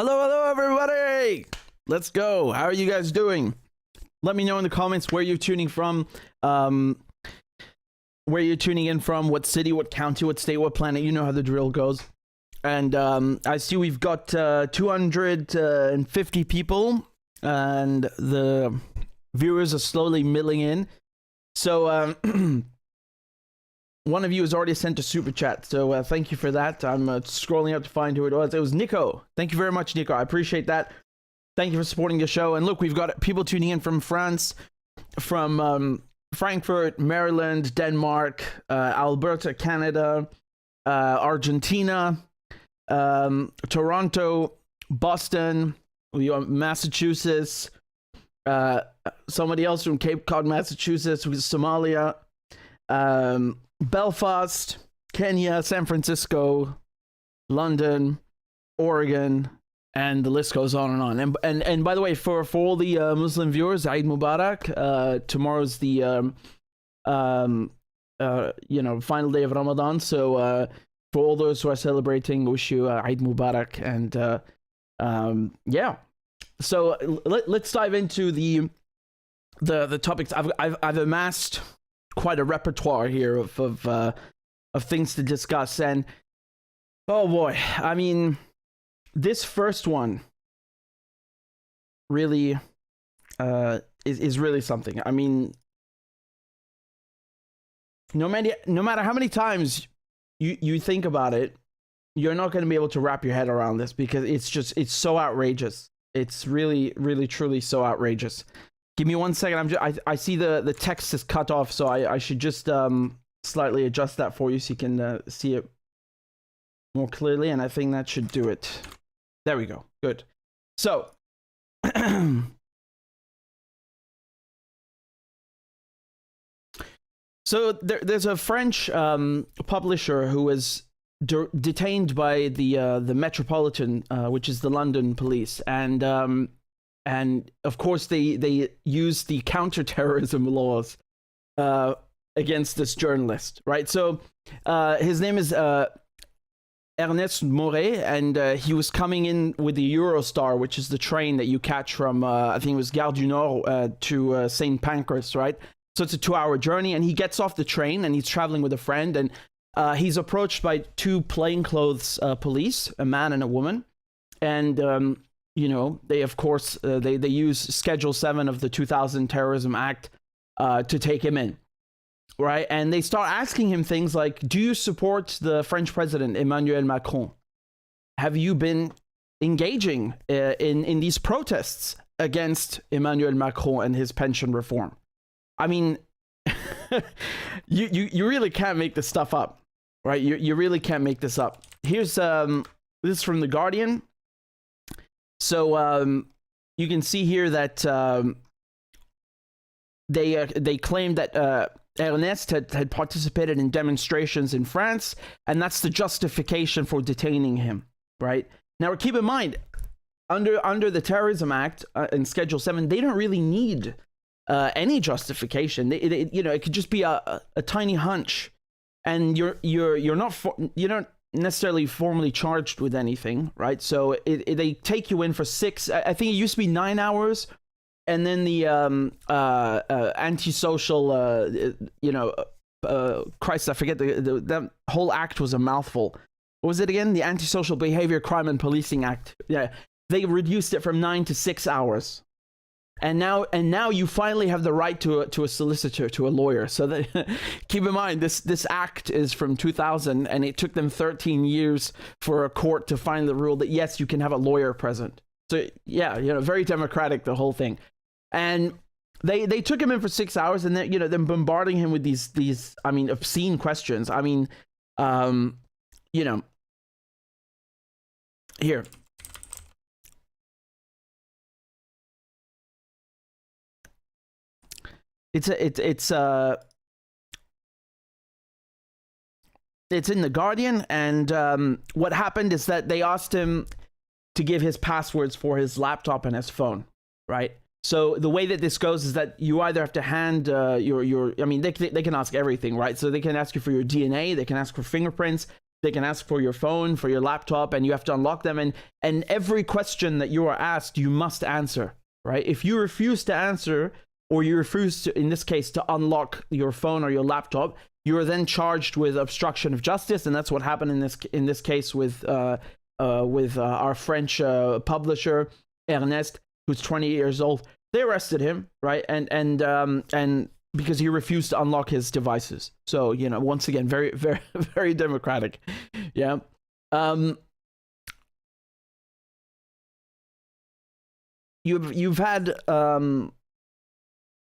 Hello, everybody! Let's go. How are you guys doing? Let me know in the comments where you're tuning from, where you're tuning in from, what city, what county, what state, what planet. You know how the drill goes. And I see we've got 250 people, and the viewers are slowly milling in. So one of you has already sent a super chat, so thank you for that. I'm scrolling up to find who it was. It was Nico. Thank you very much, Nico. I appreciate that. Thank you for supporting the show. And look, we've got people tuning in from France, from Frankfurt, Maryland, Denmark, Alberta, Canada, Argentina, Toronto, Boston, Massachusetts, somebody else from Cape Cod, Massachusetts, Somalia, Belfast, Kenya, San Francisco, London, Oregon, and the list goes on and on. And by the way, for all the Muslim viewers, Eid Mubarak. Tomorrow's the final day of Ramadan. So for all those who are celebrating, wish you Eid Mubarak. And yeah. So let's dive into the topics. I've amassed quite a repertoire here of things to discuss, and oh boy, I mean, this first one really is really something. I mean, no matter how many times you think about it, you're not going to be able to wrap your head around this, because it's so outrageous. It's really, really, truly so outrageous. Give me 1 second. I see the text is cut off, so I should just slightly adjust that for you so you can see it more clearly, and I think that should do it. There we go. Good. So so there's a French publisher who was detained by the Metropolitan, which is the London police, and of course they used the counterterrorism laws against this journalist, right? So his name is Ernest Moret, and he was coming in with the Eurostar, which is the train that you catch from I think it was Gare du Nord to St. Pancras, right? So it's a 2-hour journey, and he gets off the train and he's traveling with a friend, and he's approached by two plainclothes police, a man and a woman, and they of course they use Schedule 7 of the 2000 Terrorism Act to take him in, right? And they start asking him things like, do you support the French president Emmanuel Macron? Have you been engaging in these protests against Emmanuel Macron and his pension reform? I mean, you really can't make this stuff up, right? You really can't make this up. Here's this is from The Guardian. So you can see here that they claim that Ernest had participated in demonstrations in France, and that's the justification for detaining him, right? Now, keep in mind, under the Terrorism Act in Schedule 7, they don't really need any justification. It could just be a tiny hunch, and you're not necessarily formally charged with anything, right? So they take you in for 6. I think it used to be 9 hours, and then the antisocial, Christ, I forget that whole act was a mouthful. What was it again? The Antisocial Behavior, Crime and Policing Act. Yeah, they reduced it from 9 to 6 hours. And now you finally have the right to a solicitor, to a lawyer. So keep in mind, this act is from 2000, and it took them 13 years for a court to finally rule that yes, you can have a lawyer present. So yeah, very democratic, the whole thing. And they took him in for 6 hours, and then them bombarding him with these obscene questions. I mean, here. It's in The Guardian, and what happened is that they asked him to give his passwords for his laptop and his phone, right? So the way that this goes is that you either have to hand they can ask everything, right? So they can ask you for your DNA, they can ask for fingerprints, they can ask for your phone, for your laptop, and you have to unlock them. And every question that you are asked, you must answer, right? If you refuse to answer, or you refuse to, in this case, to unlock your phone or your laptop, you are then charged with obstruction of justice, and that's what happened in this case with our French publisher Ernest, who's 20 years old. They arrested him, right? And because he refused to unlock his devices. So, you know, once again, very, very, very democratic. Yeah. You've had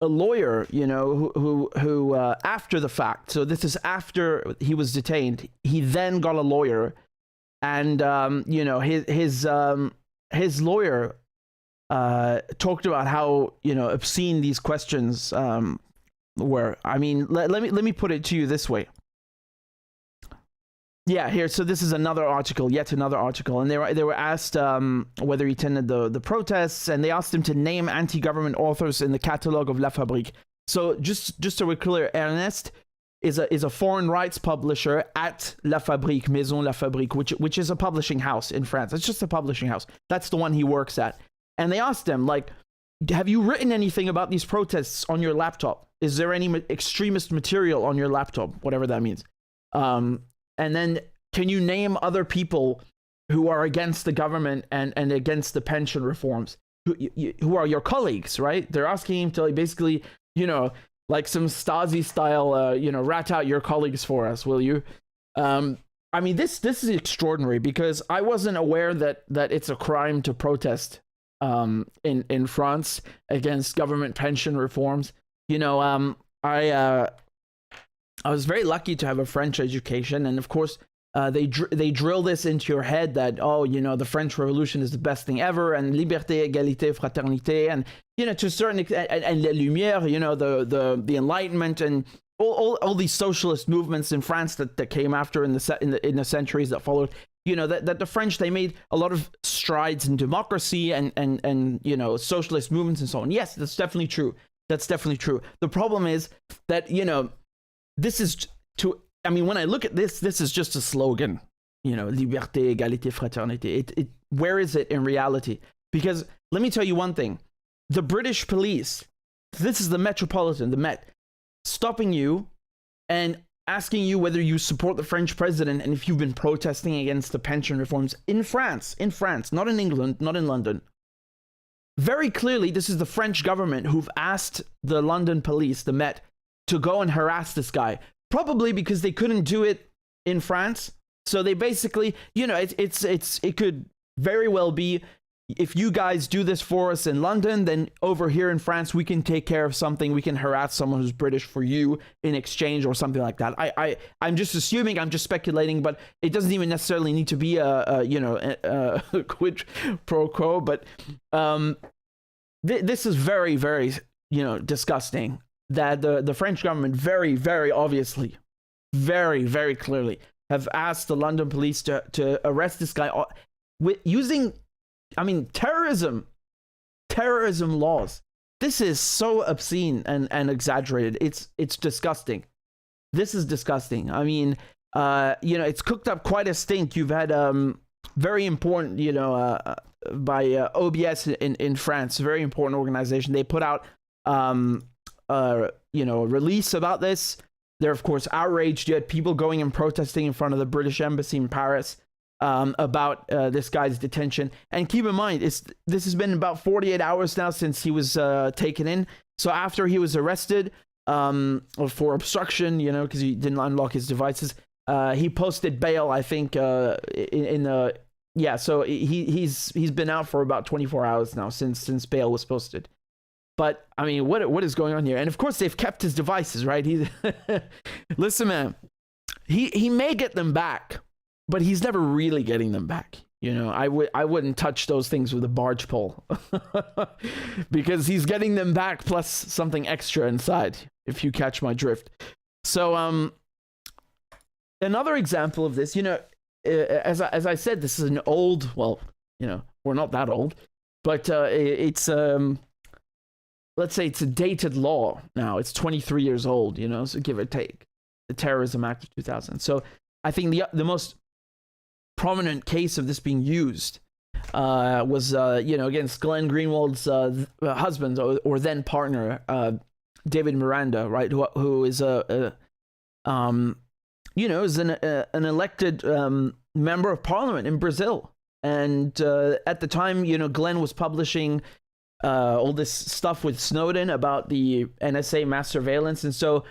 a lawyer, you know, who after the fact. So this is after he was detained. He then got a lawyer, and you know, his lawyer talked about how, you know, obscene these questions were. I mean, let me put it to you this way. Yeah, here. So this is another article, yet another article, and they were asked whether he attended the protests, and they asked him to name anti-government authors in the catalogue of La Fabrique. So just so we're clear, Ernest is a foreign rights publisher at La Fabrique, Maison La Fabrique, which is a publishing house in France. It's just a publishing house. That's the one he works at. And they asked him, like, have you written anything about these protests on your laptop? Is there any extremist material on your laptop? Whatever that means. And then, can you name other people who are against the government and against the pension reforms, who are your colleagues, right? They're asking him to, like, basically, you know, like some Stasi style, you know, rat out your colleagues for us, will you? I mean, this is extraordinary, because I wasn't aware that it's a crime to protest in France against government pension reforms. You know, I was very lucky to have a French education, and of course, they drill this into your head that, oh, you know, the French Revolution is the best thing ever, and liberté, égalité, fraternité, and, you know, to a certain extent, and les Lumières, you know, the Enlightenment, and all these socialist movements in France that came after in the centuries that followed. You know, that the French, they made a lot of strides in democracy and you know, socialist movements and so on. Yes, that's definitely true. That's definitely true. The problem is that, you know, this is I mean, when I look at this is just a slogan, you know, liberté, égalité, fraternité. Where is it in reality? Because let me tell you one thing. The British police, this is the Metropolitan, the Met, stopping you and asking you whether you support the French president and if you've been protesting against the pension reforms in France, not in England, not in London. Very clearly, this is the French government who've asked the London police, the Met, to go and harass this guy. Probably because they couldn't do it in France. So they basically, you know, it could very well be, if you guys do this for us in London, then over here in France, we can take care of something. We can harass someone who's British for you in exchange or something like that. I'm just assuming, I'm just speculating, but it doesn't even necessarily need to be a quid pro quo. But this is very, very, you know, disgusting that the French government very, very obviously, very, very clearly have asked the London police to arrest this guy with using, I mean, terrorism laws. This is so obscene and exaggerated. It's disgusting. This is disgusting. I mean, you know, it's cooked up quite a stink. You've had very important, you know, by OBS in France, very important organization. They put out you know, a release about this. They're of course outraged. You had people going and protesting in front of the British embassy in Paris about this guy's detention. And keep in mind, this has been about 48 hours now since he was taken in. So after he was arrested for obstruction, you know, because he didn't unlock his devices, he posted bail, I think, in the yeah. So he's been out for about 24 hours now since bail was posted. But I mean, what is going on here? And of course, they've kept his devices, right? Listen, man, he may get them back, but he's never really getting them back. You know, I wouldn't touch those things with a barge pole because he's getting them back plus something extra inside, if you catch my drift. So another example of this, you know, as I said, this is an old, well, you know, we're not that old, but it's let's say it's a dated law now. It's 23 years old, you know, so give or take. The Terrorism Act of 2000. So I think the most prominent case of this being used was against Glenn Greenwald's husband or then partner, David Miranda, right? Who is is an elected member of parliament in Brazil. And at the time, Glenn was publishing all this stuff with Snowden about the NSA mass surveillance. And so,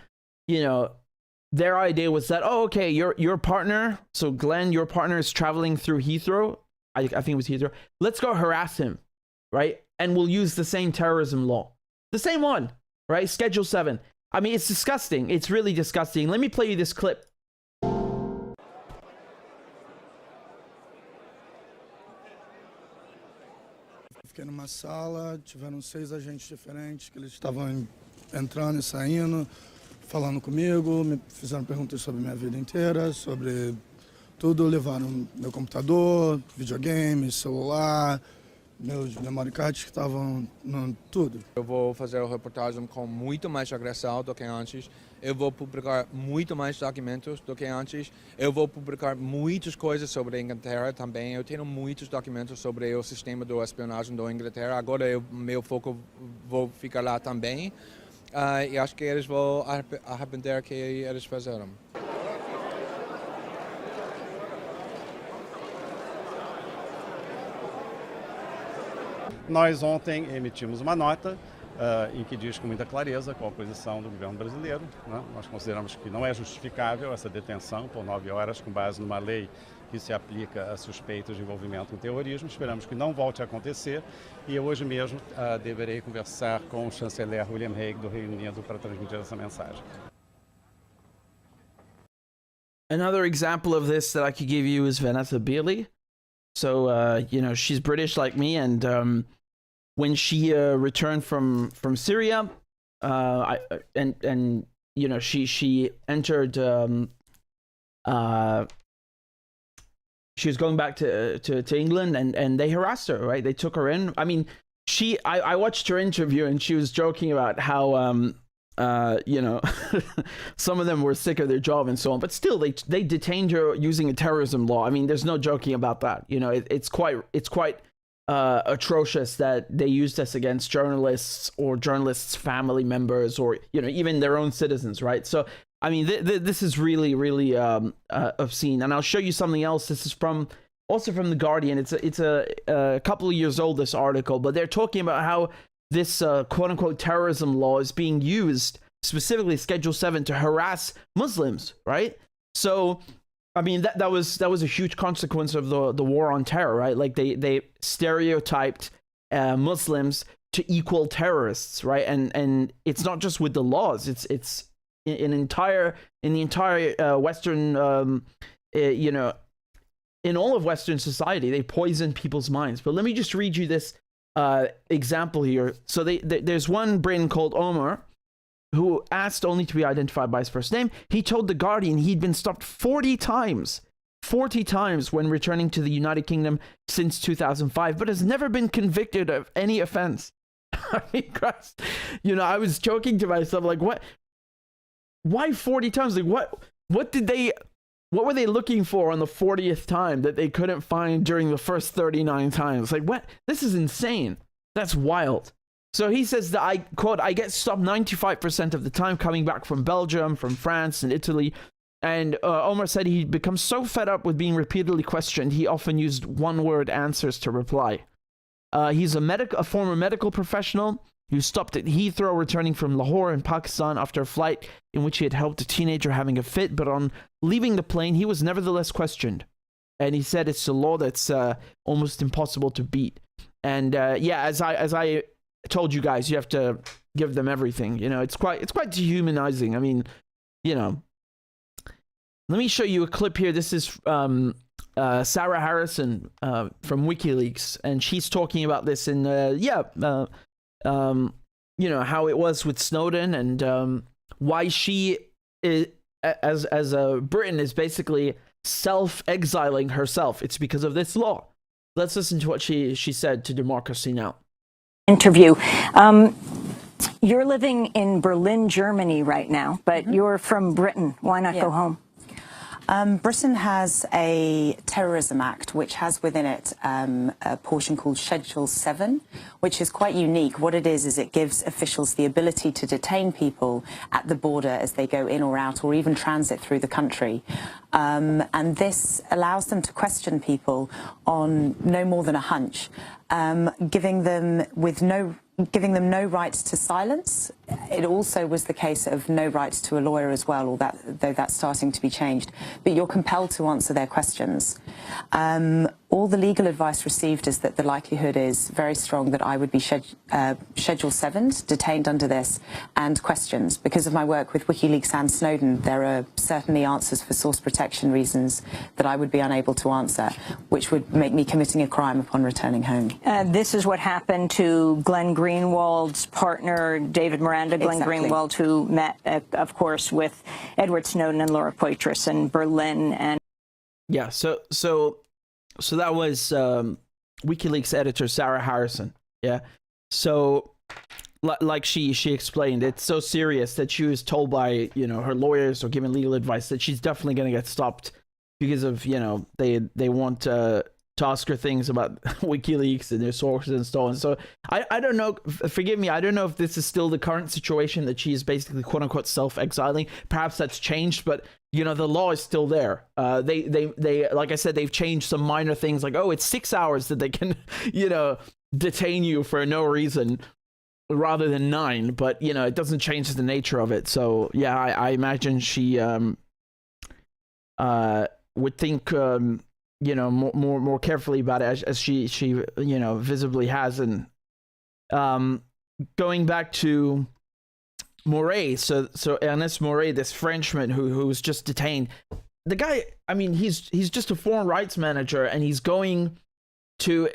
their idea was that, okay, your partner, so Glenn, your partner is traveling through Heathrow. I think it was Heathrow. Let's go harass him, right? And we'll use the same terrorism law. The same one, right? Schedule 7. I mean, it's disgusting. It's really disgusting. Let me play you this clip. Fiquei numa sala, tiveram 6 agentes diferentes que eles estavam entrando e saindo, falando comigo, me fizeram perguntas sobre minha vida inteira, sobre tudo, levaram meu computador, videogame, celular, meus memory cards que estavam tudo. Eu vou fazer a reportagem com muito mais agressão do que antes. Eu vou publicar muito mais documentos do que antes. Eu vou publicar muitas coisas sobre a Inglaterra também. Eu tenho muitos documentos sobre o sistema de espionagem da Inglaterra. Agora meu foco vou ficar lá também. E acho que eles vão arrepender que eles fizeram. Nós ontem emitimos uma nota em que diz com muita clareza qual a posição do governo brasileiro, né? Nós consideramos que não é justificável essa detenção por 9 horas com base numa lei que se aplica a suspeitos de envolvimento em terrorismo. Esperamos que não volte a acontecer e eu hoje mesmo deverei conversar com o chanceler William Hague do Reino Unido para transmitir essa mensagem. Another example of this that I could give you is Vanessa Beeley. So, she's British like me, and when she returned from Syria, she entered. She was going back to England, and they harassed her. Right, they took her in. I mean, I watched her interview, and she was joking about how some of them were sick of their job and so on, but still they detained her using a terrorism law. I mean, there's no joking about that. It's quite atrocious that they used this against journalists or journalists' family members or even their own citizens, right? So I mean, this is really, really obscene. And I'll show you something else. This is also from The Guardian. It's a couple of years old, this article, but they're talking about how this quote-unquote terrorism law is being used, specifically Schedule 7, to harass Muslims, right? So, I mean, that was a huge consequence of the war on terror, right? Like they stereotyped Muslims to equal terrorists, right? And it's not just with the laws; it's in the entire Western, in all of Western society, they poison people's minds. But let me just read you this example here. So there's one Briton called Omar who asked only to be identified by his first name. He told The Guardian he'd been stopped 40 times when returning to the United Kingdom since 2005, but has never been convicted of any offense. I mean, Christ, I was joking to myself, like, what? Why 40 times? Like, what were they looking for on the 40th time that they couldn't find during the first 39 times? Like, what? This is insane. That's wild. So he says that, I quote, I get stopped 95% of the time coming back from Belgium, from France and Italy. And Omar said he'd become so fed up with being repeatedly questioned, he often used one-word answers to reply. He's a former medical professional who stopped at Heathrow returning from Lahore in Pakistan after a flight in which he had helped a teenager having a fit, but on leaving the plane, he was nevertheless questioned. And he said it's a law that's almost impossible to beat. And as I told you guys, you have to give them everything. It's quite dehumanizing. I mean, let me show you a clip here. This is Sarah Harrison from WikiLeaks, and she's talking about this in how it was with Snowden and why she is, as a Briton, is basically self-exiling herself. It's because of this law. Let's listen to what she said to Democracy Now! Interview. You're living in Berlin, Germany right now, but you're from Britain. Why not go home? Britain has a terrorism act which has within it a portion called Schedule 7, which is quite unique. What it is it gives officials the ability to detain people at the border as they go in or out, or even transit through the country. And this allows them to question people on no more than a hunch, giving them no rights to silence. It also was the case of no rights to a lawyer as well, though that's starting to be changed. But you're compelled to answer their questions. All the legal advice received is that the likelihood is very strong that I would be Schedule 7, detained under this, and questions. Because of my work with WikiLeaks and Snowden, there are certainly answers for source protection reasons that I would be unable to answer, which would make me committing a crime upon returning home. This is what happened to Glenn Greenwald's partner, David Miranda. Glenn Greenwald, who met, of course, with Edward Snowden and Laura Poitras in Berlin. And yeah, so that was WikiLeaks editor Sarah Harrison. Yeah, so like she explained, it's so serious that she was told by her lawyers or given legal advice that she's definitely going to get stopped because of they want to ask her things about WikiLeaks and their sources and so on. So I don't know, forgive me, I don't know if this is still the current situation that she is basically quote unquote self-exiling. Perhaps that's changed, but the law is still there. They like I said, they've changed some minor things like, oh, it's 6 hours that they can detain you for no reason rather than 9, but it doesn't change the nature of it. So yeah, I imagine she would think more carefully about it as she visibly has. And going back to Moret, so Ernest Moret, this Frenchman who was just detained, the guy, I mean, he's just a foreign rights manager, and he's going to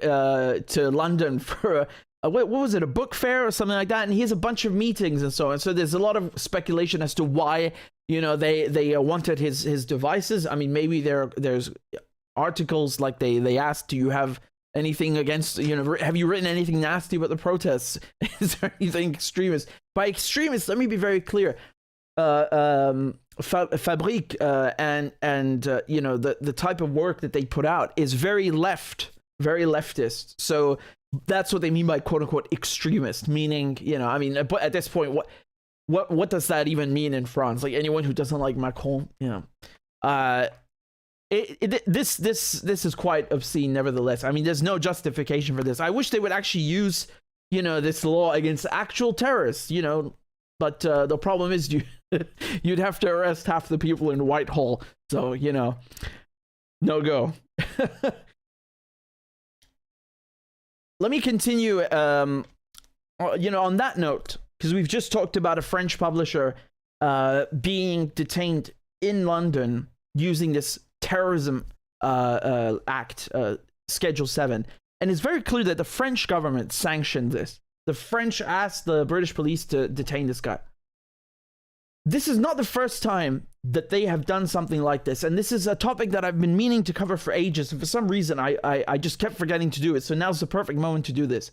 London for what was it, a book fair or something like that, and he has a bunch of meetings and so on. So there's a lot of speculation as to why they wanted his devices. I mean, maybe there's articles like they asked, do you have anything against, have you written anything nasty about the protests? Is there anything extremist? By extremists, let me be very clear. Fabrique and the type of work that they put out is very leftist. So that's what they mean by quote unquote extremist, meaning, I mean, but at this point, what does that even mean in France? Like anyone who doesn't like Macron, this is quite obscene nevertheless. I mean, there's no justification for this. I wish they would actually use, this law against actual terrorists, but the problem is you'd have to arrest half the people in Whitehall. So, no go. Let me continue, on that note, because we've just talked about a French publisher being detained in London using this terrorism act, Schedule 7. And it's very clear that the French government sanctioned this. The French asked the British police to detain this guy. This is not the first time that they have done something like this. And this is a topic that I've been meaning to cover for ages. And for some reason, I just kept forgetting to do it. So now's the perfect moment to do this.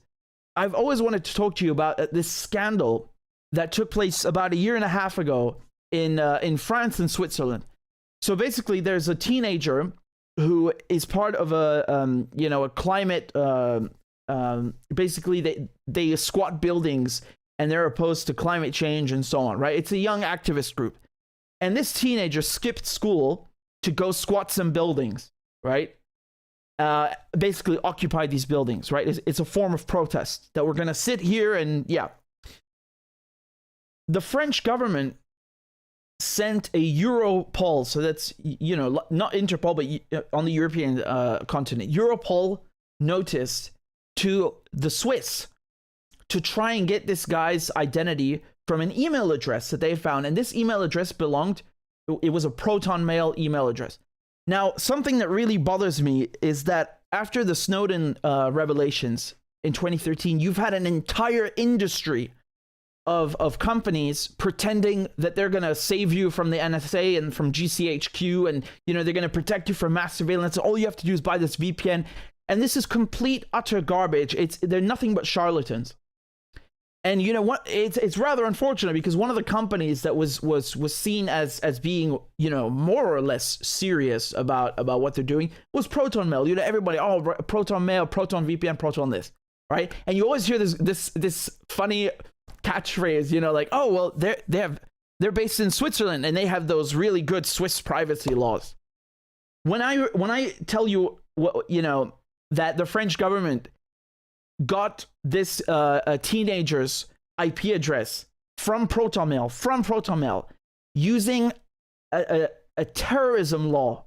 I've always wanted to talk to you about this scandal that took place about 1.5 years ago in France and Switzerland. So basically, there's a teenager who is part of a climate. Basically, they squat buildings and they're opposed to climate change and so on, right? It's a young activist group, and this teenager skipped school to go squat some buildings, right? Basically, occupy these buildings, right? It's a form of protest that we're gonna sit here and yeah. The French government sent a Europol, so that's, not Interpol, but on the European continent, Europol notice to the Swiss to try and get this guy's identity from an email address that they found. And this email address it was a Protonmail email address. Now, something that really bothers me is that after the Snowden revelations in 2013, you've had an entire industry of companies pretending that they're going to save you from the NSA and from GCHQ, and they're going to protect you from mass surveillance. All you have to do is buy this VPN, and this is complete utter garbage. They're nothing but charlatans. And you know what? It's rather unfortunate because one of the companies that was seen as being, you know, more or less serious about what they're doing was Protonmail. You know, everybody, oh, Protonmail, Proton VPN, Proton this, right? And you always hear this funny catchphrase, you know, like, oh well, they're based in Switzerland and they have those really good Swiss privacy laws. When I tell you what, you know, that the French government got this teenager's IP address from Protonmail using a terrorism law.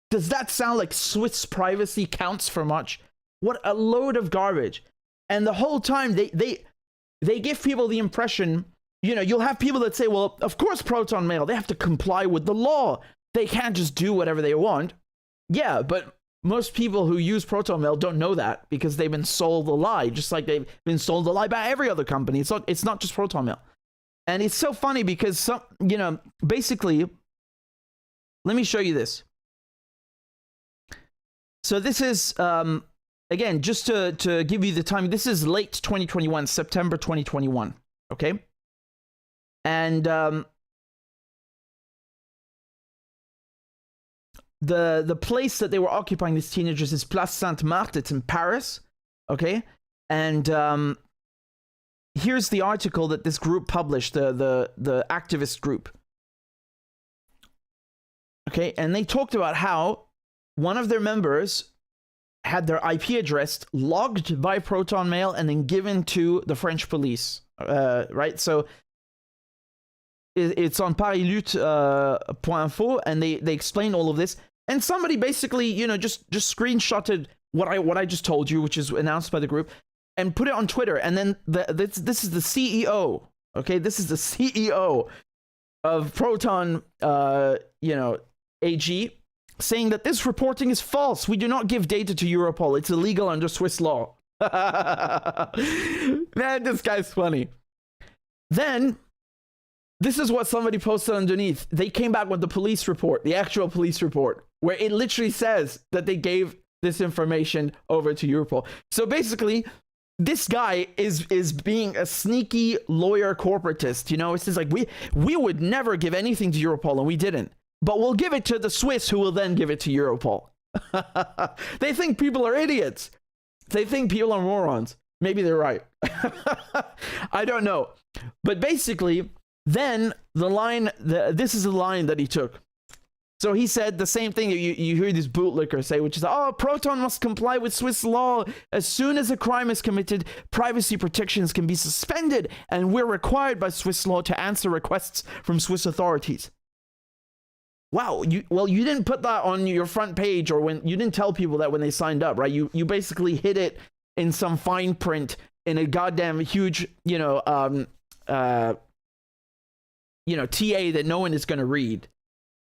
Does that sound like Swiss privacy counts for much? What a load of garbage. And the whole time they give people the impression, you know, you'll have people that say, well, of course Protonmail, they have to comply with the law. They can't just do whatever they want. Yeah, but most people who use Protonmail don't know that because they've been sold a lie, just like they've been sold a lie by every other company. It's not just Protonmail. And it's so funny because some, you know, basically, let me show you this. So this is, again, just to give you the time, this is late 2021, September 2021, okay? And the place that they were occupying, these teenagers, is Place Sainte-Marthe. It's in Paris, okay? And here's the article that this group published, the activist group. Okay, and they talked about how one of their members had their IP address logged by Protonmail and then given to the French police, right? So it's on parislutte.info, and they explain all of this. And somebody basically, you know, just screenshotted what I just told you, which is announced by the group, and put it on Twitter. And then this is the CEO, okay? This is the CEO of Proton, you know, AG, saying that this reporting is false. We do not give data to Europol. It's illegal under Swiss law. Man, this guy's funny. Then this is what somebody posted underneath. They came back with the police report, the actual police report, where it literally says that they gave this information over to Europol. So basically, this guy is being a sneaky lawyer corporatist. You know, it's just like, we would never give anything to Europol, and we didn't. But we'll give it to the Swiss, who will then give it to Europol. They think people are idiots. They think people are morons. Maybe they're right. I don't know. But basically, then the line, this is the line that he took. So he said the same thing you hear these bootlickers say, which is, oh, Proton must comply with Swiss law. As soon as a crime is committed, privacy protections can be suspended, and we're required by Swiss law to answer requests from Swiss authorities. Wow, you didn't put that on your front page, or when you didn't tell people that when they signed up, right? You basically hid it in some fine print in a goddamn huge, TA that no one is going to read.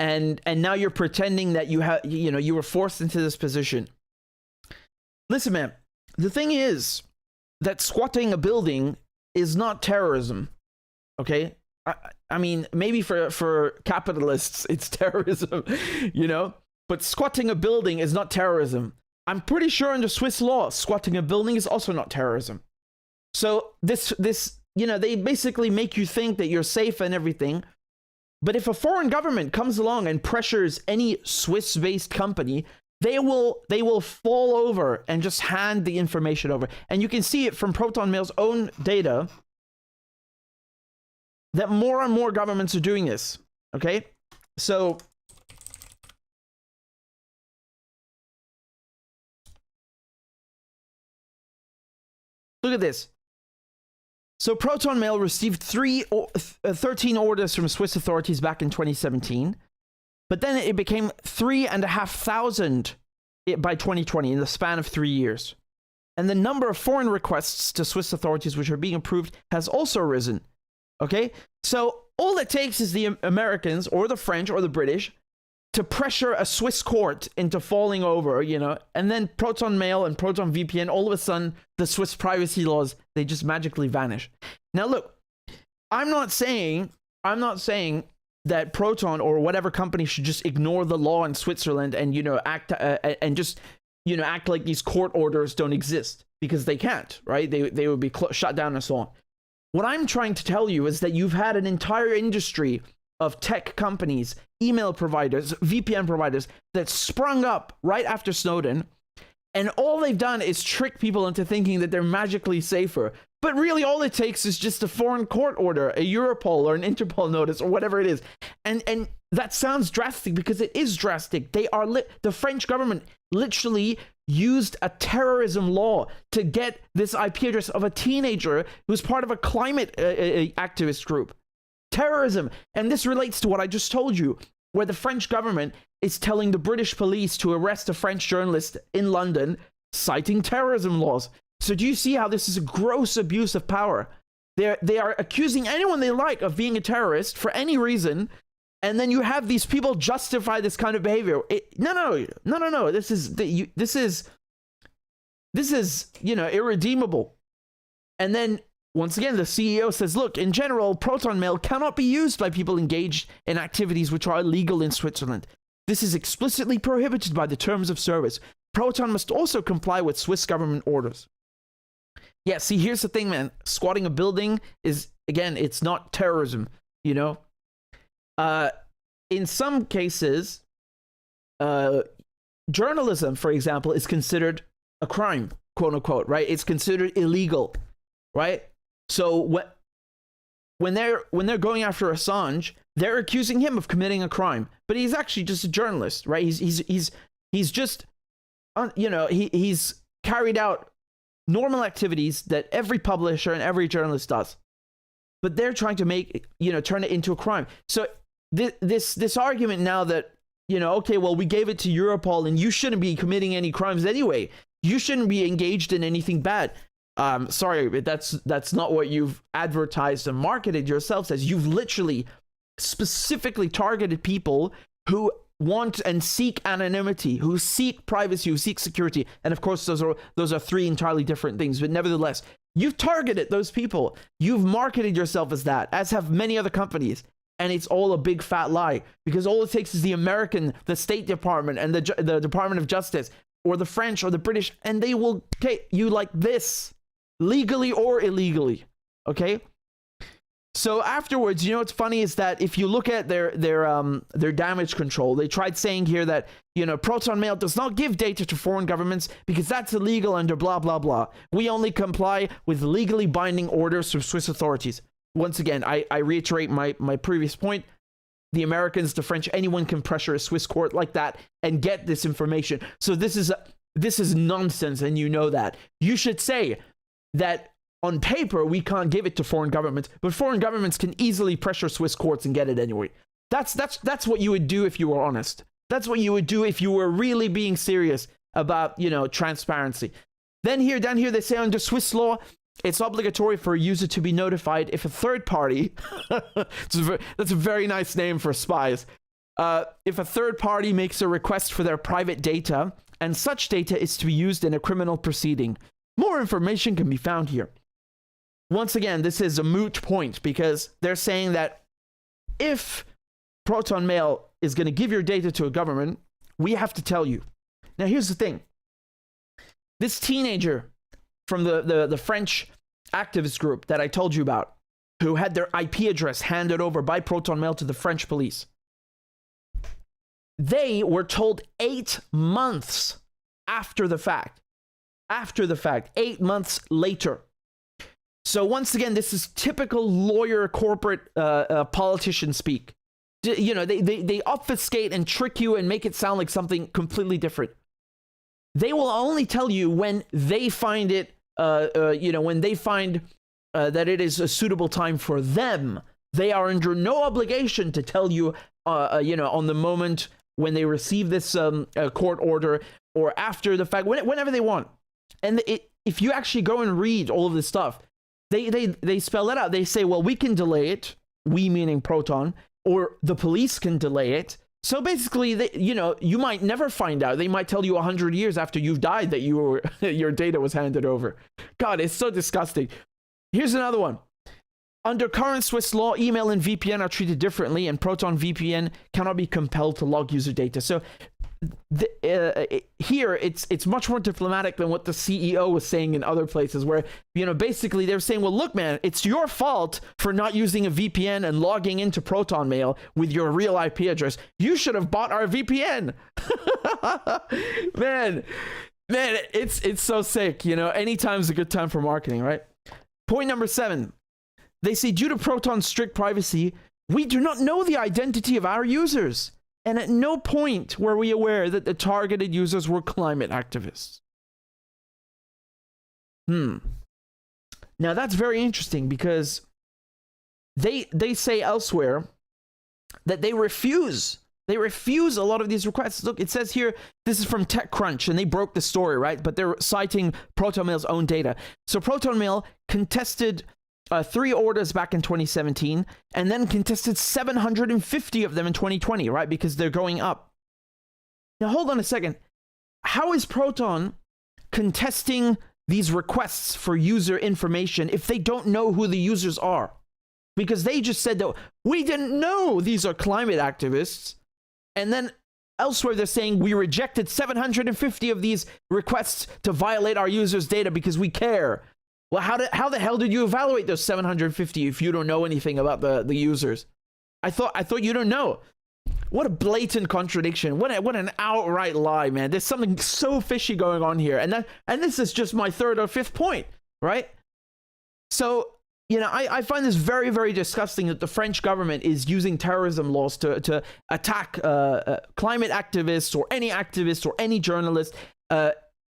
And now you're pretending that you were forced into this position. Listen, man, the thing is that squatting a building is not terrorism, okay? I mean, maybe for capitalists, it's terrorism, but squatting a building is not terrorism. I'm pretty sure under Swiss law, squatting a building is also not terrorism. So this they basically make you think that you're safe and everything. But if a foreign government comes along and pressures any Swiss-based company, they will fall over and just hand the information over. And you can see it from Protonmail's own data that more and more governments are doing this, okay? So look at this. So Protonmail received 13 orders from Swiss authorities back in 2017, but then it became 3,500 by 2020 in the span of 3 years. And the number of foreign requests to Swiss authorities which are being approved has also risen. Okay, so all it takes is the Americans or the French or the British to pressure a Swiss court into falling over, and then Protonmail and Proton VPN, all of a sudden, the Swiss privacy laws, they just magically vanish. Now, look, I'm not saying that Proton or whatever company should just ignore the law in Switzerland and, act like these court orders don't exist, because they can't, right? They would be shut down and so on. What I'm trying to tell you is that you've had an entire industry of tech companies, email providers, VPN providers that sprung up right after Snowden, and all they've done is trick people into thinking that they're magically safer. But really all it takes is just a foreign court order, a Europol or an Interpol notice or whatever it is. And that sounds drastic because it is drastic. The French government literally used a terrorism law to get this IP address of a teenager who's part of a climate activist group. Terrorism. And this relates to what I just told you, where the French government is telling the British police to arrest a French journalist in London, citing terrorism laws. So do you see how this is a gross abuse of power? They are accusing anyone they like of being a terrorist for any reason, and then you have these people justify this kind of behavior. No. This is irredeemable. And then once again, the CEO says, look, in general, Protonmail cannot be used by people engaged in activities which are illegal in Switzerland. This is explicitly prohibited by the terms of service. Proton must also comply with Swiss government orders. Yeah, see, here's the thing, man. Squatting a building is, again, it's not terrorism, In some cases, journalism, for example, is considered a crime, quote unquote, right? It's considered illegal, right? So when they're going after Assange, they're accusing him of committing a crime, but he's actually just a journalist, right? He's just, he's carried out normal activities that every publisher and every journalist does, but they're trying to make, turn it into a crime. So this argument now that, okay, well, we gave it to Europol and you shouldn't be committing any crimes anyway. You shouldn't be engaged in anything bad. Sorry, but that's not what you've advertised and marketed yourselves as. You've literally specifically targeted people who want and seek anonymity, who seek privacy, who seek security. And of course, those are three entirely different things. But nevertheless, you've targeted those people. You've marketed yourself as that, as have many other companies. And it's all a big fat lie, because all it takes is the State Department and the Department of Justice, or the French or the British, and they will take you like this, legally or illegally. Okay. So afterwards, what's funny is that if you look at their damage control, they tried saying here that, Protonmail does not give data to foreign governments because that's illegal under blah, blah, blah. We only comply with legally binding orders from Swiss authorities. Once again, I reiterate my previous point. The Americans, the French, anyone can pressure a Swiss court like that and get this information. So this is nonsense, and you know that. You should say that on paper, we can't give it to foreign governments, but foreign governments can easily pressure Swiss courts and get it anyway. That's what you would do if you were honest. That's what you would do if you were really being serious about, transparency. Then down here, they say under Swiss law, it's obligatory for a user to be notified if a third party, that's a very nice name for spies, if a third party makes a request for their private data, and such data is to be used in a criminal proceeding. More information can be found here. Once again, this is a moot point, because they're saying that if Protonmail is going to give your data to a government, we have to tell you. Now, here's the thing. This teenager from the French activist group that I told you about, who had their IP address handed over by Protonmail to the French police, they were told 8 months after the fact. 8 months later. So once again, this is typical lawyer, corporate, politician speak. They obfuscate and trick you and make it sound like something completely different. They will only tell you when they find it, when they find that it is a suitable time for them. They are under no obligation to tell you, on the moment when they receive this court order, or after the fact, whenever they want. And if you actually go and read all of this stuff, they spell it out. They say, well, we can delay it, we meaning Proton, or the police can delay it. So basically, you might never find out. They might tell you 100 years after you've died that your data was handed over. God, it's so disgusting. Here's another one. Under current Swiss law, email and VPN are treated differently, and Proton VPN cannot be compelled to log user data. So here it's much more diplomatic than what the CEO was saying in other places, where, you know, basically they're saying, well, look, man, it's your fault for not using a VPN and logging into Protonmail with your real IP address. You should have bought our VPN. man, it's so sick. You know, anytime's a good time for marketing, right? Point number 7. They say, due to Proton's strict privacy, we do not know the identity of our users. And at no point were we aware that the targeted users were climate activists. Now that's very interesting, because they say elsewhere that they refuse a lot of these requests. Look, it says here, this is from TechCrunch, and they broke the story, right? But they're citing Protonmail's own data. So Protonmail contested 3 orders back in 2017, and then contested 750 of them in 2020, right? Because they're going up. Now, hold on a second. How is Proton contesting these requests for user information if they don't know who the users are? Because they just said that we didn't know these are climate activists. And then elsewhere, they're saying we rejected 750 of these requests to violate our users' data because we care. Well, how the hell did you evaluate those 750 if you don't know anything about the users? I thought you don't know. What a blatant contradiction. What an outright lie, man. There's something so fishy going on here. And this is just my 3rd or 5th point, right? So, you know, I find this very, very disgusting that the French government is using terrorism laws to attack climate activists or any journalist,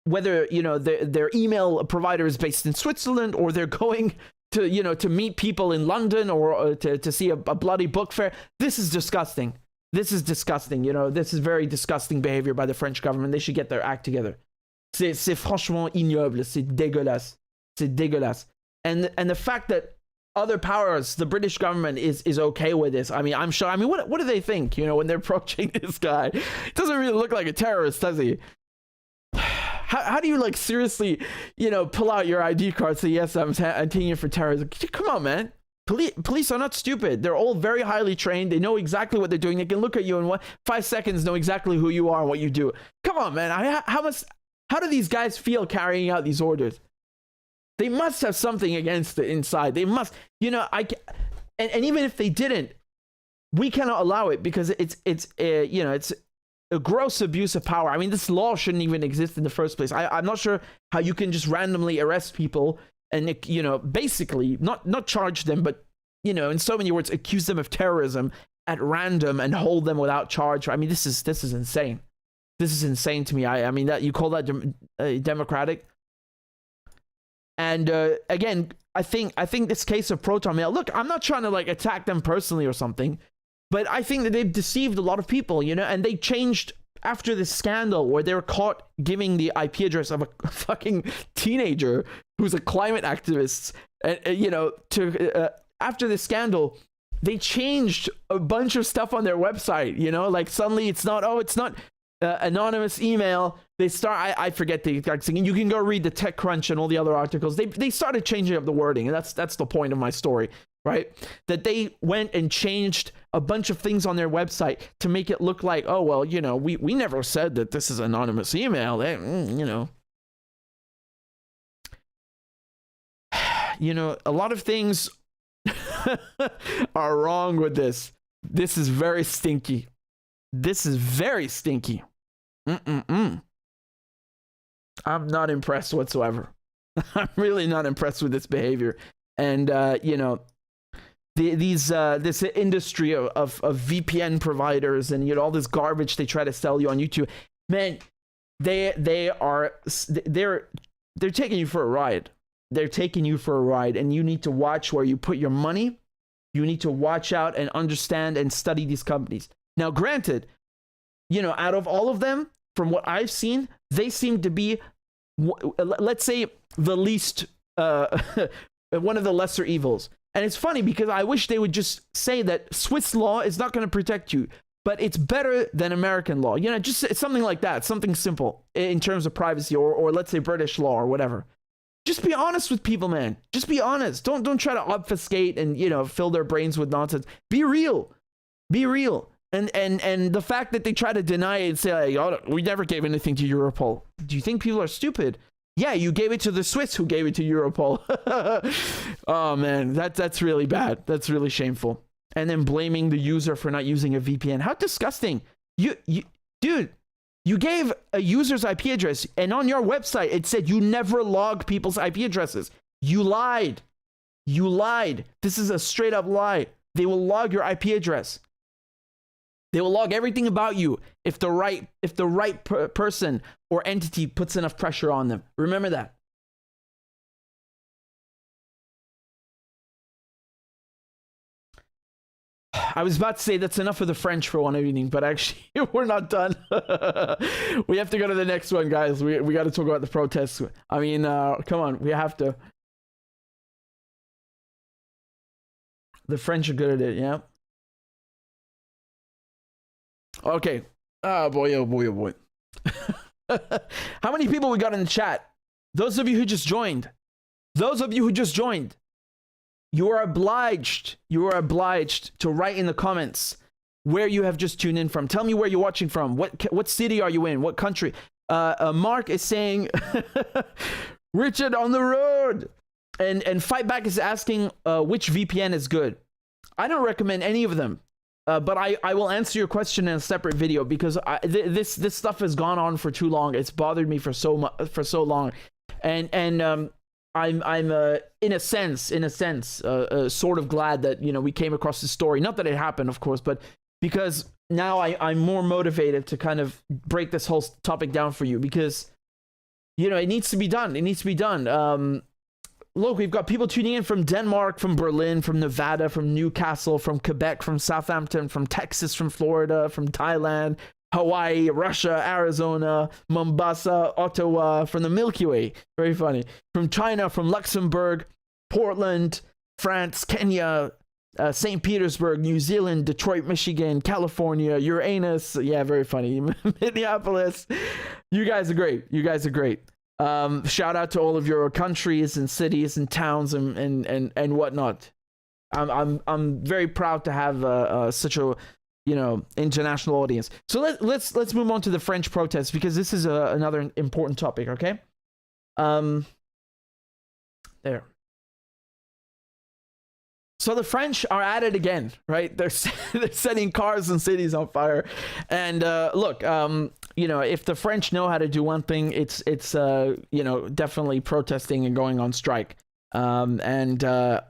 whether, you know, their email provider is based in Switzerland, or they're going to, you know, to meet people in London, or to see a bloody book fair. This is disgusting. This is disgusting. You know, this is very disgusting behavior by the French government. They should get their act together. C'est franchement ignoble. C'est dégueulasse. C'est dégueulasse. And the fact that other powers, the British government is okay with this. I mean, I'm sure. I mean, what do they think, you know, when they're approaching this guy? It doesn't really look like a terrorist, does he? How do you, like, seriously, you know, pull out your ID card, say, yes, I'm taking it for terrorism? Come on, man. Police are not stupid. They're all very highly trained. They know exactly what they're doing. They can look at you in 5 seconds, know exactly who you are and what you do. Come on, man. How do these guys feel carrying out these orders? They must have something against it inside. They must, you know, and even if they didn't, we cannot allow it, because it's you know, it's a gross abuse of power. I mean, this law shouldn't even exist in the first place. I'm not sure how you can just randomly arrest people and, you know, basically not charge them, but, you know, in so many words, accuse them of terrorism at random and hold them without charge. I mean, this is insane. This is insane to me. I mean, that you call that democratic? And again, I think this case of Protonmail, look, I'm not trying to, like, attack them personally or something, but I think that they've deceived a lot of people, you know, and they changed after this scandal where they were caught giving the IP address of a fucking teenager who's a climate activist. You know, after this scandal, they changed a bunch of stuff on their website, you know, like suddenly it's not anonymous email. They start, I forget the exact thing. You can go read the TechCrunch and all the other articles. They started changing up the wording, and that's the point of my story, right? That they went and changed a bunch of things on their website to make it look like, oh, well, you know, we never said that this is anonymous email. You know. You know, a lot of things are wrong with this. This is very stinky. This is very stinky. I'm not impressed whatsoever. I'm really not impressed with this behavior. And, you know, this industry of VPN providers and, you know, all this garbage they try to sell you on YouTube, man, they're taking you for a ride. They're taking you for a ride, and you need to watch where you put your money. You need to watch out and understand and study these companies. Now, granted, you know, out of all of them, from what I've seen, they seem to be, let's say, the least, one of the lesser evils. And it's funny because I wish they would just say that Swiss law is not going to protect you, but it's better than American law. You know, just something like that, something simple in terms of privacy, or let's say British law or whatever. Just be honest with people, man. Just be honest. Don't try to obfuscate and, you know, fill their brains with nonsense. Be real. Be real. And the fact that they try to deny it and say, like, oh, we never gave anything to Europol. Do you think people are stupid? Yeah, you gave it to the Swiss who gave it to Europol. Oh man, that's really bad. That's really shameful. And then blaming the user for not using a VPN. How disgusting. Dude, you gave a user's IP address, and on your website it said you never log people's IP addresses. You lied. You lied. This is a straight up lie. They will log your IP address. They will log everything about you if the right person or entity puts enough pressure on them. Remember that. I was about to say that's enough of the French for one evening, but actually we're not done. We have to go to the next one, guys. We got to talk about the protests. I mean, come on, we have to. The French are good at it, yeah. Okay. Oh boy, oh boy, oh boy. How many people we got in the chat? Those of you who just joined. You are obliged to write in the comments where you have just tuned in from. Tell me where you're watching from. What city are you in? What country? Mark is saying, Richard on the road. And Fightback is asking which VPN is good. I don't recommend any of them. But I will answer your question in a separate video because this stuff has gone on for too long. It's bothered me for so long, and I'm in a sense sort of glad that we came across this story. Not that it happened, of course, but because now I'm more motivated to kind of break this whole topic down for you because it needs to be done. It needs to be done. Look, we've got people tuning in from Denmark, from Berlin, from Nevada, from Newcastle, from Quebec, from Southampton, from Texas, from Florida, from Thailand, Hawaii, Russia, Arizona, Mombasa, Ottawa, from the Milky Way. Very funny. From China, from Luxembourg, Portland, France, Kenya, St. Petersburg, New Zealand, Detroit, Michigan, California, Uranus. Yeah, very funny. Minneapolis. You guys are great. Shout out to all of your countries and cities and towns and whatnot. I'm very proud to have such a international audience. So let's move on to the French protests because this is another important topic. Okay. There. So the French are at it again, right? They're setting cars and cities on fire. And look, if the French know how to do one thing, it's definitely protesting and going on strike. I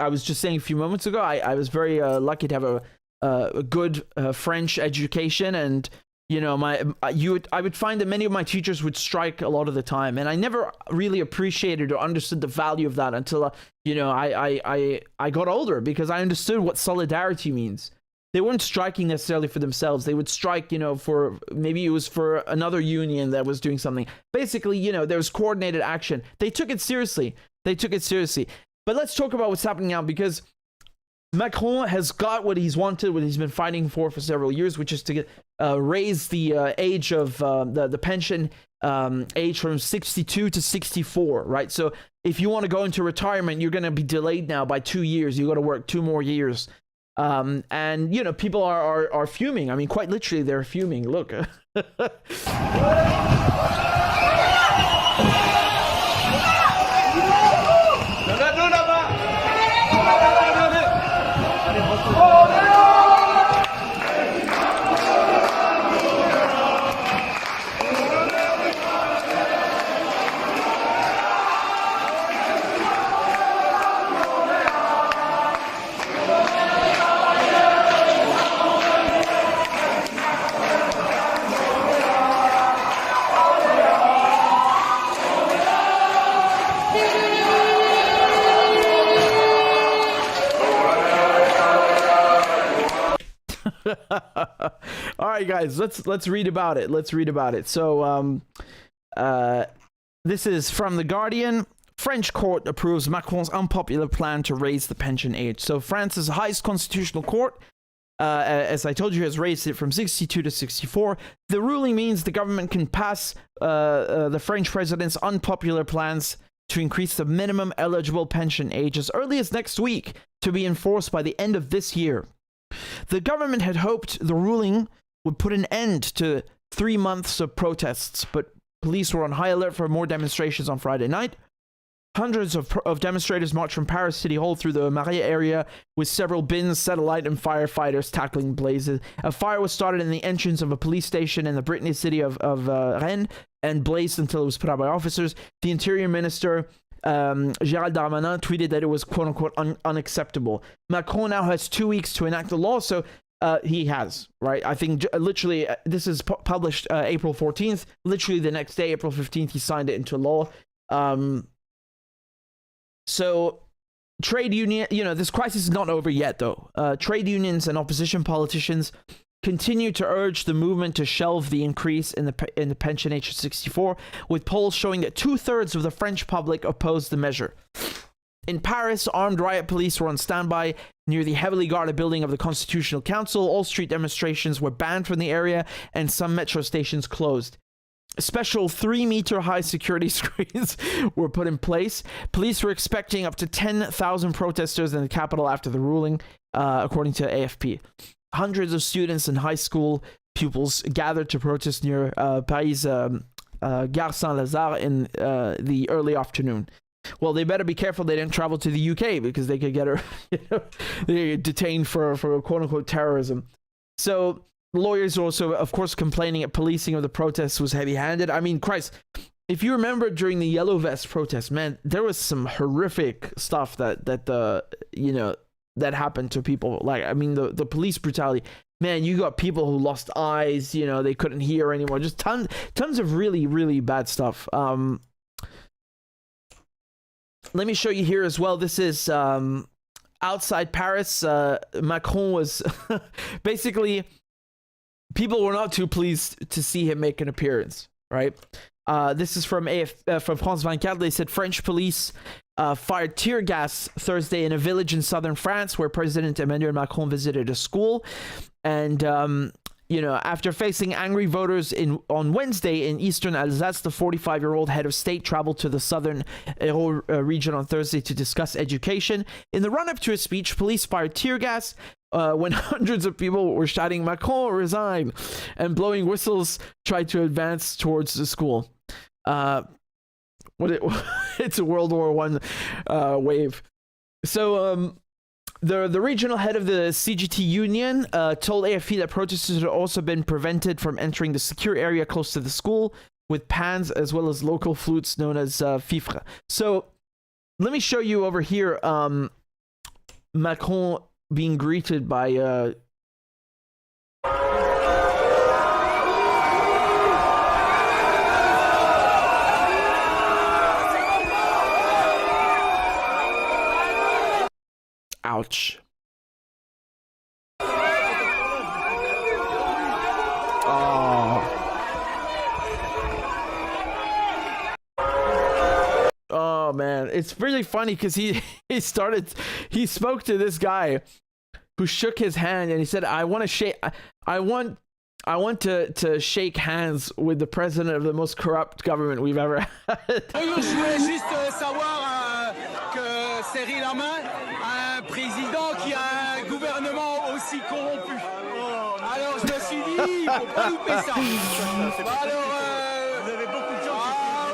was just saying a few moments ago, I was very lucky to have a good French education, and I would find that many of my teachers would strike a lot of the time, and I never really appreciated or understood the value of that until I got older, because I understood what solidarity means. They weren't striking necessarily for themselves. They would strike, for maybe it was for another union that was doing something. Basically, there was coordinated action. They took it seriously. But let's talk about what's happening now, because Macron has got what he's wanted, what he's been fighting for several years, which is to raise the age of the pension age from 62 to 64, right? So if you want to go into retirement, you're going to be delayed now by 2 years. You got to work 2 more years. And people are fuming. I mean, quite literally, they're fuming. Look. All right, guys, let's read about it. So this is from The Guardian. French court approves Macron's unpopular plan to raise the pension age. So France's highest constitutional court, as I told you, has raised it from 62 to 64. The ruling means the government can pass the French president's unpopular plans to increase the minimum eligible pension age as early as next week, to be enforced by the end of this year. The government had hoped the ruling would put an end to 3 months of protests, but police were on high alert for more demonstrations on Friday night. Hundreds of demonstrators marched from Paris City Hall through the Marais area with several bins, satellite, and firefighters tackling blazes. A fire was started in the entrance of a police station in the Brittany city of Rennes and blazed until it was put out by officers. The Interior Minister, Gérald Darmanin, tweeted that it was quote-unquote unacceptable. Macron now has 2 weeks to enact the law, so he has, right? I think literally, this is published April 14th. Literally the next day, April 15th, he signed it into law. So trade union, this crisis is not over yet, though. Trade unions and opposition politicians continue to urge the movement to shelve the increase in the pension age to 64, with polls showing that 2/3 of the French public oppose the measure. In Paris, armed riot police were on standby near the heavily guarded building of the Constitutional Council. All street demonstrations were banned from the area, and some metro stations closed. Special 3-meter-high security screens were put in place. Police were expecting up to 10,000 protesters in the capital after the ruling, according to AFP. Hundreds of students and high school pupils gathered to protest near Paris' Gare Saint-Lazare in the early afternoon. Well, they better be careful they didn't travel to the UK, because they could get they get detained for quote-unquote terrorism. So lawyers are also, of course, complaining that policing of the protests was heavy-handed. I mean, Christ, if you remember during the Yellow Vest protests, man, there was some horrific stuff that happened to people. Like, I mean, the police brutality. Man, you got people who lost eyes. They couldn't hear anymore. Just tons of really, really bad stuff. Let me show you here as well. This is outside Paris. Macron was basically. People were not too pleased to see him make an appearance, right? This is from France 24. They said French police fired tear gas Thursday in a village in southern France where President Emmanuel Macron visited a school. And, after facing angry voters on Wednesday in eastern Alsace, the 45-year-old head of state traveled to the southern Hérault region on Thursday to discuss education. In the run-up to his speech, police fired tear gas when hundreds of people were shouting "Macron, resign," and blowing whistles tried to advance towards the school. It's a World War I wave. So the regional head of the CGT union told AFP that protesters had also been prevented from entering the secure area close to the school with pans as well as local flutes known as fifre. So let me show you over here Macron being greeted by ouch. Oh man, it's really funny because he spoke to this guy who shook his hand and he said, I want to shake hands with the president of the most corrupt government we've ever had. Je voulais juste savoir que serrer la main à un président qui a un gouvernement aussi corrompu. Alors je me suis dit, il faut pas louper ça. Alors vous avez beaucoup de gens.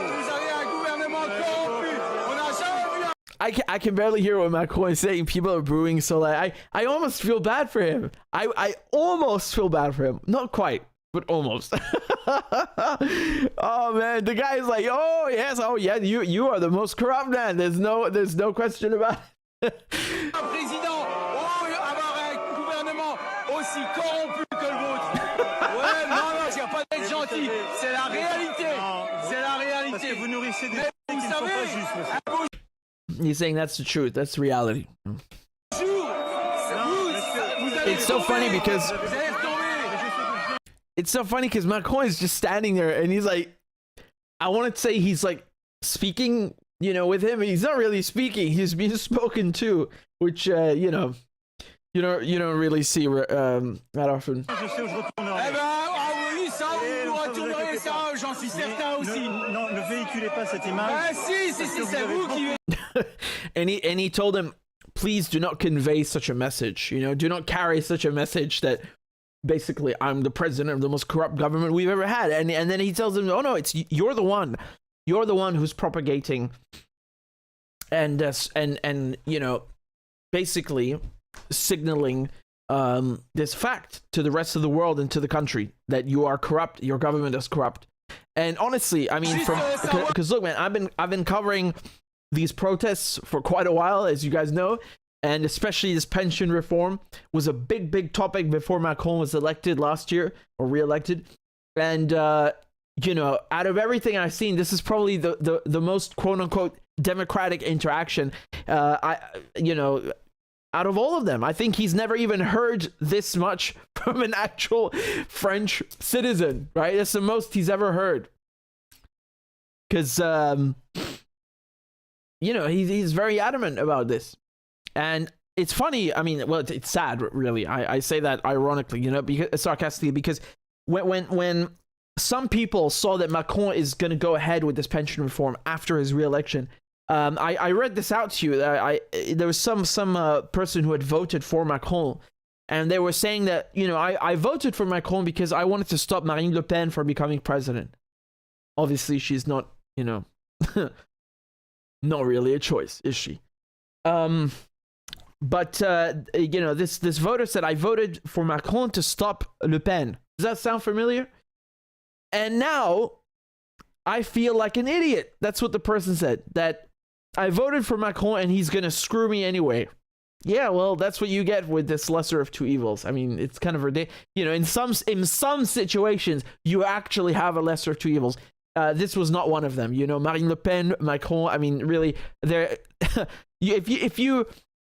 Vous avez un gouvernement corrompu. On n'a jamais vu. I can barely hear what Macron is saying. People are booing, so like I almost feel bad for him. I almost feel bad for him. Not quite, but almost. Oh man, the guy is like, oh yes, oh yeah, you are the most corrupt man. There's no question about it. Un président, avoir un gouvernement aussi corrompu que le vôtre. Ouais, non, il n'y a pas d'être gentil. C'est la réalité. C'est la réalité. Parce que vous nourrissez des gens qui ne sont pas justes. He's saying that's the truth. That's reality. It's so funny because Macron is just standing there and he's like, I want to say he's like speaking, with him. He's not really speaking. He's being spoken to, which you don't really see that often. Ça, vous retourneriez ça, j'en suis certain aussi. Non, le véhicule est Ah si, c'est vous qui... and he told him, please do not convey such a message. You know, do not carry such a message that basically I'm the president of the most corrupt government we've ever had. And then he tells him, oh no, it's you're the one who's propagating and you know, basically signaling this fact to the rest of the world and to the country that you are corrupt, your government is corrupt. And honestly, I mean, because look, man, I've been covering these protests for quite a while, as you guys know, and especially this pension reform was a big topic before Macron was elected last year or re-elected. And you know, out of everything I've seen, this is probably the most quote unquote democratic interaction. You know, out of all of them, I think he's never even heard this much from an actual French citizen, right? That's the most he's ever heard. Because, you know, he's very adamant about this. And it's funny, I mean, well, it's sad, really. I say that ironically, you know, because, sarcastically, because when some people saw that Macron is going to go ahead with this pension reform after his re-election, I read this out to you. There was some person who had voted for Macron, and they were saying that, you know, I voted for Macron because I wanted to stop Marine Le Pen from becoming president. Obviously, she's not, you know, not really a choice, is she? But you know, this voter said, I voted for Macron to stop Le Pen. Does that sound familiar? And now I feel like an idiot. That's what the person said, that I voted for Macron and he's gonna screw me anyway. Yeah, well, that's what you get with this lesser of two evils. I mean, it's kind of ridiculous. You know, in some situations, you actually have a lesser of two evils. This was not one of them. You know, Marine Le Pen, Macron. I mean, really, there.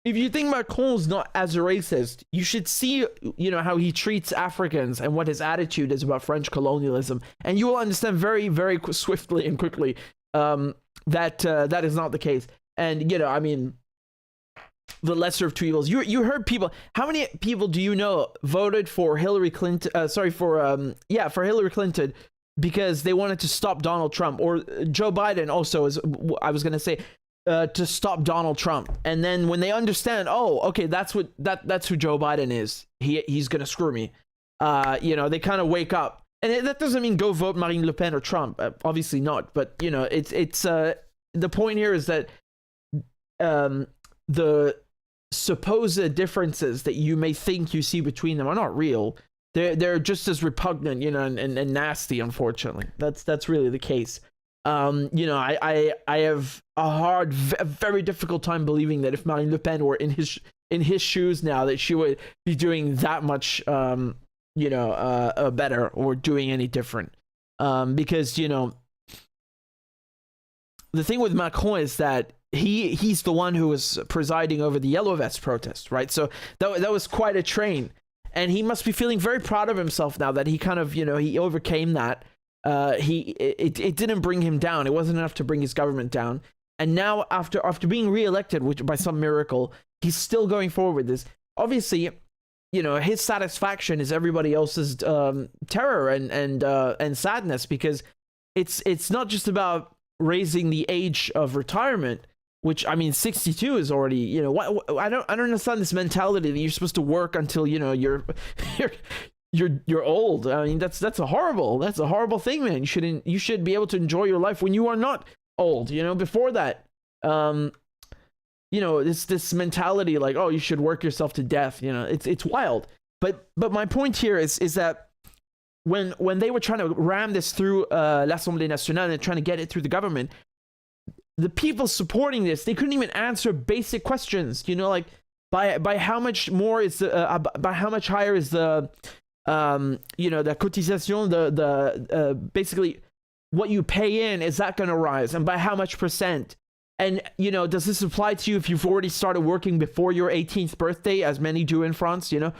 If you think Macron's not as a racist, you should see, you know, how he treats Africans and what his attitude is about French colonialism, and you will understand very, very swiftly and quickly that that is not the case. And you know, I mean, the lesser of two evils. You heard people. How many people do you know voted for Hillary Clinton? For Hillary Clinton because they wanted to stop Donald Trump, or Joe Biden also, is I was going to say, to stop Donald Trump. And then when they understand, oh, okay, that's who Joe Biden is. He's going to screw me. You know, they kind of wake up. And that doesn't mean go vote Marine Le Pen or Trump. Obviously not. But, you know, it's the point here is that the supposed differences that you may think you see between them are not real. They're just as repugnant, you know, and nasty, unfortunately. That's really the case. You know, I have a very difficult time believing that if Marine Le Pen were in his shoes now, that she would be doing that much, you know, better or doing any different. Because, you know, the thing with Macron is that he's the one who was presiding over the Yellow Vest protest, right? So that was quite a train. And he must be feeling very proud of himself now that he kind of, you know, he overcame that. It didn't bring him down. It wasn't enough to bring his government down. And now after being reelected, which by some miracle, he's still going forward with this. Obviously, you know, his satisfaction is everybody else's terror and sadness, because it's not just about raising the age of retirement, which, I mean, 62 is already, you know, I don't understand this mentality that you're supposed to work until, you know, you're old. I mean, that's a horrible thing, man. You should be able to enjoy your life when you are not old, you know, before that. You know, this mentality like, oh, you should work yourself to death, you know, it's wild. But my point here is that when they were trying to ram this through l'Assemblée Nationale and trying to get it through the government, the people supporting this, they couldn't even answer basic questions, you know, like by how much more is by how much higher is the you know, the cotisation, the basically what you pay in, is that going to rise, and by how much percent? And, you know, does this apply to you if you've already started working before your 18th birthday, as many do in France, you know?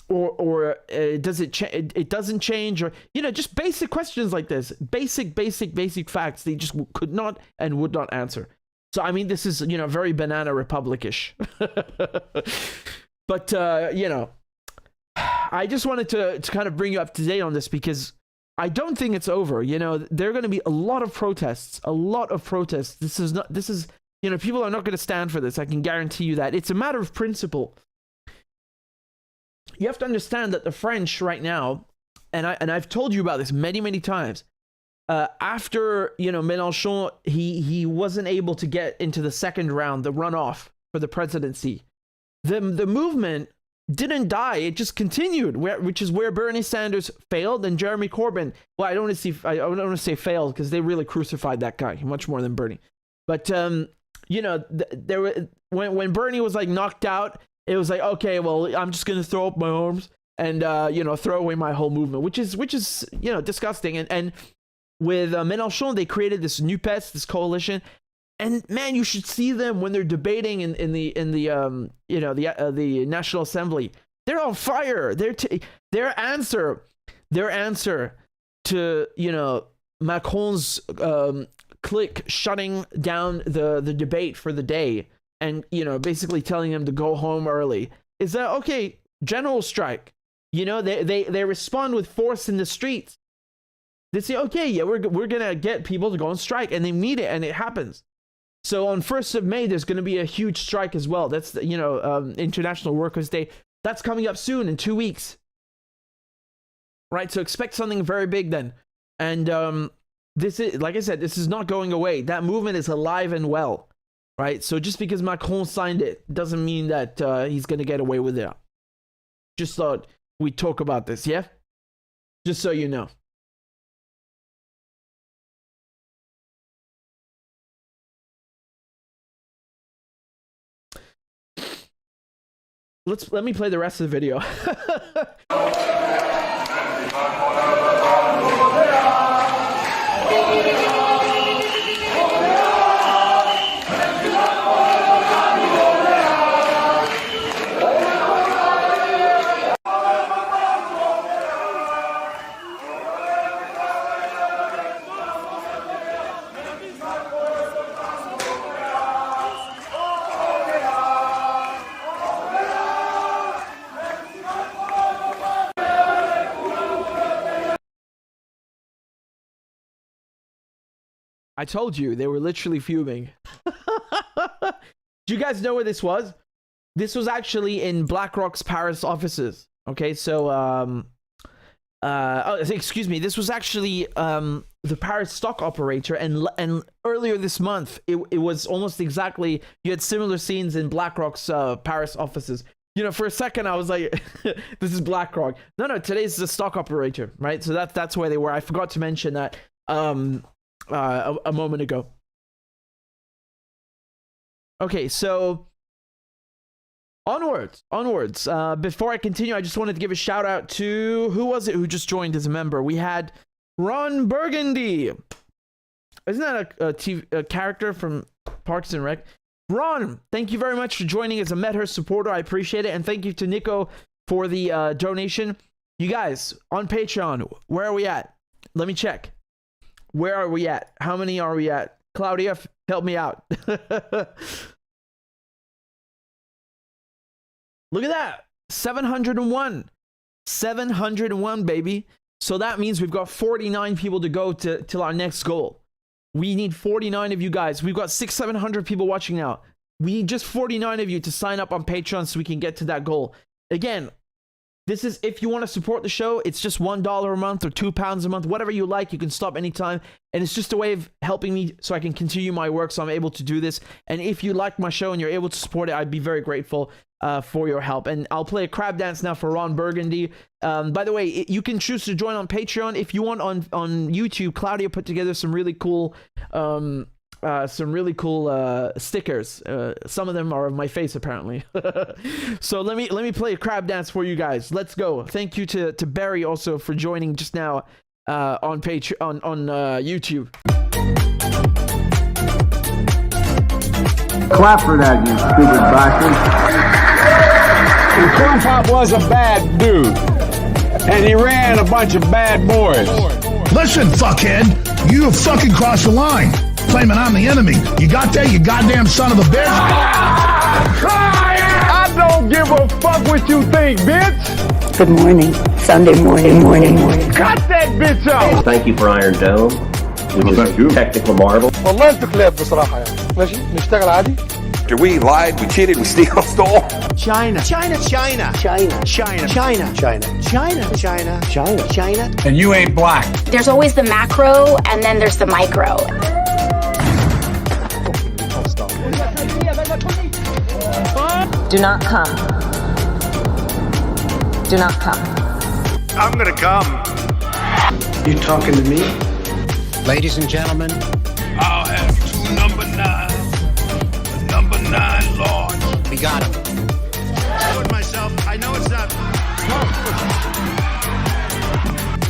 Or does it doesn't change, or, you know, just basic questions like this, basic facts they just could not and would not answer. So, I mean, this is, you know, very banana republic-ish. But, you know, I just wanted to kind of bring you up to date on this, because I don't think it's over. You know, there are going to be a lot of protests. This is, you know, people are not going to stand for this. I can guarantee you that. It's a matter of principle. You have to understand that the French right now, and I've told you about this many, many times, after, you know, Mélenchon, he wasn't able to get into the second round, the runoff for the presidency. The movement didn't die, it just continued, which is where Bernie Sanders failed and Jeremy Corbyn, well, I don't want to say failed because they really crucified that guy much more than Bernie. But you know, there were, when Bernie was like knocked out, it was like, okay, well, I'm just gonna throw up my arms and you know, throw away my whole movement, which is you know, disgusting. And with Mélenchon, they created this NUPES, this coalition. And man, you should see them when they're debating in the you know, the National Assembly. They're on fire. Their answer to, you know, Macron's clique shutting down the debate for the day and, you know, basically telling them to go home early is that, okay, general strike. You know, they respond with force in the streets. They say, okay, yeah, we're gonna get people to go on strike, and they meet it, and it happens. So on 1st of May, there's going to be a huge strike as well. That's, you know, International Workers' Day. That's coming up soon in 2 weeks. Right? So expect something very big then. And this is, like I said, this is not going away. That movement is alive and well. Right? So just because Macron signed it doesn't mean that he's going to get away with it. Just thought we'd talk about this, yeah? Just so you know. Let me play the rest of the video. I told you, they were literally fuming. Do you guys know where this was? This was actually in BlackRock's Paris offices. Okay, so, excuse me. This was actually the Paris stock operator, and earlier this month, it was almost exactly, you had similar scenes in BlackRock's Paris offices. You know, for a second, I was like, this is BlackRock. No, today's the stock operator, right? So that's where they were. I forgot to mention that. A moment ago. Okay, so onwards. Before I continue, I just wanted to give a shout out to, who was it who just joined as a member? We had Ron Burgundy. Isn't that a character from Parks and Rec? Ron, thank you very much for joining as a Medhurst supporter. I appreciate it. And thank you to Nico for the donation. You guys, on Patreon, where are we at? Let me check. Where are we at? How many are we at? Claudia, help me out. Look at that. 701. 701, baby. So that means we've got 49 people to go till our next goal. We need 49 of you guys. We've got 600-700 people watching now. We need just 49 of you to sign up on Patreon so we can get to that goal. Again, this is, if you want to support the show, it's just $1 a month or £2 a month, whatever you like. You can stop anytime. And it's just a way of helping me so I can continue my work, so I'm able to do this. And if you like my show and you're able to support it, I'd be very grateful for your help. And I'll play a crab dance now for Ron Burgundy. By the way, you can choose to join on Patreon. If you want, on YouTube, Claudia put together some really cool stickers. Some of them are of my face, apparently. So let me play a crab dance for you guys. Let's go. Thank you to Barry also for joining just now on Patreon, on YouTube. Clap for that, you stupid bastard. Corn Pop was a bad dude, and he ran a bunch of bad boys. Listen, fuckhead, you have fucking crossed the line. Claiming I'm the enemy. You got that, you goddamn son of a bitch? I don't give a fuck what you think, bitch. Good morning, Sunday morning. Cut that bitch off! Thank you for Iron Dome, which is a technical marvel. والله انتوا كلاب بصراحة يعني. ماشي نشتغل عادي. We lied, we cheated, we stole. China. And you ain't black. There's always the macro, and then there's the micro. Do not come. Do not come. I'm gonna come. You talking to me? Ladies and gentlemen, I'll have 2 number 9s. Number 9 large. we got him. I told myself, I know it's not.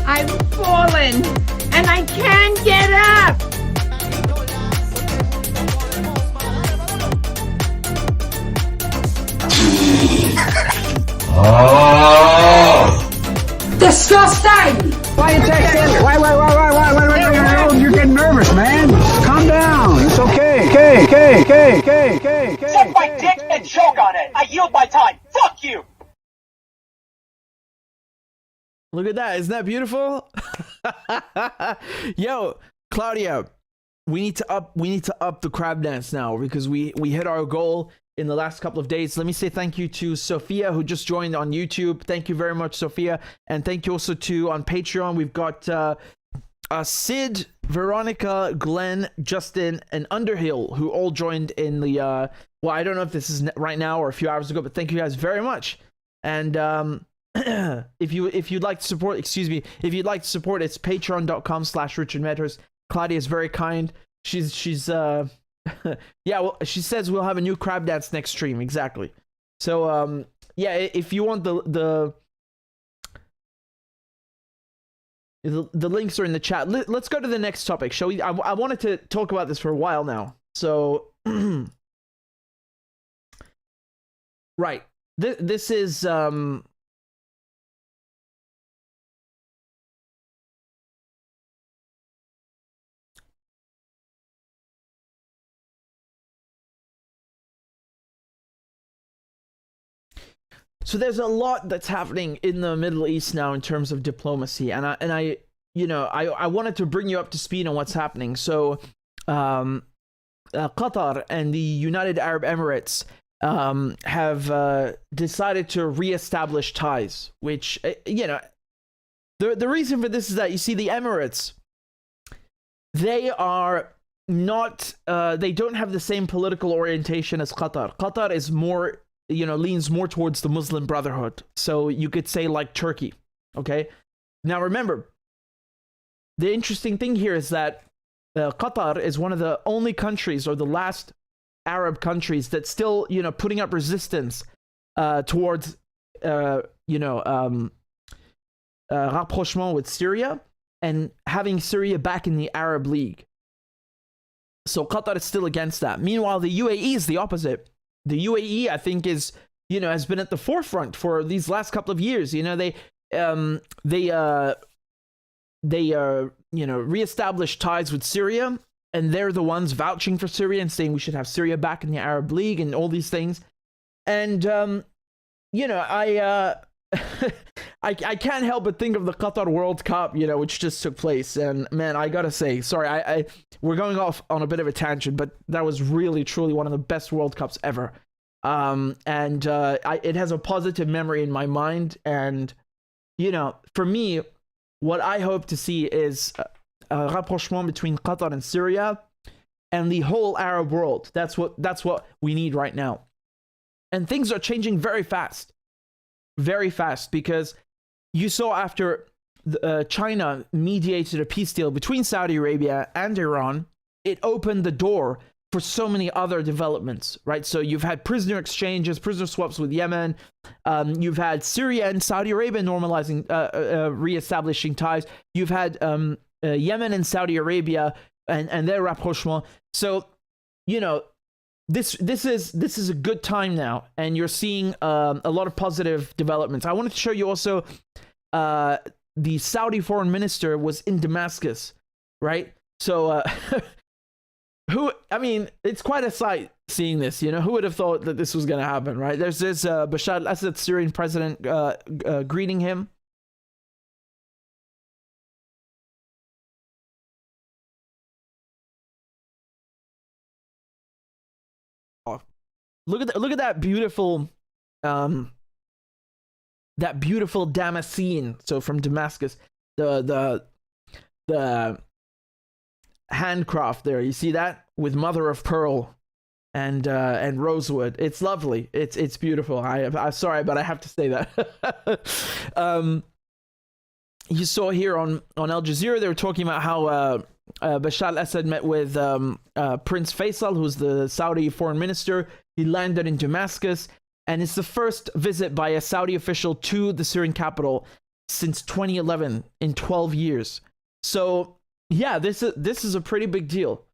I've fallen and I can't get up. Disgusting! Why you texting? Why? You're getting nervous, man. Calm down. It's okay. Okay. Suck my dick and choke on it. I yield my time. Fuck you. Look at that. Isn't that beautiful? Yo, Claudia, we need to up the crab dance now because we hit our goal in the last couple of days. Let me say thank you to Sophia, who just joined on YouTube. Thank you very much, Sophia. And thank you also to on Patreon. We've got Sid, Veronica, Glenn, Justin, and Underhill, who all joined in the well, I don't know if this is right now or a few hours ago, but thank you guys very much. And if you'd like to support, it's patreon.com/RichardMedhurst. Claudia is very kind. She's yeah, well, she says we'll have a new crab dance next stream. Exactly. So yeah, if you want the links are in the chat. Let's go to the next topic, shall we? I wanted to talk about this for a while now. So right, this is so there's a lot that's happening in the Middle East now in terms of diplomacy, and I wanted to bring you up to speed on what's happening. So Qatar and the United Arab Emirates have decided to reestablish ties, which the reason for this is that you see the Emirates, they are not they don't have the same political orientation as Qatar. Qatar is more, leans more towards the Muslim Brotherhood. So you could say like Turkey. Okay. Now remember, the interesting thing here is that Qatar is one of the only countries, or the last Arab countries, that's still, putting up resistance towards, rapprochement with Syria and having Syria back in the Arab League. So Qatar is still against that. Meanwhile, the UAE is the opposite. The UAE, I think, is, has been at the forefront for these last couple of years. They reestablished ties with Syria, and they're the ones vouching for Syria and saying we should have Syria back in the Arab League and all these things. And I can't help but think of the Qatar World Cup, which just took place. And man, I gotta say, sorry, we're going off on a bit of a tangent, but that was really, truly one of the best World Cups ever. It has a positive memory in my mind. And, for me, what I hope to see is a rapprochement between Qatar and Syria and the whole Arab world. That's what we need right now. And things are changing very fast, because you saw after China mediated a peace deal between Saudi Arabia and Iran, it opened the door for so many other developments, right? So you've had prisoner exchanges, prisoner swaps with Yemen. You've had Syria and Saudi Arabia normalizing, reestablishing ties. You've had Yemen and Saudi Arabia and their rapprochement. So, this is a good time now, and you're seeing a lot of positive developments. I wanted to show you also the Saudi foreign minister was in Damascus, right? So it's quite a sight seeing this. Who would have thought that this was going to happen, right? There's this Bashar al-Assad, Syrian president, greeting him. look at that beautiful Damascene. So from Damascus, the handcraft there. You see that with mother of pearl and rosewood. It's lovely. It's beautiful. I'm sorry, but I have to say that. You saw here on Al Jazeera, they were talking about how Bashar al-Assad met with Prince Faisal, who's the Saudi foreign minister. He landed in Damascus, and it's the first visit by a Saudi official to the Syrian capital since 2011, in 12 years. So yeah, this is a pretty big deal.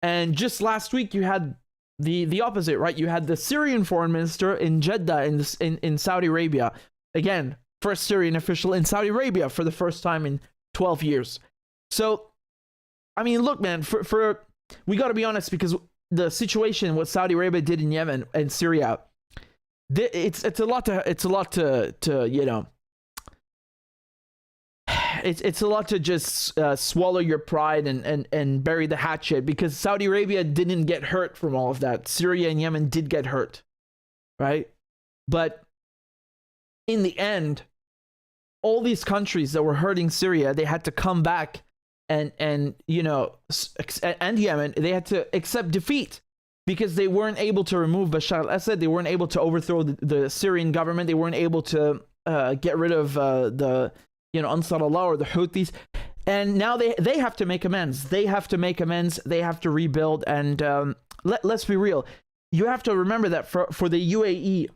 And just last week, you had the opposite, right? You had the Syrian foreign minister in Jeddah in Saudi Arabia. Again, first Syrian official in Saudi Arabia for the first time in 12 years. So, I mean, look, man, for we got to be honest, because the situation, what Saudi Arabia did in Yemen and Syria, it's a lot to you know, it's a lot to just swallow your pride and bury the hatchet, because Saudi Arabia didn't get hurt from all of that. Syria and Yemen did get hurt, right? But in the end, all these countries that were hurting Syria, they had to come back and you know, and Yemen, they had to accept defeat because they weren't able to remove Bashar al-Assad. They weren't able to overthrow the Syrian government. They weren't able to get rid of the, you know, Ansar Allah or the Houthis. And now they have to make amends. They have to make amends. They have to rebuild. And let's be real. You have to remember that for the UAE,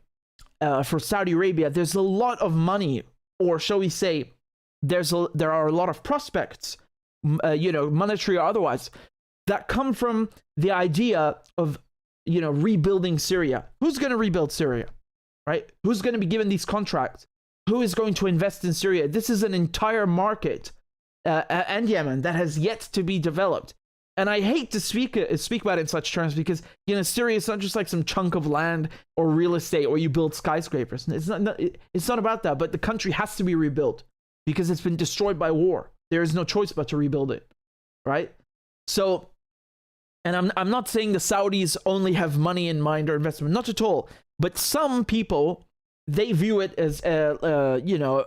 for Saudi Arabia, there's a lot of money, or shall we say, there are a lot of prospects, you know, monetary or otherwise, that come from the idea of, you know, rebuilding Syria. Who's going to rebuild Syria, right? Who's going to be given these contracts? Who is going to invest in Syria? This is an entire market, and Yemen, that has yet to be developed. And I hate to speak about it in such terms, because, you know, Syria is not just like some chunk of land or real estate or you build skyscrapers. It's not about that. But the country has to be rebuilt because it's been destroyed by war. There is no choice but to rebuild it, right? So, and I'm not saying the Saudis only have money in mind or investment, not at all. But some people, they view it as you know,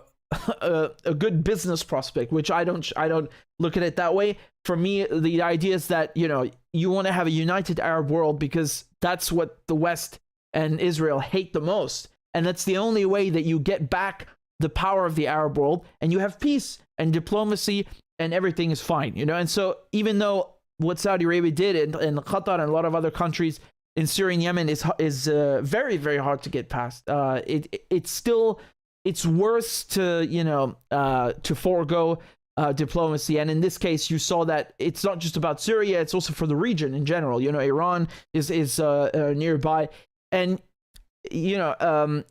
a good business prospect, which I don't look at it that way. For me, the idea is that, you know, you want to have a united Arab world because that's what the West and Israel hate the most. And that's the only way that you get back the power of the Arab world, and you have peace and diplomacy and everything is fine, you know? And so even though what Saudi Arabia did and Qatar and a lot of other countries in Syria and Yemen is very, very hard to get past, it's worse to, you know, to forego diplomacy. And in this case, you saw that it's not just about Syria, it's also for the region in general. You know, Iran is nearby, and you know,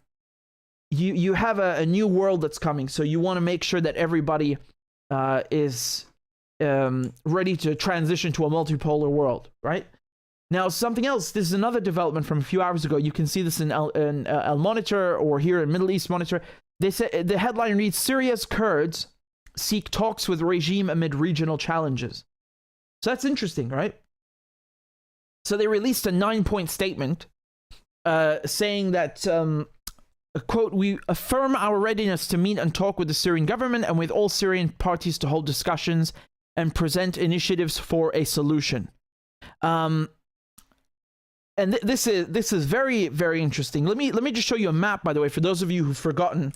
you have a new world that's coming, so you want to make sure that everybody is ready to transition to a multipolar world, right? Now, something else, this is another development from a few hours ago. You can see this in Al Monitor, or here in Middle East Monitor. They say, the headline reads, Syria's Kurds seek talks with regime amid regional challenges. So that's interesting, right? So they released a 9-point statement saying that, quote, we affirm our readiness to meet and talk with the Syrian government and with all Syrian parties to hold discussions and present initiatives for a solution. And this is very, very interesting. Let me just show you a map, by the way, for those of you who've forgotten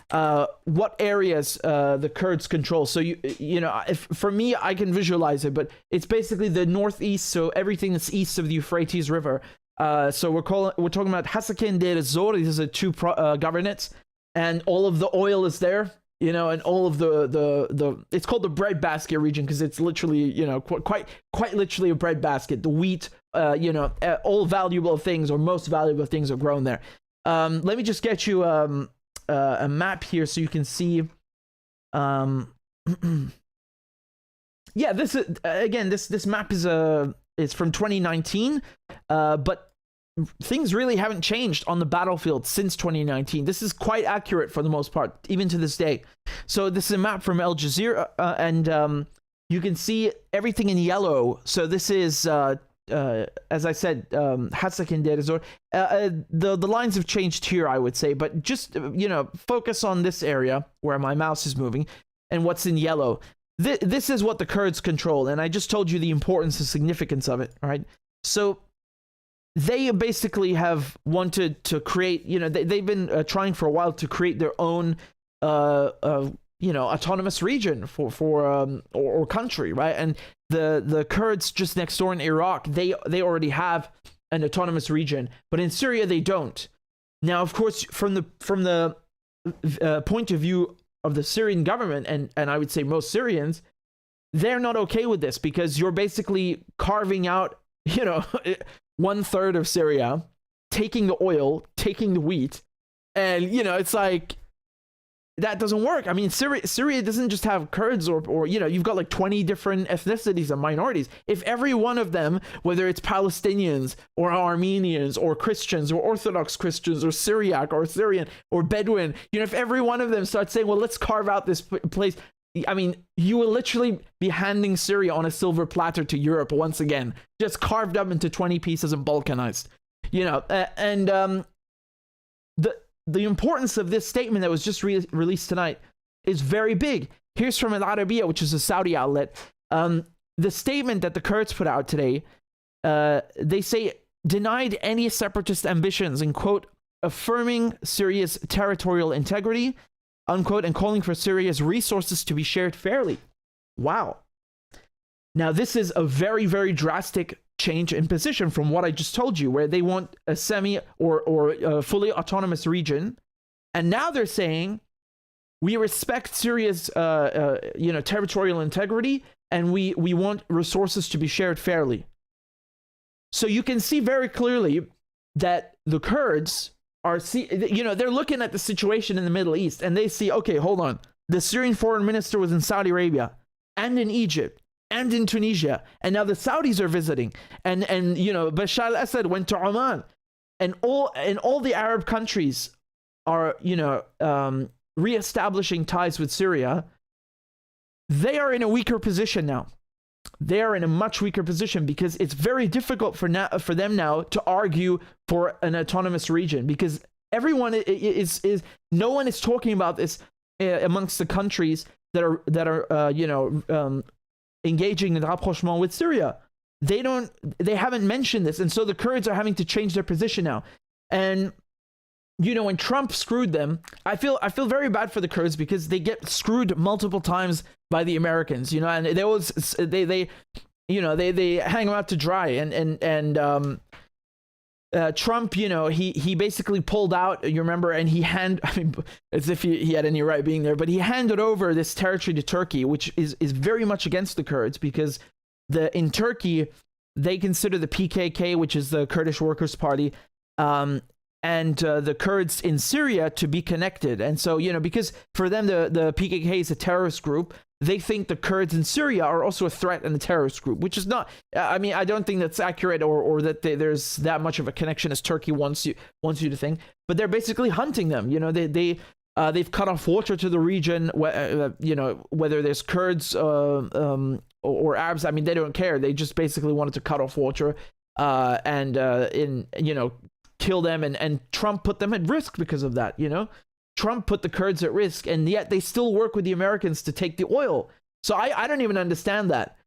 what areas the Kurds control. So you know, for me, I can visualize it, but it's basically the northeast, so everything that's east of the Euphrates River. So we're talking about Hasakhin, Deir ez-Zor. These are two governorates, and all of the oil is there. You know, and all of the it's called the breadbasket region because it's literally, you know, quite literally a breadbasket. The wheat, you know, all valuable things or most valuable things are grown there. Let me just get you a map here so you can see. Yeah, this is again this map is from 2019, but things really haven't changed on the battlefield since 2019. This is quite accurate for the most part, even to this day. So this is a map from Al Jazeera, and you can see everything in yellow. So this is as I said, Hassak and Deir ez-Zor. The lines have changed here, I would say, but just focus on this area where my mouse is moving and what's in yellow. This is what the Kurds control, and I just told you the importance and significance of it. All right, so they basically have wanted to create. They've been trying for a while to create their own autonomous region or country, right? And the Kurds just next door in Iraq, they already have an autonomous region, but in Syria they don't. Now, of course, from the point of view of the Syrian government, and I would say most Syrians, they're not okay with this, because you're basically carving out 1/3 of Syria, taking the oil, taking the wheat, and it's like, that doesn't work. I mean, Syria doesn't just have Kurds or you've got like 20 different ethnicities and minorities. If every one of them, whether it's Palestinians or Armenians or Christians or Orthodox Christians or Syriac or Syrian or Bedouin, if every one of them starts saying, well, let's carve out this place, I mean, you will literally be handing Syria on a silver platter to Europe once again, just carved up into 20 pieces and balkanized, The importance of this statement that was just released tonight is very big. Here's from Al Arabiya, which is a Saudi outlet. The statement that the Kurds put out today, they say, denied any separatist ambitions in, quote, affirming Syria's territorial integrity, unquote, and calling for Syria's resources to be shared fairly. Wow. Now, this is a very, very drastic change in position from what I just told you, where they want a semi or fully autonomous region, and now they're saying we respect Syria's territorial integrity, and we want resources to be shared fairly. So you can see very clearly that the Kurds are they're looking at the situation in the Middle East, and they see, okay, hold on, the Syrian foreign minister was in Saudi Arabia and in Egypt and in Tunisia, and now the Saudis are visiting, and Bashar al-Assad went to Oman, and all the Arab countries are reestablishing ties with Syria. They are in a weaker position now. They are in a much weaker position, because it's very difficult for them now to argue for an autonomous region, because everyone is no one is talking about this amongst the countries that are engaging in rapprochement with Syria. They haven't mentioned this, and so the Kurds are having to change their position now. And when Trump screwed them, I feel very bad for the Kurds, because they get screwed multiple times by the Americans, and they hang them out to dry, and Trump, he basically pulled out, you remember, and as if he had any right being there, but he handed over this territory to Turkey, which is very much against the Kurds, because in Turkey, they consider the PKK, which is the Kurdish Workers' Party, and the Kurds in Syria to be connected. And so, because for them, the PKK is a terrorist group, they think the Kurds in Syria are also a threat and a terrorist group, which is not, I don't think that's accurate, or that there's that much of a connection as Turkey wants you to think. But they're basically hunting them. They've cut off water to the region, whether there's Kurds or Arabs. They don't care. They just basically wanted to cut off water and kill them. And Trump put them at risk because of that, Trump put the Kurds at risk, and yet they still work with the Americans to take the oil. So I don't even understand that.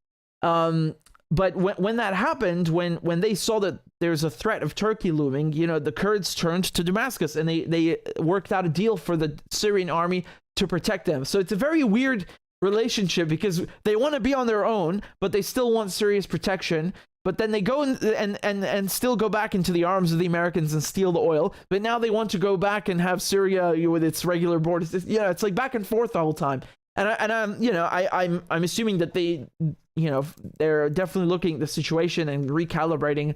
But when that happened, when they saw that there's a threat of Turkey looming, the Kurds turned to Damascus, and they worked out a deal for the Syrian army to protect them. So it's a very weird relationship, because they want to be on their own, but they still want Syria's protection. But then they go and still go back into the arms of the Americans and steal the oil. But now they want to go back and have Syria with its regular borders. It's like back and forth the whole time. And I'm assuming that they're definitely looking at the situation and recalibrating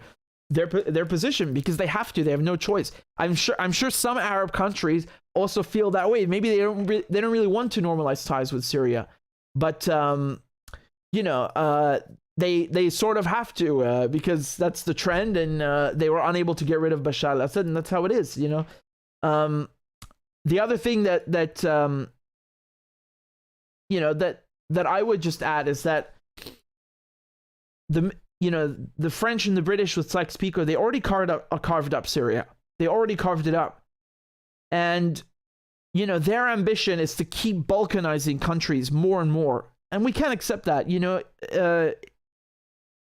their position, because they have to. They have no choice. I'm sure some Arab countries also feel that way. Maybe they don't really want to normalize ties with Syria, but they sort of have to, because that's the trend, and they were unable to get rid of Bashar al-Assad, and that's how it is. The other thing that I would just add is that the French and the British with Sykes-Picot, they already carved up Syria. They already carved it up. And, their ambition is to keep balkanizing countries more and more. And we can't accept that,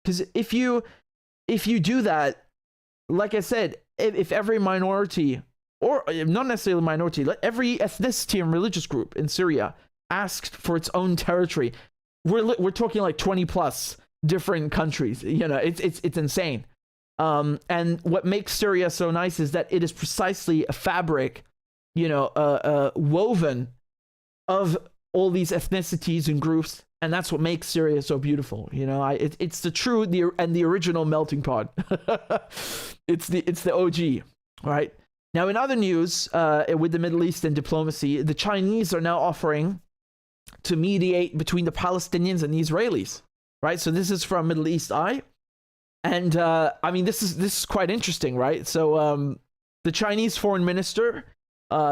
because if you do that, like I said, if every minority, or not necessarily minority, every ethnicity and religious group in Syria asked for its own territory, we're talking like 20 plus different countries. It's insane. And what makes Syria so nice is that it is precisely a fabric, woven of all these ethnicities and groups, and that's what makes Syria so beautiful. It's the original melting pot. It's the OG, right? Now, in other news, with the Middle East and diplomacy, the Chinese are now offering to mediate between the Palestinians and the Israelis, right? So this is from Middle East Eye, and this is quite interesting, right? So the Chinese foreign minister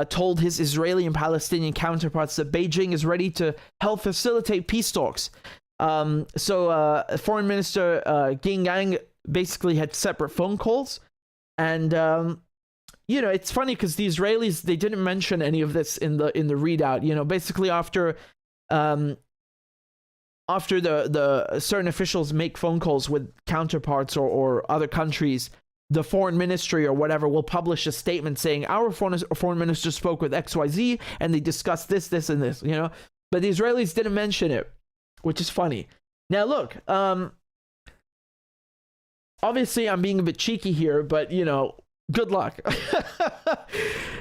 told his Israeli and Palestinian counterparts that Beijing is ready to help facilitate peace talks. So Foreign Minister Ging Yang basically had separate phone calls, and it's funny because the Israelis, they didn't mention any of this in the readout. Basically after the certain officials make phone calls with counterparts or other countries, the foreign ministry or whatever will publish a statement saying our foreign minister spoke with XYZ and they discussed this, and this, but the Israelis didn't mention it, which is funny. Now look, obviously I'm being a bit cheeky here, but good luck.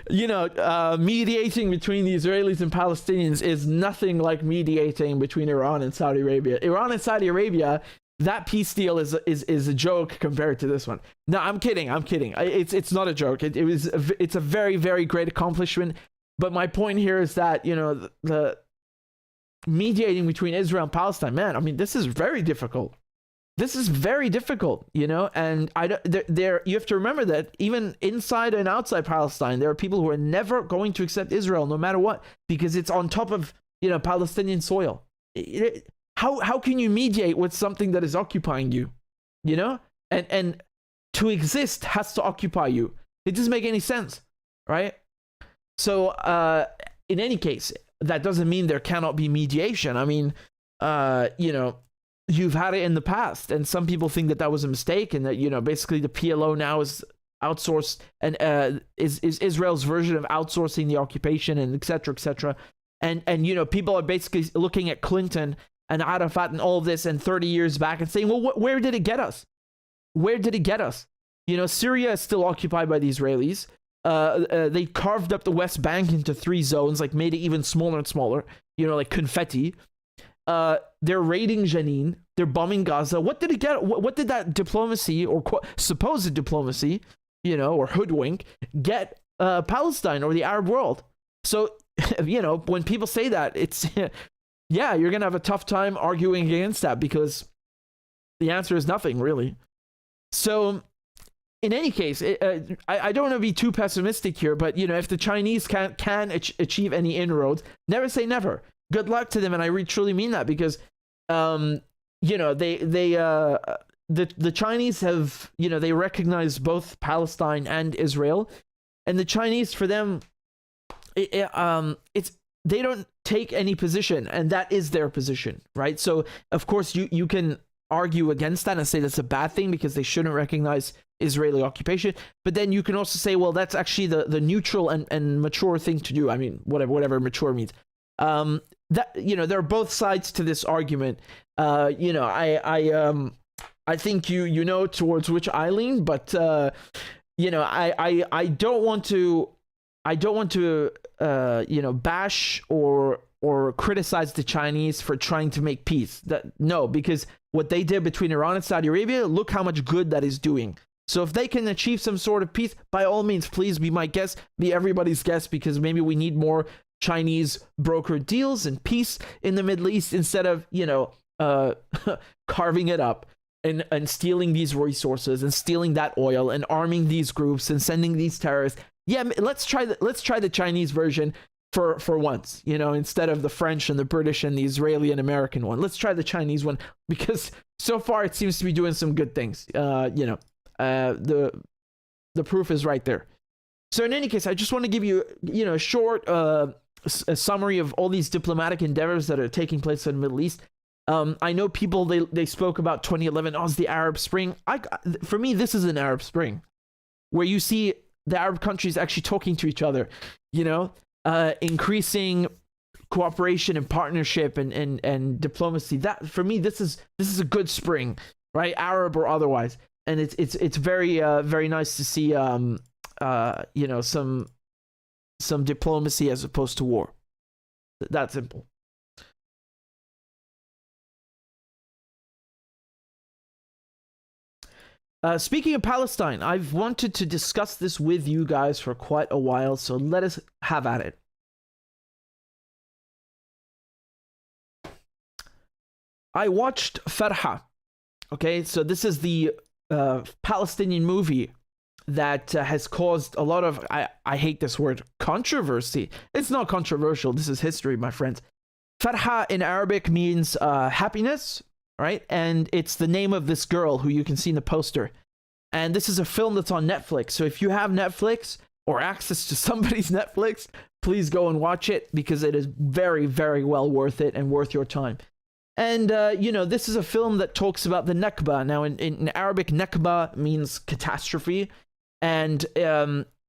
Mediating between the Israelis and Palestinians is nothing like mediating between Iran and Saudi Arabia. Iran and Saudi Arabia, that peace deal is a joke compared to this one. No, I'm kidding. It's not a joke. It's a very, very great accomplishment. But my point here is that the mediating between Israel and Palestine, man, this is very difficult. This is very difficult, and you have to remember that even inside and outside Palestine, there are people who are never going to accept Israel no matter what, because it's on top of Palestinian soil. How can you mediate with something that is occupying you, and to exist has to occupy you. It doesn't make any sense, right? So in any case, that doesn't mean there cannot be mediation. You've had it in the past, and some people think that was a mistake, and that basically the PLO now is outsourced and is Israel's version of outsourcing the occupation, and etc. And people are basically looking at Clinton and Arafat and all of this and 30 years back and saying, well, where did it get us? Where did it get us? Syria is still occupied by the Israelis. They carved up the West Bank into 3 zones, like made it even smaller and smaller, like confetti. They're raiding Jenin. They're bombing Gaza. What did it get? What did that diplomacy or supposed diplomacy, or hoodwink, get Palestine or the Arab world? So, when people say that, it's, yeah, you're going to have a tough time arguing against that, because the answer is nothing, really. So, in any case, I don't want to be too pessimistic here, but, if the Chinese can achieve any inroads, never say never. Good luck to them, and I truly mean that, because, the Chinese have, they recognize both Palestine and Israel, and the Chinese, for them, they don't take any position, and that is their position, right? So, of course, you can argue against that and say that's a bad thing because they shouldn't recognize Israeli occupation, but then you can also say, well, that's actually the neutral and mature thing to do. Whatever mature means. That there are both sides to this argument. I think you know towards which I lean, but I don't want to bash or criticize the Chinese for trying to make peace. Because what they did between Iran and Saudi Arabia, look how much good that is doing. So if they can achieve some sort of peace, by all means, please be my guest, be everybody's guest, because maybe we need more Chinese brokered deals and peace in the Middle East instead of, carving it up and stealing these resources and stealing that oil and arming these groups and sending these terrorists. Yeah, let's try the Chinese version. for once, you know, instead of the French and the British and the Israeli and American one. Let's try the Chinese one, because so far it seems to be doing some good things. The proof is right there. So in any case, I just want to give you, a short a summary of all these diplomatic endeavors that are taking place in the Middle East. I know people, they spoke about 2011 as the Arab Spring. For me, this is an Arab Spring, where you see the Arab countries actually talking to each other, increasing cooperation and partnership and diplomacy. That, for me, this is a good spring, right? Arab or otherwise. And it's very very nice to see some diplomacy as opposed to war. That simple. Speaking of Palestine, I've wanted to discuss this with you guys for quite a while, so let us have at it. I watched Farha. Okay, so this is the Palestinian movie that has caused a lot of, I hate this word, controversy. It's not controversial. This is history, my friends. Farha in Arabic means happiness, right? And it's the name of this girl who you can see in the poster. And this is a film that's on Netflix. So if you have Netflix or access to somebody's Netflix, please go and watch it, because it is very, very well worth it and worth your time. And, this is a film that talks about the Nakba. Now, in Arabic, Nakba means catastrophe. And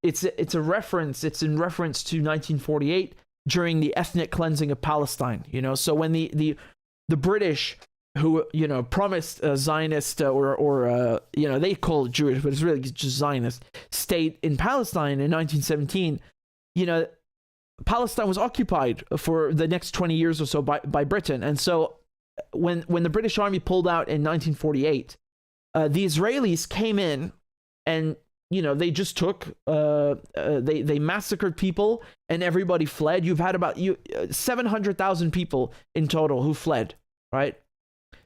it's a reference. It's in reference to 1948 during the ethnic cleansing of Palestine. So when the British, who promised a Zionist or they call it Jewish, but it's really just Zionist state in Palestine in 1917, Palestine was occupied for the next 20 years or so by Britain. And so when the British Army pulled out in 1948, the Israelis came in and they just took they massacred people and everybody fled. You've had about 700,000 people in total who fled, right?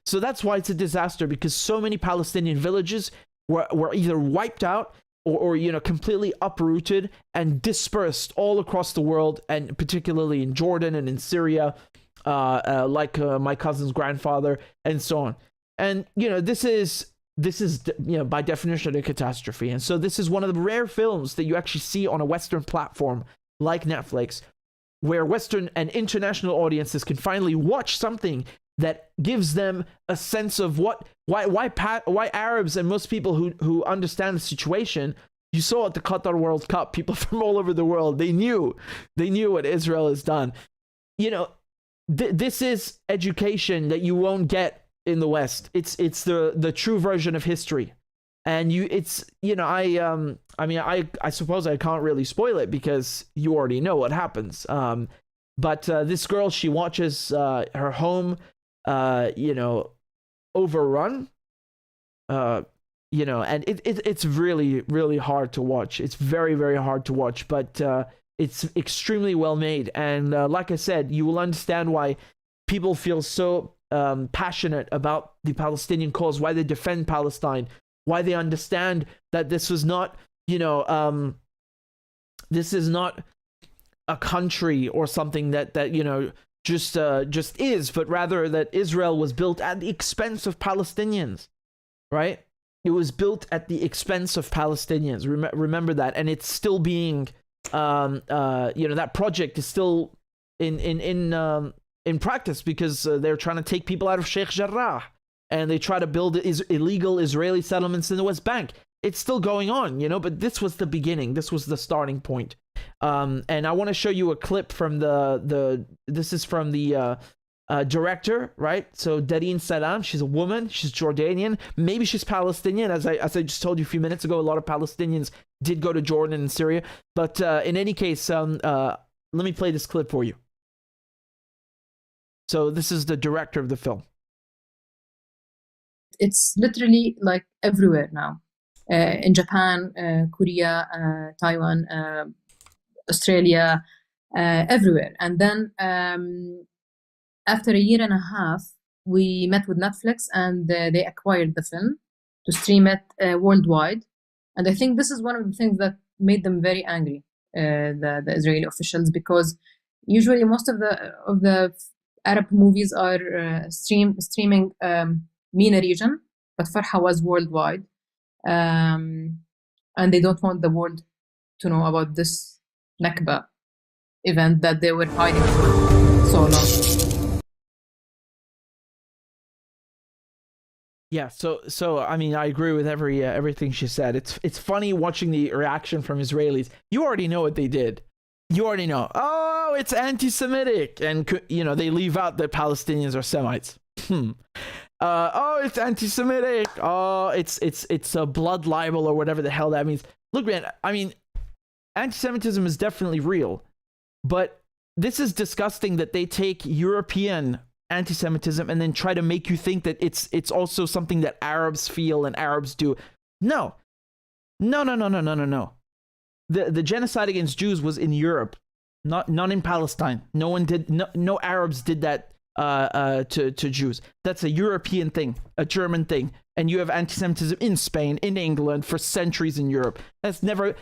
So that's why it's a disaster, because so many Palestinian villages were either wiped out or completely uprooted and dispersed all across the world, and particularly in Jordan and in Syria, like my cousin's grandfather and so on. And this is by definition a catastrophe. And so this is one of the rare films that you actually see on a Western platform like Netflix, where Western and international audiences can finally watch something that gives them a sense of why Arabs and most people who understand the situation. You saw at the Qatar World Cup, people from all over the world, they knew what Israel has done. This is education that you won't get in the West. It's the true version of history. And I suppose I can't really spoil it because you already know what happens. But this girl, she watches her home overrun, and it's really, really hard to watch. It's very, very hard to watch, but it's extremely well made. And like I said, you will understand why people feel so passionate about the Palestinian cause, why they defend Palestine, why they understand that this was not, this is not a country or something that just is, but rather that Israel was built at the expense of Palestinians, right? It was built at the expense of Palestinians. Remember that, and it's still being, that project is still in practice, because they're trying to take people out of Sheikh Jarrah, and they try to build illegal Israeli settlements in the West Bank. It's still going on, but this was the beginning. This was the starting point. And I want to show you a clip from this is from the director, right? So Darine Salam, she's a woman, she's Jordanian, maybe she's Palestinian, as I just told you a few minutes ago. A lot of Palestinians did go to Jordan and Syria, but in any case, let me play this clip for you. So this is the director of the film. It's literally like everywhere now, in Japan, Korea, Taiwan, Australia, everywhere. And then after a year and a half, we met with Netflix, and they acquired the film to stream it worldwide. And I think this is one of the things that made them very angry, the Israeli officials, because Usually, most of the Arab movies are streaming MENA region, but Farha was worldwide, and they don't want the world to know about this Nakba event that they were hiding for so long. Yeah, so I mean, I agree with everything she said. It's funny watching the reaction from Israelis. You already know what they did. You already know. Oh, it's anti-Semitic, and you know they leave out that Palestinians are Semites. Oh, it's anti-Semitic. Oh, it's a blood libel or whatever the hell that means. Look, man. I mean, anti-Semitism is definitely real, but this is disgusting that they take European anti-Semitism and then try to make you think that it's also something that Arabs feel and Arabs do. No. The genocide against Jews was in Europe, not in Palestine. No one did. No Arabs did that to Jews. That's a European thing, a German thing. And you have anti-Semitism in Spain, in England, for centuries in Europe. That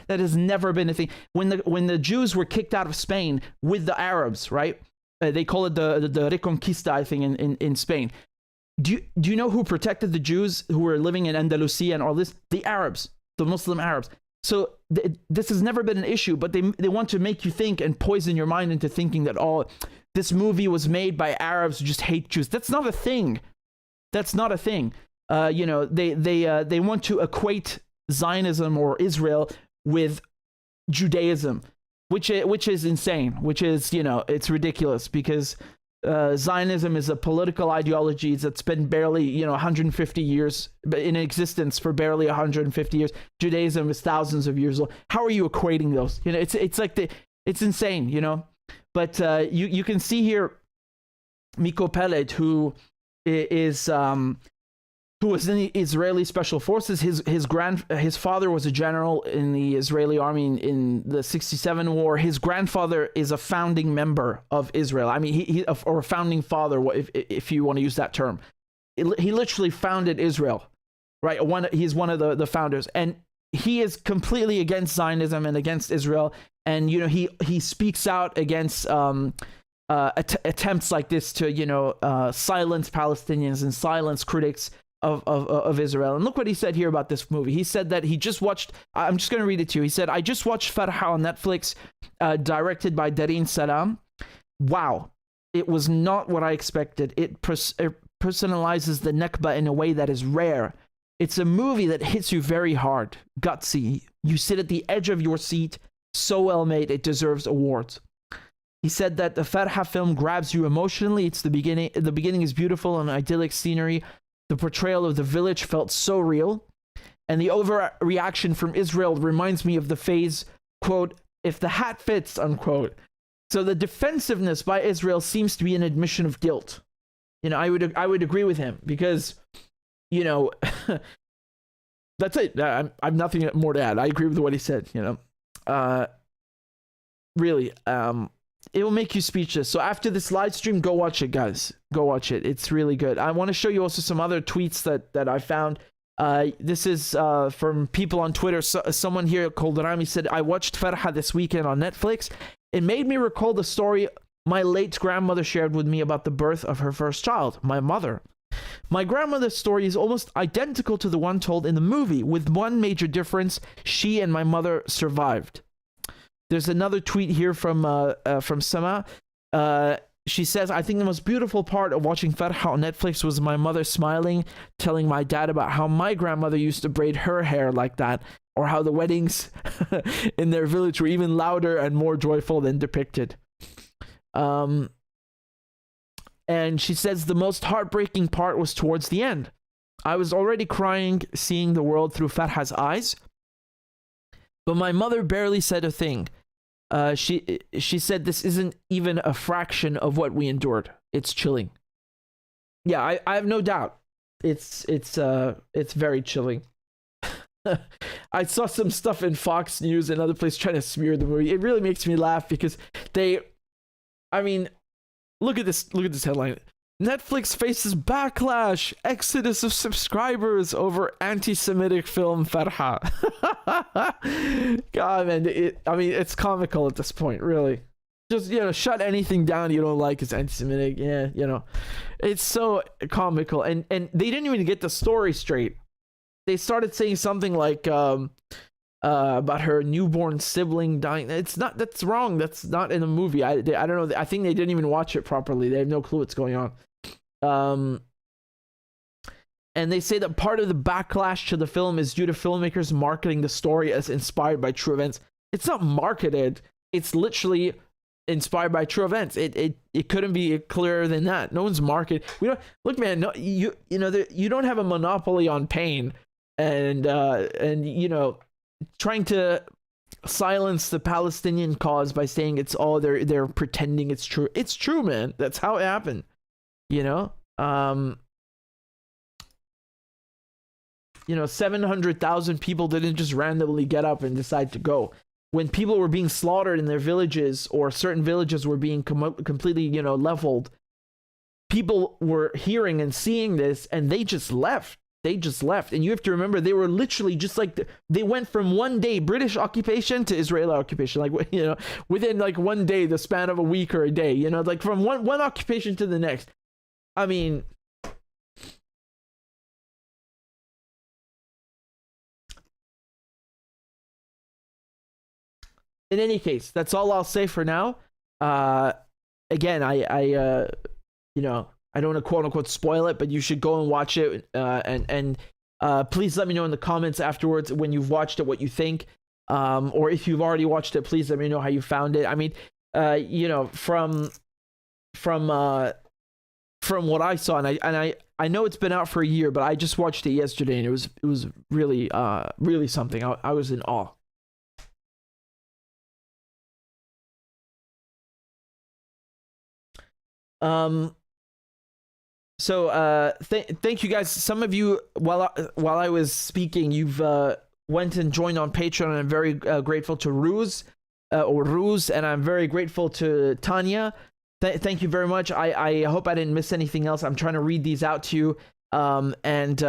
has never been a thing. When the Jews were kicked out of Spain with the Arabs, right? They call it the Reconquista, I think, in Spain. Do you know who protected the Jews who were living in Andalusia and all this? The Arabs, the Muslim Arabs. So this has never been an issue, but they want to make you think and poison your mind into thinking that, oh, this movie was made by Arabs who just hate Jews. That's not a thing. That's not a thing. You know, they want to equate Zionism or Israel with Judaism, which is insane, which is, you know, it's ridiculous because Zionism is a political ideology that's been barely, you know, 150 years in existence for barely 150 years. Judaism is thousands of years old. How are you equating those? You know, it's like it's insane, you know. But you can see here Miko Peled, who was in the Israeli Special Forces. His father was a general in the Israeli army in the 67 war. His grandfather is a founding member of Israel. I mean, he or a founding father, if you want to use that term. He literally founded Israel, right? He's one of the founders, and he is completely against Zionism and against Israel. And you know, he speaks out against attempts like this to, you know, silence Palestinians and silence critics of Israel. And look what he said here about this movie. He said that he just watched, I'm just going to read it to you. He said, I just watched Farha on Netflix, directed by Dareen Salam. Wow. It was not what I expected. It personalizes the Nakba in a way that is rare. It's a movie that hits you very hard, gutsy. You sit at the edge of your seat. So well made, it deserves awards. He said that the Farha film grabs you emotionally. It's the beginning. The beginning is beautiful and idyllic scenery. The portrayal of the village felt so real. And the overreaction from Israel reminds me of the phase, quote, if the hat fits, unquote. So the defensiveness by Israel seems to be an admission of guilt. You know, I would agree with him because, you know, that's it. I've nothing more to add. I agree with what he said, you know. Really, it will make you speechless. So after this live stream, go watch it, guys. Go watch it. It's really good. I want to show you also some other tweets that I found. This is from people on Twitter. Someone here called Rami said, I watched Farha this weekend on Netflix. It made me recall the story my late grandmother shared with me about the birth of her first child, my mother. My grandmother's story is almost identical to the one told in the movie, with one major difference: she and my mother survived. There's another tweet here from Sama. She says, I think the most beautiful part of watching Farha on Netflix was my mother smiling, telling my dad about how my grandmother used to braid her hair like that, or how the weddings in their village were even louder and more joyful than depicted. And she says the most heartbreaking part was towards the end. I was already crying, seeing the world through Farha's eyes, but my mother barely said a thing. She said this isn't even a fraction of what we endured. It's chilling. Yeah, I have no doubt. It's very chilling. I saw some stuff in Fox News and other places trying to smear the movie. It really makes me laugh because look at this headline. Netflix faces backlash, exodus of subscribers over anti-Semitic film Farha. God, man, it's comical at this point, really. just, you know, shut anything down you don't like as anti-Semitic. Yeah, you know, it's so comical. And they didn't even get the story straight. They started saying something like about her newborn sibling dying. That's wrong. That's not in the movie. I don't know. I think they didn't even watch it properly. They have no clue what's going on. And they say that part of the backlash to the film is due to filmmakers marketing the story as inspired by true events. It's not marketed. It's literally inspired by true events. It couldn't be clearer than that. No one's marketed. We don't look, man. No, you know, you don't have a monopoly on pain, and you know, trying to silence the Palestinian cause by saying it's all they're pretending it's true. It's true, man. That's how it happened. You know. You know, 700,000 people didn't just randomly get up and decide to go. When people were being slaughtered in their villages, or certain villages were being completely, you know, leveled, people were hearing and seeing this, and they just left. They just left. And you have to remember, they were literally just like, they went from one day British occupation to Israeli occupation. Like, you know, within like one day, the span of a week or a day, you know, like from one occupation to the next. I mean... In any case, that's all I'll say for now. Again, I you know, I don't want to quote unquote spoil it, but you should go and watch it. And please let me know in the comments afterwards when you've watched it what you think. Or if you've already watched it, please let me know how you found it. I mean, you know, from what I saw, and I know it's been out for a year, but I just watched it yesterday, and it was really really something. I was in awe. So thank you guys. Some of you, while I was speaking, you've went and joined on Patreon, and I'm very grateful to Ruz, and I'm very grateful to Tanya. Thank you very much. I hope I didn't miss anything else. I'm trying to read these out to you, and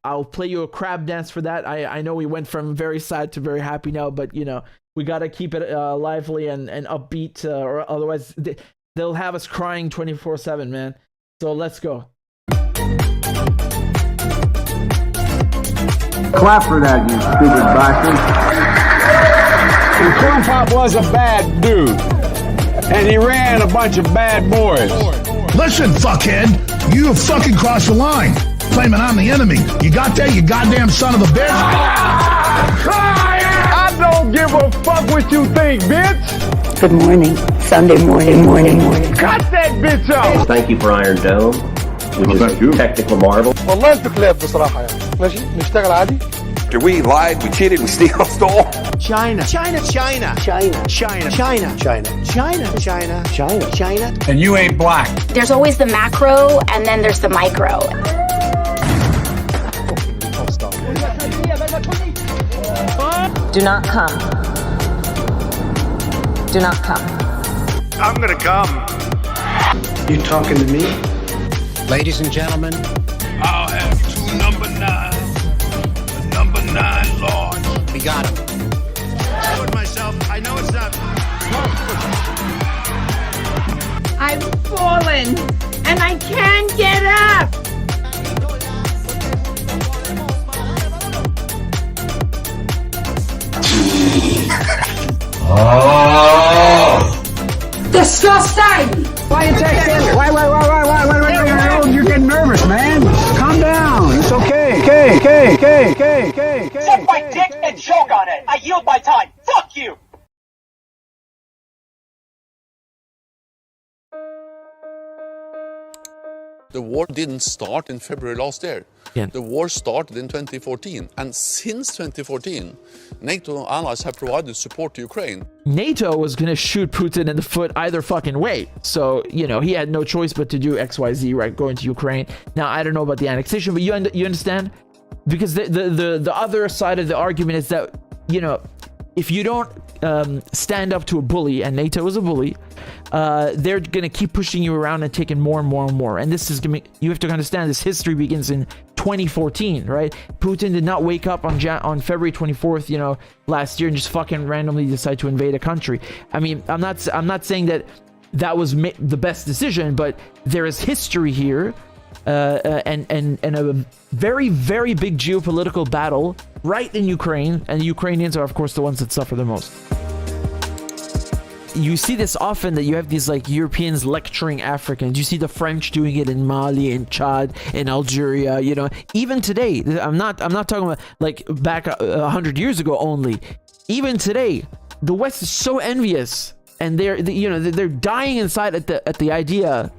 I'll play you a crab dance for that. I know we went from very sad to very happy now, but you know, we got to keep it lively and upbeat, or otherwise they'll have us crying 24/7, man. So let's go. Clap for that, you stupid bastard. And Corn Pop was a bad dude. And he ran a bunch of bad boys. Listen, fuckhead, you have fucking crossed the line. Claiming I'm the enemy. You got that, you goddamn son of a bitch? I don't give a fuck what you think, bitch. Good morning. Sunday morning. Cut that bitch off. Thank you for Iron Dome, which is a technical marvel. والله انتوا كلاب بصراحة يعني. ماشي نشتغل عادي. We lied, we cheated, we stole. China. And you ain't black. There's always the macro, and then there's the micro. Do not come. Do not come. I'm gonna come. You talking to me? Ladies and gentlemen, I'll have two number 9s. The number 9 large. we got him. I told myself, I know it's not. I've fallen and I can't get up. Disgusting! Why you texting? Why? You're getting nervous, man. Calm down. It's okay. Okay. Suck my dick and choke on it. I yield my time. Fuck you. The war didn't start in February last year. Yeah. The war started in 2014. And since 2014, NATO allies have provided support to Ukraine. NATO was going to shoot Putin in the foot either fucking way. So, you know, he had no choice but to do XYZ, right? Going to Ukraine. Now, I don't know about the annexation, but you understand? Because the other side of the argument is that, you know, if you don't stand up to a bully, and NATO is a bully, they're going to keep pushing you around and taking more and more and more. And this is going to, you have to understand, this history begins in 2014, right? Putin did not wake up on February 24th, you know, last year and just fucking randomly decide to invade a country. I mean, I'm not saying that was the best decision, but there is history here, and a very, very big geopolitical battle right in Ukraine, and the Ukrainians are, of course, the ones that suffer the most. You see this often, that you have these like Europeans lecturing Africans. You see the French doing it in Mali, in Chad, in Algeria, you know. Even today, I'm not talking about like back 100 years ago only. Even today, the West is so envious, and they're dying inside at the idea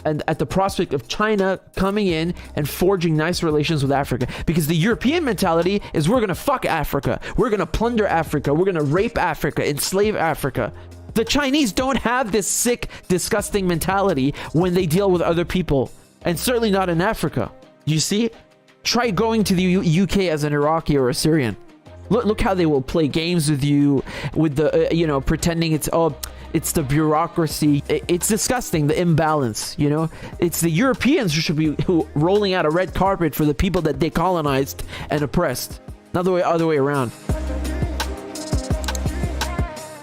and at the prospect of China coming in and forging nice relations with Africa. Because the European mentality is, we're gonna fuck Africa, we're gonna plunder Africa, we're gonna rape Africa, enslave Africa. The Chinese don't have this sick, disgusting mentality when they deal with other people, and certainly not in Africa. You see? Try going to the UK as an Iraqi or a Syrian. Look how they will play games with you, with the you know, pretending it's the bureaucracy. It's disgusting, the imbalance, you know. It's the Europeans who should be rolling out a red carpet for the people that they colonized and oppressed, not the other way around.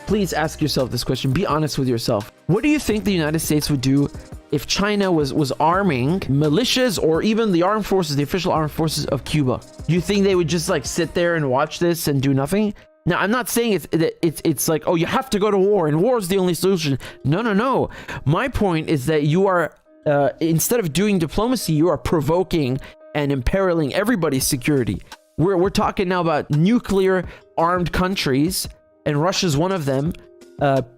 Please ask yourself this question. Be honest with yourself. What do you think the United States would do if China was arming militias, or even the armed forces, the official armed forces of Cuba? Do you think they would just like sit there and watch this and do nothing? Now, I'm not saying it's like, oh, you have to go to war and war is the only solution. No. My point is that you are, instead of doing diplomacy, you are provoking and imperiling everybody's security. We're talking now about nuclear armed countries, and Russia's one of them,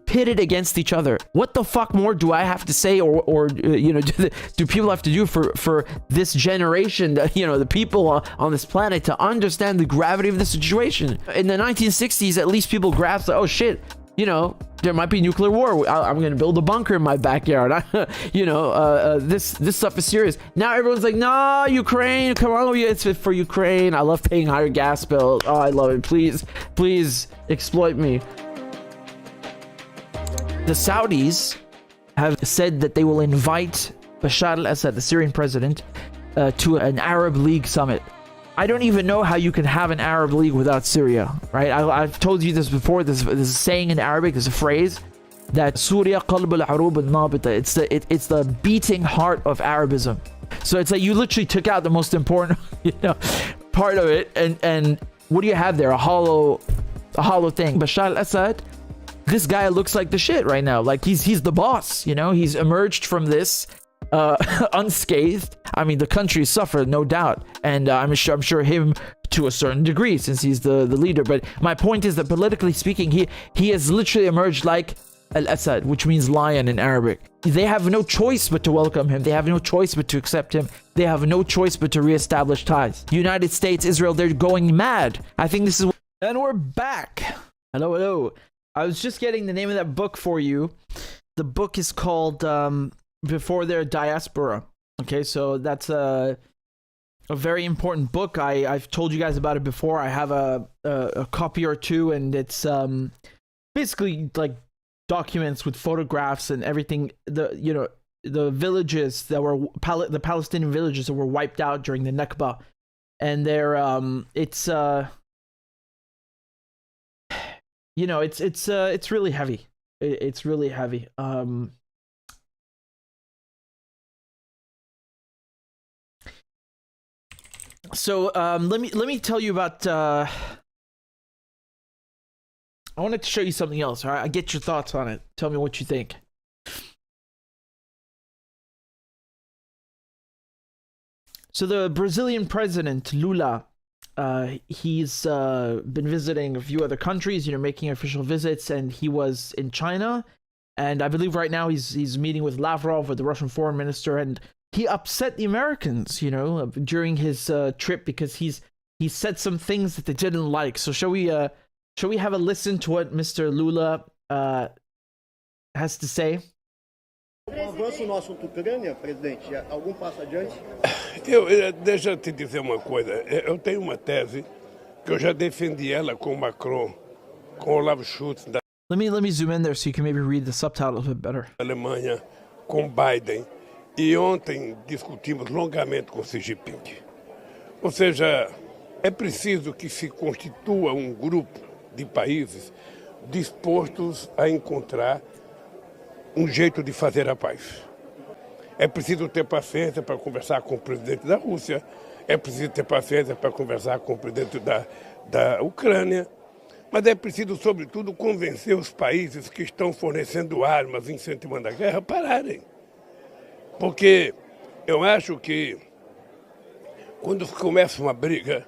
pitted against each other. What the fuck more do I have to say, or you know, do people have to do for this generation, you know, the people on this planet, to understand the gravity of the situation? In the 1960s, at least people grasped, like, oh shit, you know, there might be nuclear war. I'm gonna build a bunker in my backyard. You know, this stuff is serious. Now everyone's like, nah, Ukraine, come on, it's for Ukraine. I love paying higher gas bills. Oh, I love it. Please exploit me. The Saudis have said that they will invite Bashar al-Assad, the Syrian president, to an Arab League summit. I don't even know how you can have an Arab League without Syria, right? I've told you this before. There's a saying in Arabic, there's a phrase that Surya qalb al-arub al-nabita. It's the beating heart of Arabism. So it's like you literally took out the most important, you know, part of it, and what do you have there? A hollow thing. Bashar al-Assad, this guy looks like the shit right now. Like he's the boss, you know. He's emerged from this unscathed. I mean, the country suffered, no doubt, and I'm sure him to a certain degree, since he's the leader. But my point is that politically speaking, he has literally emerged like al-Assad, which means lion in Arabic. They have no choice but to welcome him. They have no choice but to accept him. They have no choice but to reestablish ties. United States, Israel, they're going mad. I think this is... And we're back. Hello. I was just getting the name of that book for you. The book is called Before Their Diaspora. Okay, so that's a very important book. I've told you guys about it before. I have a copy or two, and it's basically like documents with photographs and everything. The villages that were the Palestinian villages that were wiped out during the Nakba, and they're it's really heavy. It's really heavy. So let me tell you about. I wanted to show you something else. All right, I get your thoughts on it. Tell me what you think. So the Brazilian president Lula, he's been visiting a few other countries, making official visits, and he was in China, and I believe right now he's meeting with Lavrov, with the Russian foreign minister, and he upset the Americans, during his trip, because he said some things that they didn't like. So shall we have a listen to what Mr. Lula has to say? Avanço no assunto Ucrânia, presidente, algum passo adiante? Deixa eu te dizer uma coisa. Eu tenho uma tese que eu já defendi ela com Macron, com Olaf Scholz da Let me zoom in there so you can maybe read the subtitle a bit better. Alemanha, com Biden. E ontem discutimos longamente com Xi Jinping. Ou seja, é preciso que se constitua um grupo de países dispostos a encontrar um jeito de fazer a paz. É preciso ter paciência para conversar com o presidente da Rússia, é preciso ter paciência para conversar com o presidente da Ucrânia, mas é preciso, sobretudo, convencer os países que estão fornecendo armas, incentivando a guerra, a pararem. Porque eu acho que quando começa uma briga,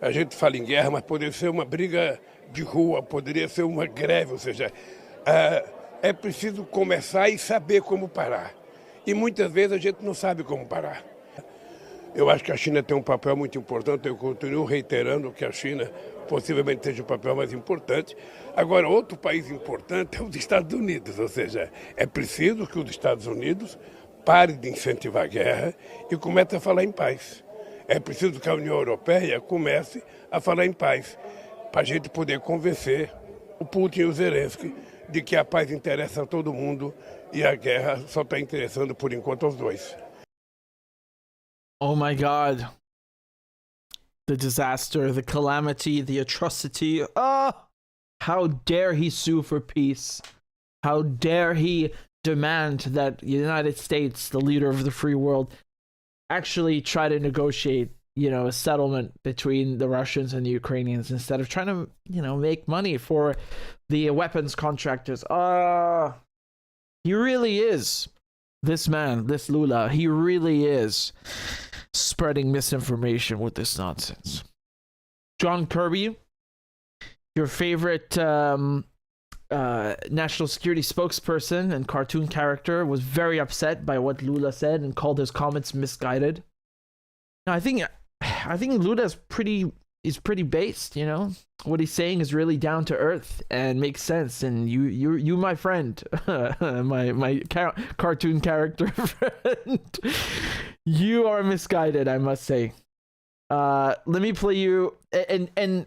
a gente fala em guerra, mas poderia ser uma briga de rua, poderia ser uma greve, ou seja, é preciso começar e saber como parar. E muitas vezes a gente não sabe como parar. Eu acho que a China tem um papel muito importante, eu continuo reiterando que a China possivelmente seja o papel mais importante. Agora, outro país importante é os Estados Unidos, ou seja, é preciso que os Estados Unidos parem de incentivar a guerra e comece a falar em paz. É preciso que a União Europeia comece a falar em paz, para a gente poder convencer o Putin e o Zelensky de que a paz interessa a todo mundo e a guerra só está interessando, por enquanto, aos dois. Oh my God. The disaster, the calamity, the atrocity. Oh, how dare he sue for peace? How dare he demand that the United States, the leader of the free world, actually try to negotiate, a settlement between the Russians and the Ukrainians instead of trying to, make money for the weapons contractors. He really is. This man, this Lula, he really is spreading misinformation with this nonsense. John Kirby, your favorite national security spokesperson and cartoon character, was very upset by what Lula said and called his comments misguided. Now, I think Lula is pretty based. What he's saying is really down to earth and makes sense. And you, my friend, my cartoon character friend, you are misguided, I must say. Let me play you and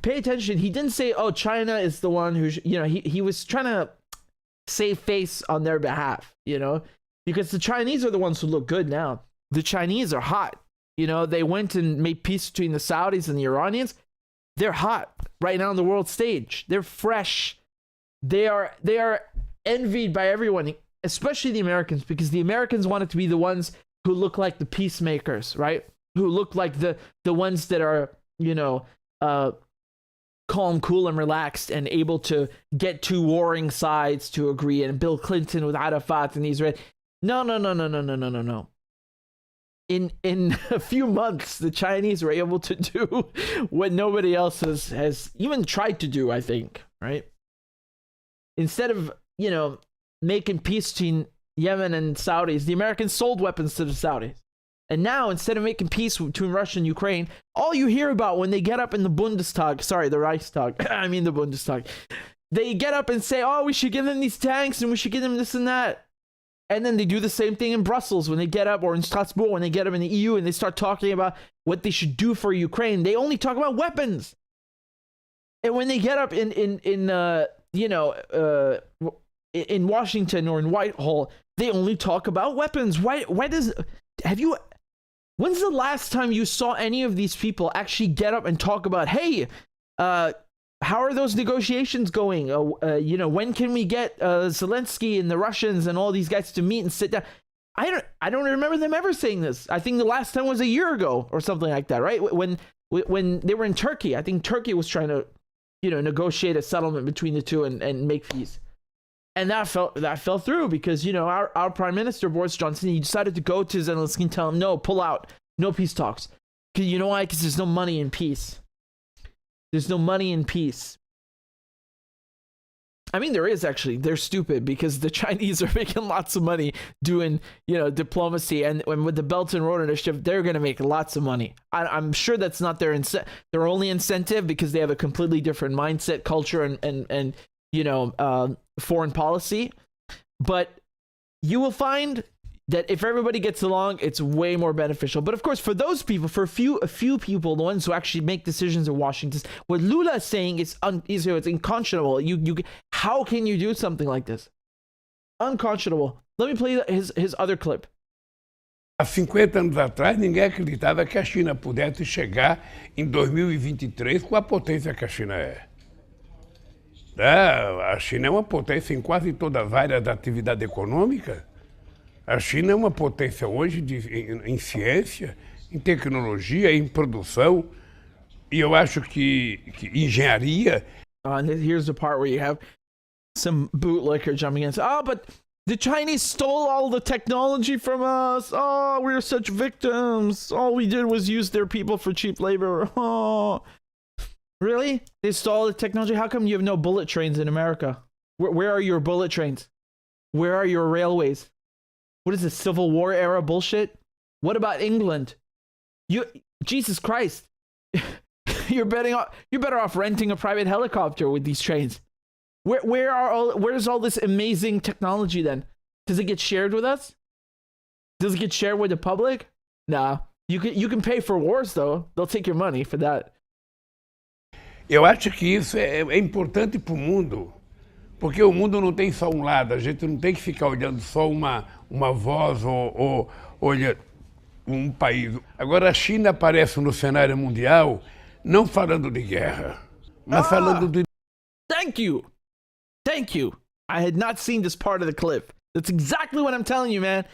pay attention. He didn't say, "Oh, China is the one who," he was trying to save face on their behalf, because the Chinese are the ones who look good now. The Chinese are hot. They went and made peace between the Saudis and the Iranians. They're hot right now on the world stage. They're fresh. They are envied by everyone, especially the Americans, because the Americans wanted to be the ones who look like the peacemakers, right? Who look like the ones that are, calm, cool, and relaxed and able to get two warring sides to agree. And Bill Clinton with Arafat and Israel. No. In a few months, the Chinese were able to do what nobody else has even tried to do, I think, right? Instead of, making peace between Yemen and Saudis, the Americans sold weapons to the Saudis. And now, instead of making peace between Russia and Ukraine, all you hear about when they get up in the Bundestag, the Reichstag, I mean the Bundestag, they get up and say, "Oh, we should give them these tanks and we should give them this and that." And then they do the same thing in Brussels when they get up, or in Strasbourg when they get up in the EU and they start talking about what they should do for Ukraine. They only talk about weapons. And when they get up in Washington or in Whitehall, they only talk about weapons. When's the last time you saw any of these people actually get up and talk about, hey, how are those negotiations going? When can we get Zelensky and the Russians and all these guys to meet and sit down? I don't remember them ever saying this. I think the last time was a year ago or something like that, right? When they were in Turkey, I think Turkey was trying to, negotiate a settlement between the two and make peace. And that fell through because, our Prime Minister, Boris Johnson, he decided to go to Zelensky and tell him, no, pull out, no peace talks. Because you know why? Because there's no money in peace. There's no money in peace. I mean, there is actually. They're stupid because the Chinese are making lots of money doing, diplomacy. And with the Belt and Road Initiative, they're going to make lots of money. I'm sure that's not their their only incentive because they have a completely different mindset, culture, and foreign policy. But you will find that if everybody gets along, it's way more beneficial. But of course, for those people, for a few people, the ones who actually make decisions in Washington, what Lula is saying is it's unconscionable. How can you do something like this? Unconscionable. Let me play his other clip. Há 50 anos atrás, ninguém acreditava que a China pudesse chegar em 2023 com a potência que a China é. A China é uma potência em quase todas as áreas da atividade econômica. A China é uma potência hoje em ciência, em tecnologia, em produção. E eu acho que engenharia... And here's the part where you have some bootlicker jumping in and say, oh, but the Chinese stole all the technology from us. Oh, we're such victims. All we did was use their people for cheap labor. Oh, really? They stole the technology? How come you have no bullet trains in America? Where are your bullet trains? Where are your railways? What is this, Civil War era bullshit? What about England? Jesus Christ. You're better off renting a private helicopter with these trains. Where's all this amazing technology then? Does it get shared with us? Does it get shared with the public? Nah. You can pay for wars though. They'll take your money for that. Eu acho que isso é importante para o mundo, porque o mundo não tem só um lado. A gente não tem que ficar olhando só uma voz ou olhando um país. Agora a China aparece no cenário mundial não falando de guerra, mas falando de... Thank you. I had not seen this part of the clip. That's exactly what I'm telling you, man.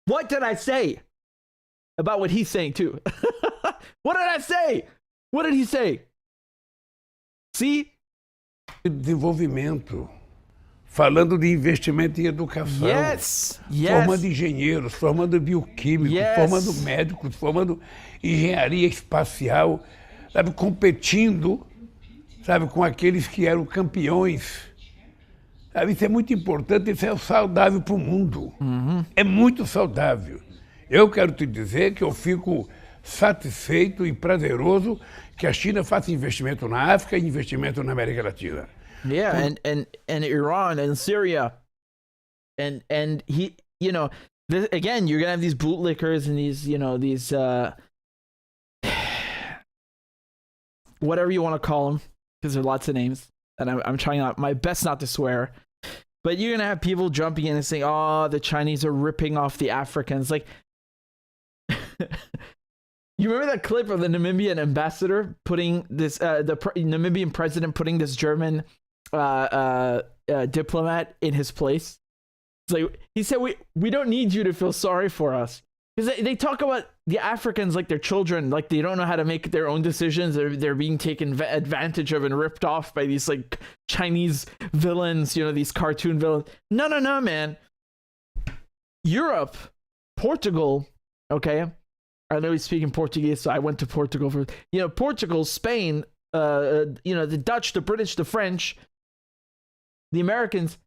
What did I say about what he's saying too? What did I say? What did he say? See? Desenvolvimento. Falando de investimento em educação. Yes. Formando engenheiros, formando bioquímicos, formando médicos, formando engenharia espacial. Sabe, competindo, sabe, com aqueles que eram campeões. Sabe, isso é muito importante, isso é saudável para o mundo. É muito saudável. Eu quero te dizer que eu fico satisfeito e prazeroso que a China faça investimento na África e investimento na América Latina. Yeah, and Iran and Syria. And he, you know, again, you're going to have these bootlickers and these, you know, these... whatever you want to call them, because there are lots of names, and I'm trying my best not to swear, but you're gonna have people jumping in and saying, "Oh, the Chinese are ripping off the Africans." Like, you remember that clip of the Namibian ambassador putting this, the Namibian president putting this German diplomat in his place? It's like he said, "We don't need you to feel sorry for us." Because they talk about the Africans like they're children, like they don't know how to make their own decisions. They're being taken advantage of and ripped off by these like Chinese villains, you know, these cartoon villains. No, man. Europe, Portugal, okay? I know he's speaking Portuguese, so I went to Portugal for, you know, Portugal, Spain, you know, the Dutch, the British, the French, the Americans.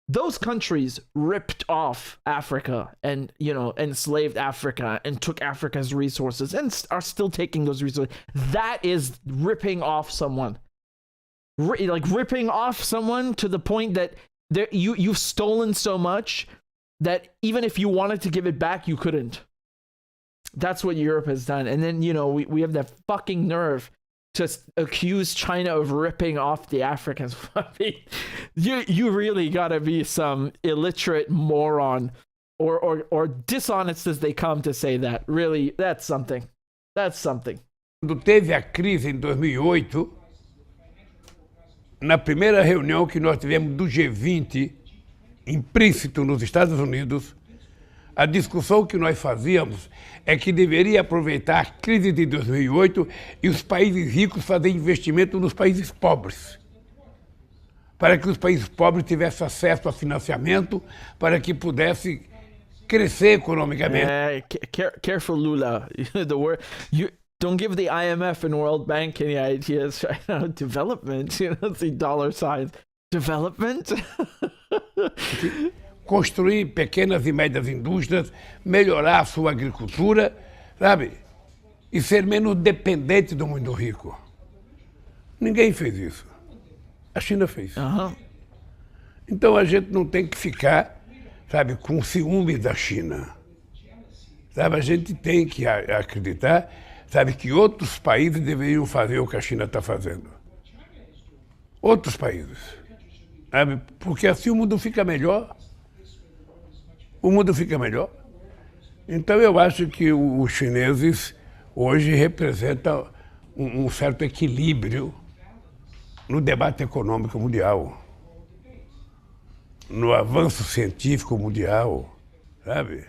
Those countries ripped off Africa and, you know, enslaved Africa and took Africa's resources and are still taking those resources. That is ripping off someone. Like ripping off someone to the point that you've stolen so much that even if you wanted to give it back, you couldn't. That's what Europe has done. And then, you know, we have that fucking nerve to accuse China of ripping off the Africans. I mean, you really gotta be some illiterate moron or dishonest as they come to say that. Really, that's something. Quando teve a crise em 2008, na primeira reunião que nós tivemos do G20, implícito nos Estados Unidos, a discussão que nós fazíamos é que deveria aproveitar a crise de 2008 e os países ricos fazer investimento nos países pobres, para que os países pobres tivessem acesso a financiamento, para que pudessem crescer economicamente. Careful, Lula. The word you don't give the IMF and World Bank any ideas. Right now, development. You know, the dollar signs. Development. Construir pequenas e médias indústrias, melhorar a sua agricultura, sabe? E ser menos dependente do mundo rico. Ninguém fez isso. A China fez. Então a gente não tem que ficar, sabe, com ciúme da China. Sabe, a gente tem que acreditar, sabe, que outros países deveriam fazer o que a China está fazendo. Outros países. Sabe? Porque assim o mundo fica melhor. O mundo fica melhor. Então eu acho que os chineses hoje representam certo equilíbrio no debate econômico mundial, no avanço científico mundial, sabe?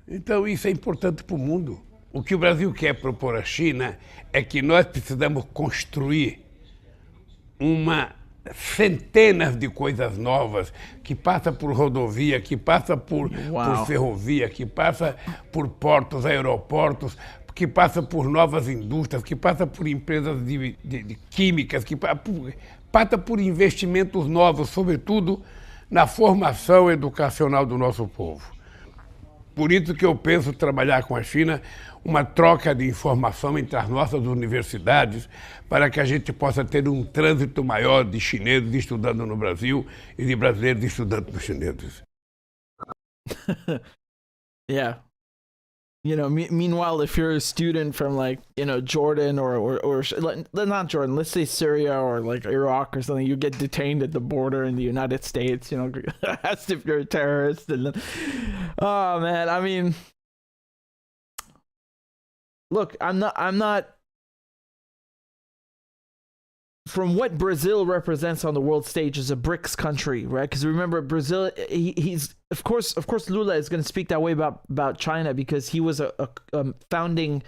Então isso é importante para o mundo. O que o Brasil quer propor à China é que nós precisamos construir centenas de coisas novas, que passa por rodovia, que passa por ferrovia, que passa por portos, aeroportos, que passa por novas indústrias, que passa por empresas de químicas, que passa por investimentos novos, sobretudo na formação educacional do nosso povo. Por isso que eu penso trabalhar com a China uma troca de informação entre as nossas universidades para que a gente possa ter um trânsito maior de chineses estudando no Brasil e de brasileiros estudando nos chineses. Yeah. You know, meanwhile, if you're a student from like, you know, Jordan or not Jordan, let's say Syria or like Iraq or something, you get detained at the border in the United States, you know, as if you're a terrorist. And then, oh man, I mean, look, I'm not, from what Brazil represents on the world stage as a BRICS country, right? Because remember, Brazil, he's of course Lula is going to speak that way about China because he was a founding,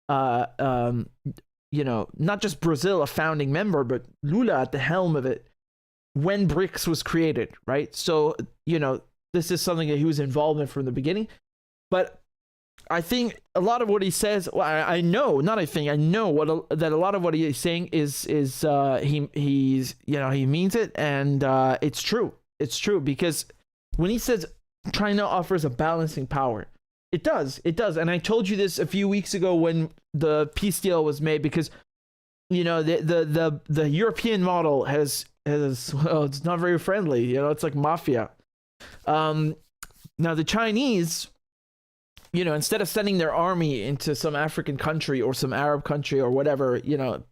you know, not just Brazil, a founding member, but Lula at the helm of it when BRICS was created, right? So, you know, this is something that he was involved in from the beginning. But I think a lot of what he says, well, I know that a lot of what he's saying is he's you know, he means it, and it's true because when he says China offers a balancing power, it does, and I told you this a few weeks ago when the peace deal was made, because you know the European model has well, it's not very friendly, you know, it's like mafia. Now the Chinese, you know, instead of sending their army into some African country or some Arab country or whatever, you know,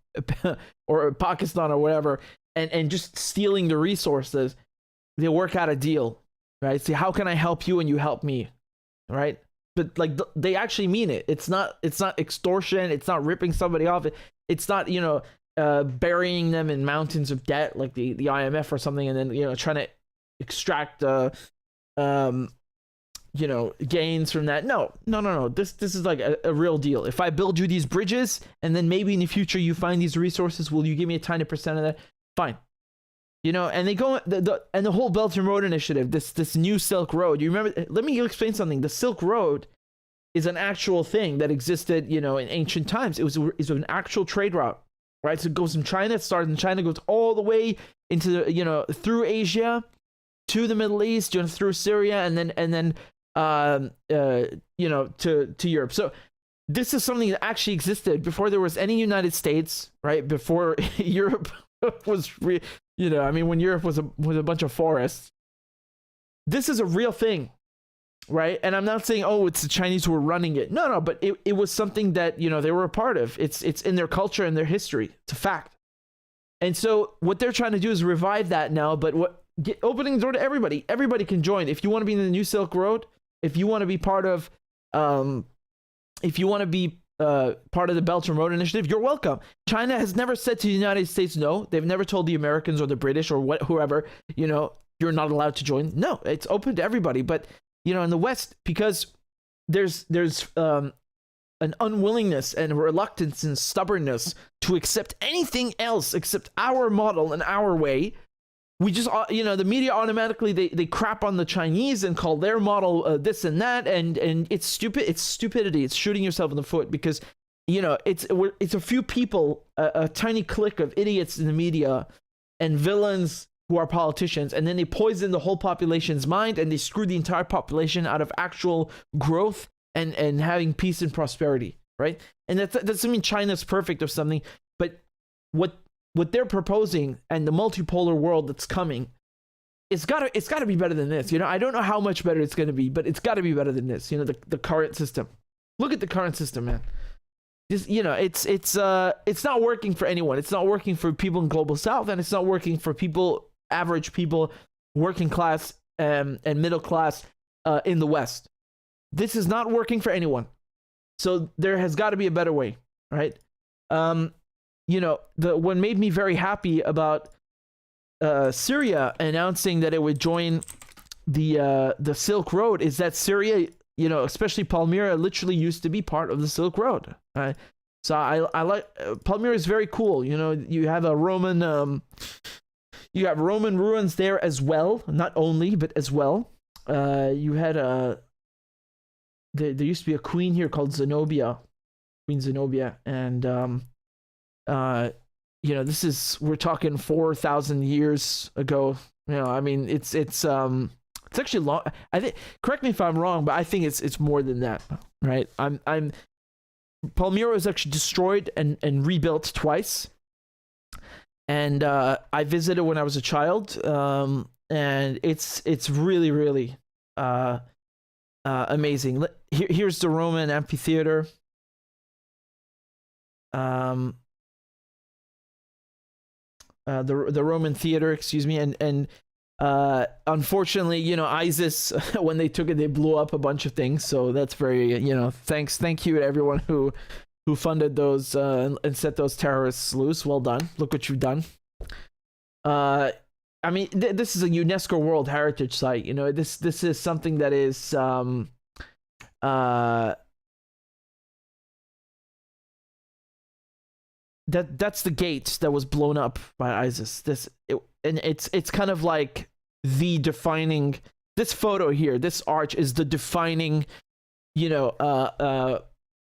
or Pakistan or whatever, and just stealing the resources, they work out a deal, right? See, how can I help you and you help me, right? But like they actually mean it. It's not extortion. It's not ripping somebody off. It's not, you know, burying them in mountains of debt like the IMF or something, and then, you know, trying to extract you know, gains from that. No. This is like a real deal. If I build you these bridges and then maybe in the future you find these resources, will you give me a tiny % of that? Fine. You know, and they go and the whole Belt and Road Initiative, this new Silk Road. You remember? Let me explain something. The Silk Road is an actual thing that existed, you know, in ancient times. It was an actual trade route, right? So it goes from China. It starts in China, goes all the way into the, you know, through Asia to the Middle East, you know, through Syria, and then you know, to Europe. So this is something that actually existed before there was any United States, right? Before Europe was, you know, I mean, when Europe was a bunch of forests. This is a real thing, right? And I'm not saying, oh, it's the Chinese who were running it. No, but it was something that, you know, they were a part of. It's in their culture and their history. It's a fact. And so what they're trying to do is revive that now, but opening the door to everybody. Everybody can join. If you want to be in the new Silk Road, if you want to be part of, part of the Belt and Road Initiative, you're welcome. China has never said to the United States no. They've never told the Americans or the British or whoever, you know, you're not allowed to join. No, it's open to everybody. But, you know, in the West, because there's an unwillingness and reluctance and stubbornness to accept anything else except our model and our way. We just, you know, the media automatically, they crap on the Chinese and call their model this and that. And it's stupid. It's stupidity. It's shooting yourself in the foot because, you know, it's a few people, a tiny clique of idiots in the media and villains who are politicians. And then they poison the whole population's mind and they screw the entire population out of actual growth and having peace and prosperity, right? And that doesn't mean China's perfect or something, but what they're proposing and the multipolar world that's coming, it's gotta be better than this. You know, I don't know how much better it's gonna be, but it's gotta be better than this. You know, the current system. Look at the current system, man. Just, you know, it's not working for anyone. It's not working for people in Global South, and it's not working for people, average people, working class and middle class in the West. this is not working for anyone. So there has got to be a better way, right? What made me very happy about Syria announcing that it would join the Silk Road is that Syria, especially Palmyra, literally used to be part of the Silk Road. Right? So I like Palmyra is very cool. You have a Roman, you have Roman ruins there as well, not only but as well. You had there used to be a queen here called Zenobia, Queen Zenobia, and we're talking 4,000 years ago. It's actually long. I think, correct me if I'm wrong, but I think it's more than that, right? Palmyra was actually destroyed and rebuilt twice, and I visited when I was a child, and it's really, really amazing. Here's the Roman amphitheater. The Roman theater, excuse me, and unfortunately, ISIS, when they took it, they blew up a bunch of things. So that's very, thank you to everyone who funded those and set those terrorists loose. Well done. Look what you've done. This is a UNESCO World Heritage Site. This is something that is that's the gate that was blown up by ISIS. It's kind of like the defining. This photo here, this arch is the defining,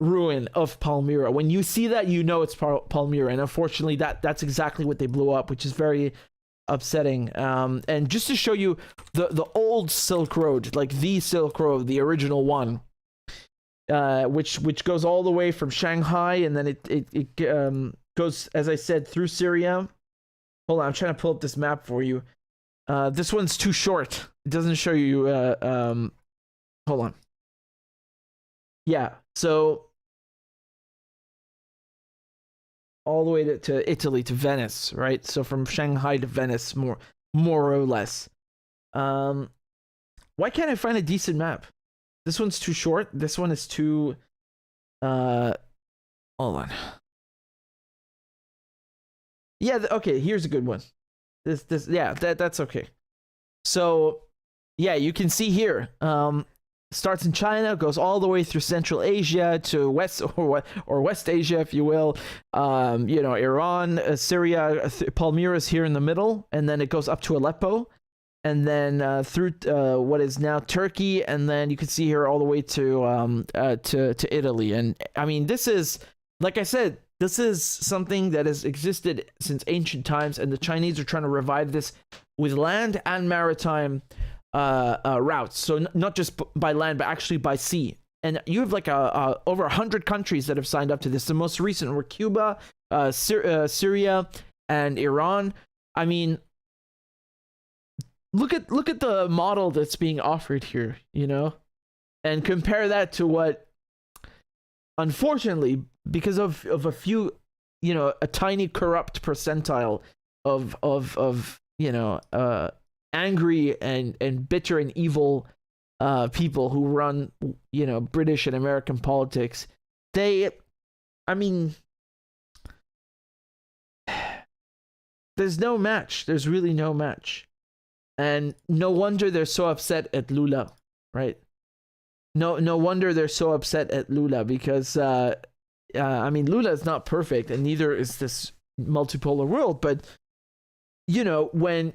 ruin of Palmyra. When you see that, it's Palmyra, and unfortunately, that's exactly what they blew up, which is very upsetting. And just to show you the old Silk Road, like the Silk Road, the original one, which goes all the way from Shanghai, and then it goes, as I said, through Syria. Hold on, I'm trying to pull up this map for you. This one's too short. It doesn't show you. Hold on. Yeah, so all the way to Italy, to Venice, right? So from Shanghai to Venice, more or less. Why can't I find a decent map? This one's too short. This one is too. Hold on. Yeah. Okay. Here's a good one. That's okay. So, yeah, you can see here. Starts in China, goes all the way through Central Asia to West or West Asia, if you will. Iran, Syria, Palmyra's here in the middle, and then it goes up to Aleppo, and then through what is now Turkey, and then you can see here all the way to Italy. And this is, like I said, this is something that has existed since ancient times, and the Chinese are trying to revive this with land and maritime routes. So not just by land, but actually by sea. And you have like over 100 countries that have signed up to this. The most recent were Cuba, Syria, and Iran. Look at the model that's being offered here, and compare that to what, unfortunately, because of a few, a tiny corrupt percentile of angry and bitter and evil people who run, British and American politics. There's no match. There's really no match. And no wonder they're so upset at Lula, right? No wonder they're so upset at Lula, because Lula is not perfect, and neither is this multipolar world. But when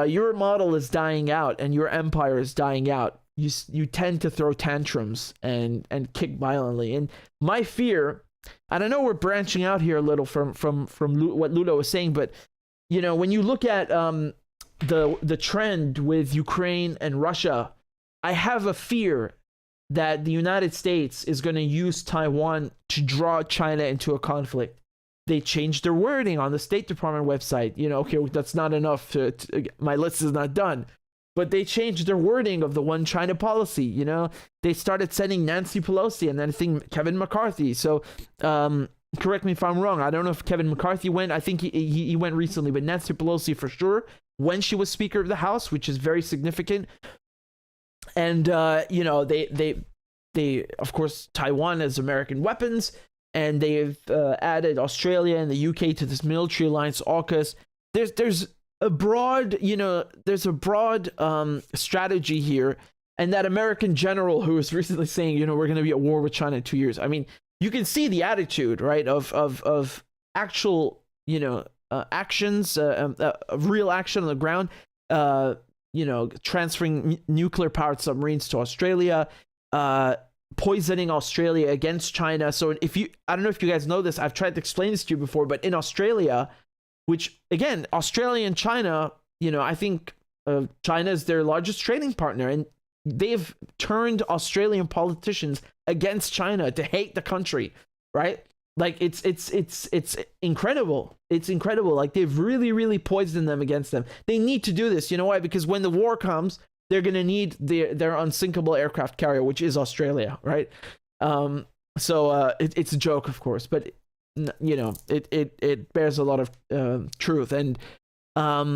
your model is dying out and your empire is dying out, you tend to throw tantrums and kick violently. And my fear, and I know we're branching out here a little from what Lula was saying, but when you look at the trend with Ukraine and Russia, I have a fear that the United States is going to use Taiwan to draw China into a conflict. They changed their wording on the State Department website. Okay, that's not enough. My list is not done. But they changed their wording of the one China policy. They started sending Nancy Pelosi and then I think Kevin McCarthy. So correct me if I'm wrong. I don't know if Kevin McCarthy went. I think he went recently, but Nancy Pelosi for sure, when she was Speaker of the House, which is very significant. And they of course, Taiwan has American weapons, and they've added Australia and the UK to this military alliance, AUKUS. There's a broad, strategy here, and that American general who was recently saying, we're going to be at war with China in 2 years. I mean, you can see the attitude, right, of actual, actions, real action on the ground. Transferring nuclear-powered submarines to Australia, poisoning Australia against China. So I don't know if you guys know this, I've tried to explain this to you before, but in Australia, which again, Australia and China, I think China is their largest trading partner, and they've turned Australian politicians against China to hate the country, right? Like it's incredible. It's incredible. Like they've really, really poisoned them against them. They need to do this. You know why? Because when the war comes, they're going to need their unsinkable aircraft carrier, which is Australia, right? So it's a joke, of course, but it bears a lot of truth. And they're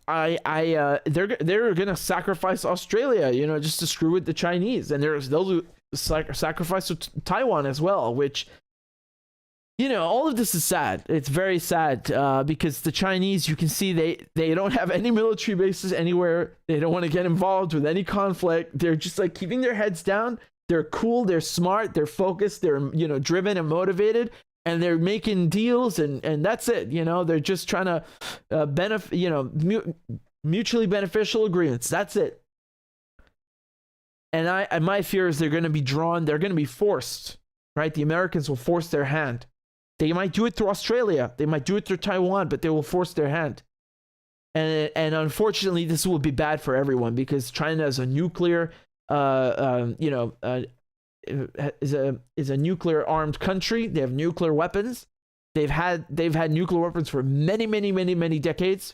going to sacrifice Australia, just to screw with the Chinese, and they'll sacrifice Taiwan as well, which. All of this is sad. It's very sad because the Chinese, you can see they don't have any military bases anywhere. They don't want to get involved with any conflict. They're just like keeping their heads down. They're cool. They're smart. They're focused. They're, driven and motivated, and they're making deals, and that's it. They're just trying to benefit, mutually beneficial agreements. That's it. And my fear is they're going to be forced, right? The Americans will force their hand. They might do it through Australia. They might do it through Taiwan, but they will force their hand. And unfortunately, this will be bad for everyone because China is a nuclear, is a nuclear armed country. They have nuclear weapons. They've had nuclear weapons for many, many, many, many decades.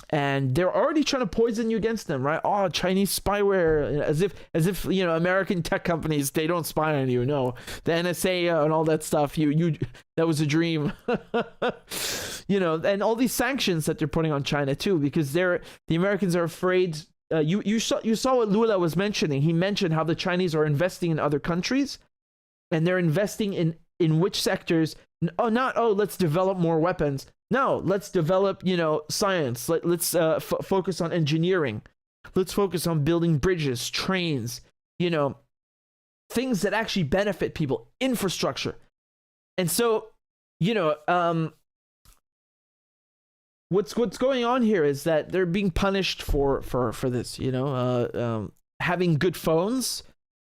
And they're already trying to poison you against them, right? Oh, Chinese spyware, as if American tech companies, they don't spy on you. No, the NSA and all that stuff. That was a dream. And all these sanctions that they're putting on China too, because the Americans are afraid. You saw what Lula was mentioning. He mentioned how the Chinese are investing in other countries, and they're investing in which sectors. Let's develop more weapons. No, let's develop, science. Let's focus on engineering. Let's focus on building bridges, trains, things that actually benefit people, infrastructure. And so, what's going on here is that they're being punished for this, having good phones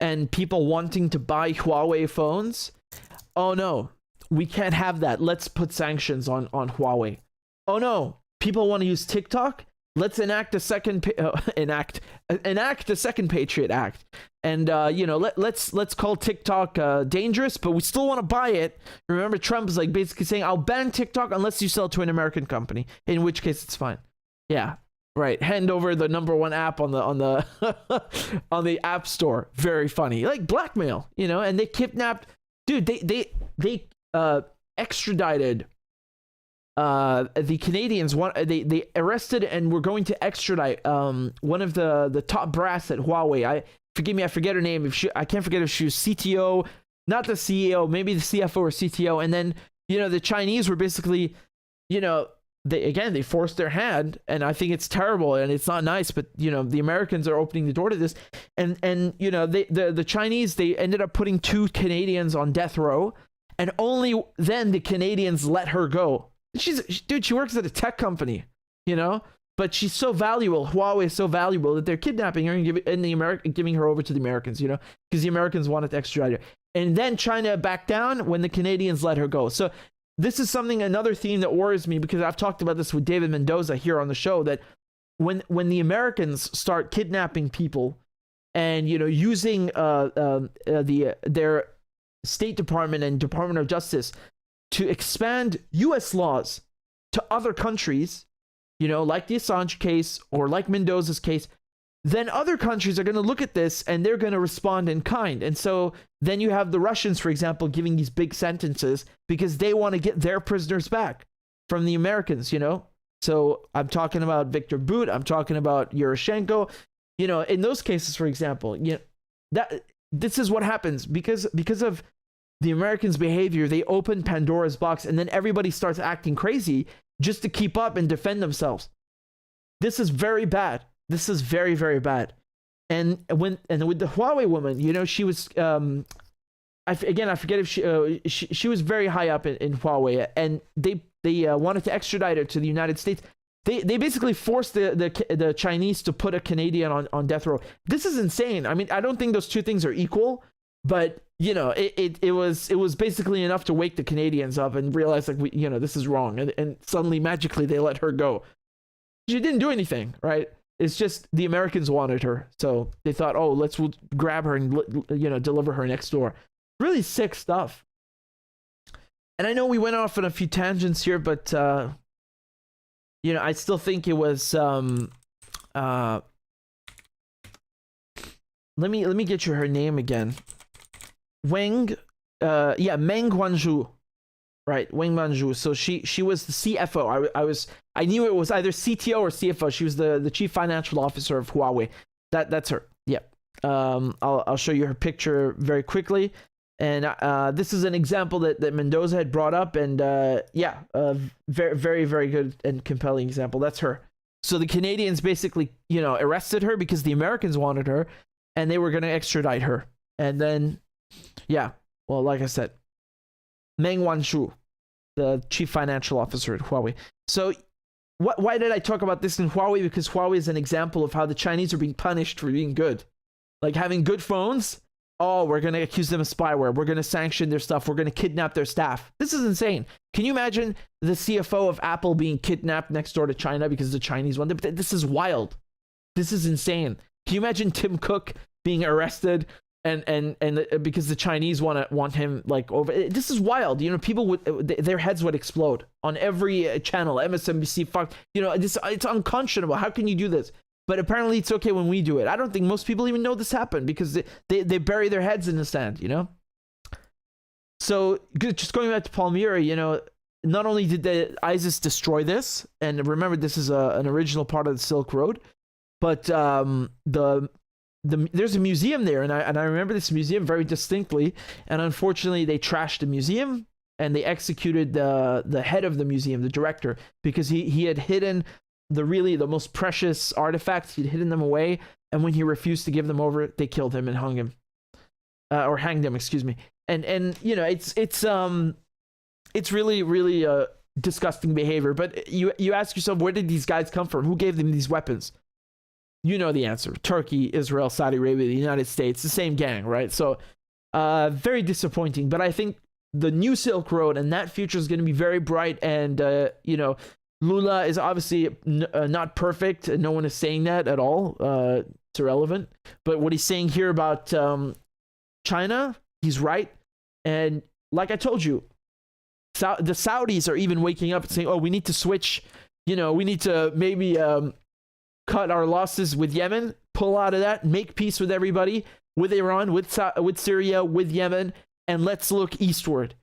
and people wanting to buy Huawei phones. Oh no. We can't have that. Let's put sanctions on Huawei. Oh no, people want to use TikTok. Let's enact a second Patriot Act, and let's call TikTok dangerous, but we still want to buy it. Remember, Trump is like basically saying, "I'll ban TikTok unless you sell it to an American company, in which case it's fine." Yeah, right. Hand over the #1 app on the on the App Store. Very funny, like blackmail, And they kidnapped, dude. They extradited the Canadians. They arrested and were going to extradite one of the top brass at Huawei. I forget her name. I can't forget if she was CTO, not the CEO, maybe the CFO or CTO. And then the Chinese were basically they forced their hand, and I think it's terrible and it's not nice. But the Americans are opening the door to this, and the Chinese, they ended up putting 2 Canadians on death row. And only then the Canadians let her go. She works at a tech company, but she's so valuable. Huawei is so valuable that they're kidnapping her and giving her over to the Americans, because the Americans wanted to extradite her. And then China backed down when the Canadians let her go. So this is another theme that worries me, because I've talked about this with David Mendoza here on the show, that when the Americans start kidnapping people and, using their State Department and Department of Justice to expand U.S. laws to other countries, like the Assange case or like Mendoza's case, then other countries are going to look at this and they're going to respond in kind. And so then you have the Russians, for example, giving these big sentences because they want to get their prisoners back from the Americans, So I'm talking about Viktor Bout. I'm talking about Yushchenko. In those cases, for example, that this is what happens because of the Americans' behavior. They open Pandora's box, and then everybody starts acting crazy just to keep up and defend themselves. This is very bad. This is very, very bad. And with the Huawei woman, you know, she was I forget if she was very high up in Huawei, and they wanted to extradite her to the United States. They basically forced the Chinese to put a Canadian on death row. This is insane. I mean, I don't think those two things are equal, but you know, it was basically enough to wake the Canadians up and realize, like, this is wrong, and suddenly magically they let her go. She didn't do anything, right? It's just the Americans wanted her, so they thought, oh, we'll grab her and deliver her next door. Really sick stuff. And I know we went off on a few tangents here, but I still think it was let me get you her name again. Meng Wanzhou. Right, Wang Wanzhou. So she was the CFO. I knew it was either CTO or CFO. She was the chief financial officer of Huawei. That's her. Yeah. I'll show you her picture very quickly. And this is an example that Mendoza had brought up, and very, very, very good and compelling example. That's her. So the Canadians basically, arrested her because the Americans wanted her, and they were going to extradite her. And then, like I said, Meng Wanzhou, the chief financial officer at Huawei. So why did I talk about this in Huawei? Because Huawei is an example of how the Chinese are being punished for being good. Like having good phones. Oh, we're going to accuse them of spyware. We're going to sanction their stuff. We're going to kidnap their staff. This is insane. Can you imagine the CFO of Apple being kidnapped next door to China because the Chinese want them? This is wild. This is insane. Can you imagine Tim Cook being arrested and because the Chinese want him like over? This is wild. People their heads would explode on every channel. MSNBC, Fox. It's unconscionable. How can you do this? But apparently it's okay when we do it. I don't think most people even know this happened because they bury their heads in the sand, So just going back to Palmyra, not only did the ISIS destroy this, and remember this is an original part of the Silk Road, but there's a museum there, and I remember this museum very distinctly. And unfortunately, they trashed the museum and they executed the head of the museum, the director, because he had hidden the most precious artifacts. He'd hidden them away, and when he refused to give them over, they killed him and hung him, or hanged him, excuse me. And it's really, really disgusting behavior. But you ask yourself, where did these guys come from? Who gave them these weapons? You know the answer: Turkey, Israel, Saudi Arabia, the United States, the same gang, right? So very disappointing. But I think the new Silk Road and that future is going to be very bright, and Lula is obviously not perfect, and no one is saying that at all. It's irrelevant. But what he's saying here about China, he's right. And like I told you, the Saudis are even waking up and saying, oh, we need to switch. We need to maybe cut our losses with Yemen, pull out of that, make peace with everybody, with Iran, with Syria, with Yemen, and let's look eastward.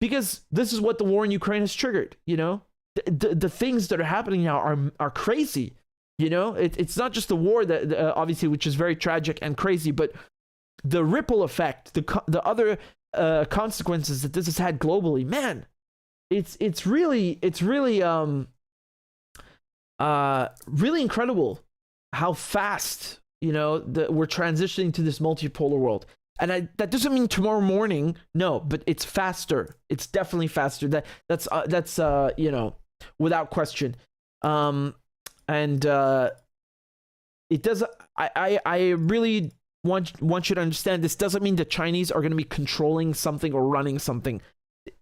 Because this is what the war in Ukraine has triggered, The things that are happening now are crazy. It's not just the war that obviously, which is very tragic and crazy, but the ripple effect, the other consequences that this has had globally. Man, it's really really incredible how fast we're transitioning to this multipolar world. And that doesn't mean tomorrow morning, no, but it's faster. It's definitely faster. That's without question. It does. I really want you to understand. This doesn't mean the Chinese are going to be controlling something or running something.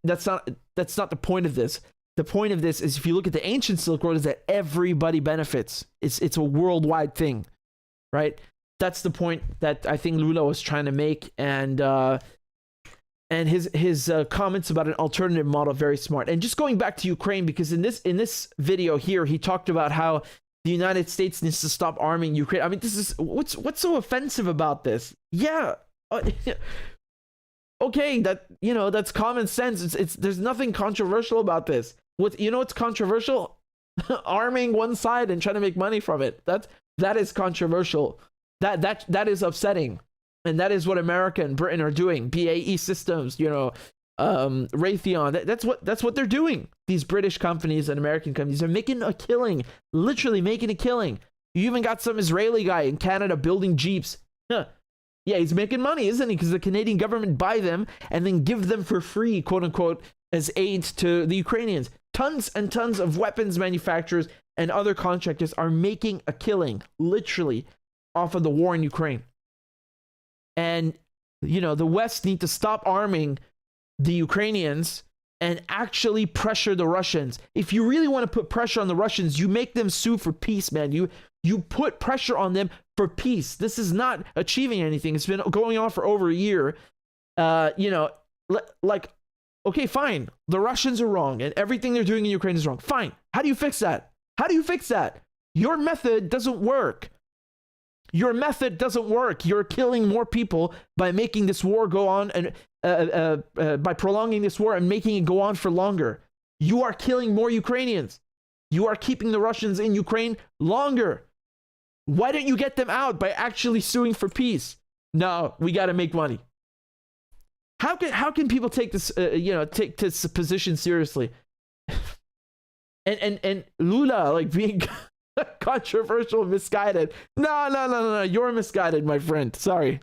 That's not the point of this. The point of this is, if you look at the ancient Silk Road, is that everybody benefits. It's a worldwide thing, right? That's the point that I think Lula was trying to make, and his comments about an alternative model, very smart. And just going back to Ukraine, because in this video here, he talked about how the United States needs to stop arming Ukraine. I mean, this is what's so offensive about this? Yeah, okay, that's common sense. There's nothing controversial about this. What's controversial? Arming one side and trying to make money from it. That is controversial. That is upsetting. And that is what America and Britain are doing. BAE Systems, you know, Raytheon. That's what they're doing. These British companies and American companies are making a killing, literally making a killing. You even got some Israeli guy in Canada building Jeeps. Huh. Yeah, he's making money, isn't he? Because the Canadian government buy them and then give them for free, quote unquote, as aid to the Ukrainians. Tons and tons of weapons manufacturers and other contractors are making a killing, literally, off of the war in Ukraine. And, you know, the West need to stop arming the Ukrainians and actually pressure the Russians. If you really want to put pressure on the Russians, you make them sue for peace, man. You put pressure on them for peace. This is not achieving anything. It's been going on for over a year. You know, like, okay, fine. The Russians are wrong and everything they're doing in Ukraine is wrong. Fine. How do you fix that? How do you fix that? Your method doesn't work. Your method doesn't work. You're killing more people by making this war go on and by prolonging this war and making it go on for longer. You are killing more Ukrainians. You are keeping the Russians in Ukraine longer. Why don't you get them out by actually suing for peace? No, we got to make money. How can people take this take this position seriously? And Lula like being controversial, misguided. No. You're misguided, my friend. Sorry.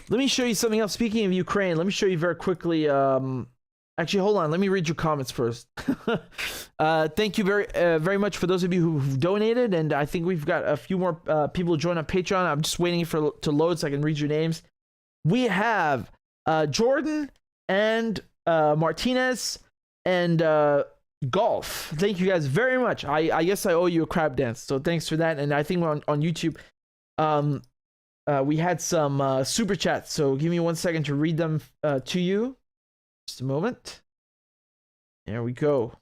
Let me show you something else. Speaking of Ukraine, let me show you very quickly. Actually, hold on. Let me read your comments first. Thank you very much for those of you who've donated, and I think we've got a few more people join on Patreon. I'm just waiting to load so I can read your names. We have Jordan and Martinez and Golf. Thank you guys very much. I guess I owe you a crab dance, so thanks for that. And I think on YouTube, we had some super chats, so give me 1 second to read them to you. Just a moment. There we go.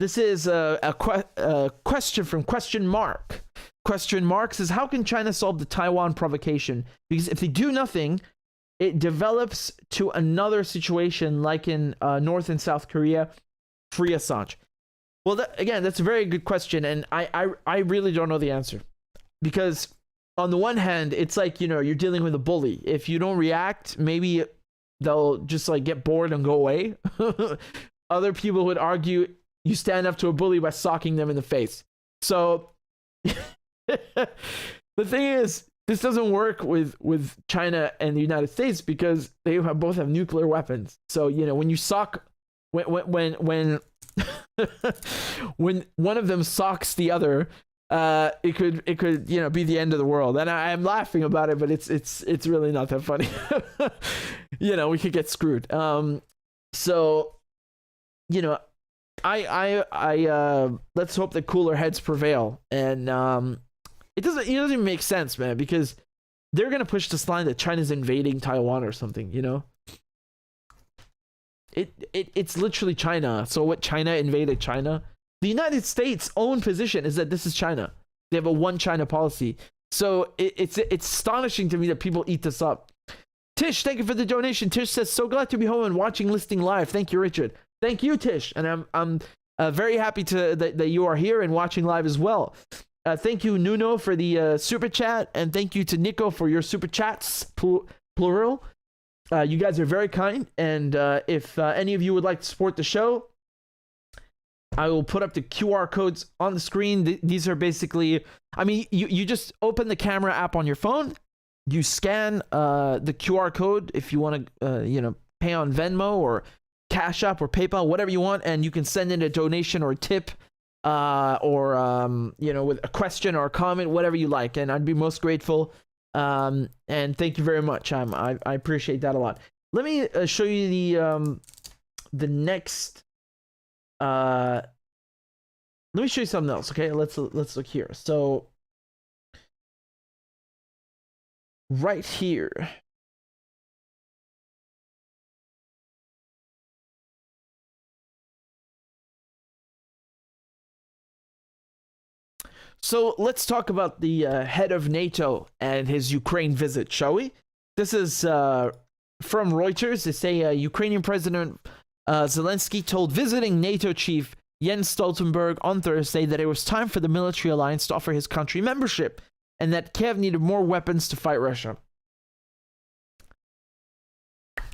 This is a question from Question Mark. Question Mark says, how can China solve the Taiwan provocation? Because if they do nothing, it develops to another situation like in North and South Korea. Free Assange. Well, again, that's a very good question, and I really don't know the answer. Because on the one hand, it's like, you know, you're dealing with a bully. If you don't react, maybe they'll just like get bored and go away. Other people would argue you stand up to a bully by socking them in the face. So the thing is, this doesn't work with China and the United States because they both have nuclear weapons. So, you know, when you sock, when when one of them socks the other, it could you know be the end of the world. And I'm laughing about it, but it's really not that funny. You know, we could get screwed. So, you know, I let's hope that cooler heads prevail. And it doesn't even make sense, man, because they're gonna push this line that China's invading Taiwan or something. You know, it's literally China. So what? China invaded China? The United States' own position is that this is China. They have a one China policy. So it's astonishing to me that people eat this up. Tish, thank you for the donation. Tish says, so glad to be home and watching Listing Live. Thank you, Richard. Thank you, Tish. And I'm very happy that you are here and watching live as well. Thank you, Nuno, for the super chat. And thank you to Nico for your super chats, plural. You guys are very kind. And if any of you would like to support the show, I will put up the QR codes on the screen. These are basically, I mean, you just open the camera app on your phone. You scan the QR code if you want to, you know, pay on Venmo or CashApp or PayPal, whatever you want, and you can send in a donation or a tip, or you know, with a question or a comment, whatever you like, and I'd be most grateful. And thank you very much. I appreciate that a lot. Let me show you the next. Let me show you something else. Okay, let's look here. So right here. So let's talk about the head of NATO and his Ukraine visit, shall we? This is from Reuters. They say Ukrainian President Zelensky told visiting NATO chief Jens Stoltenberg on Thursday that it was time for the military alliance to offer his country membership and that Kiev needed more weapons to fight Russia.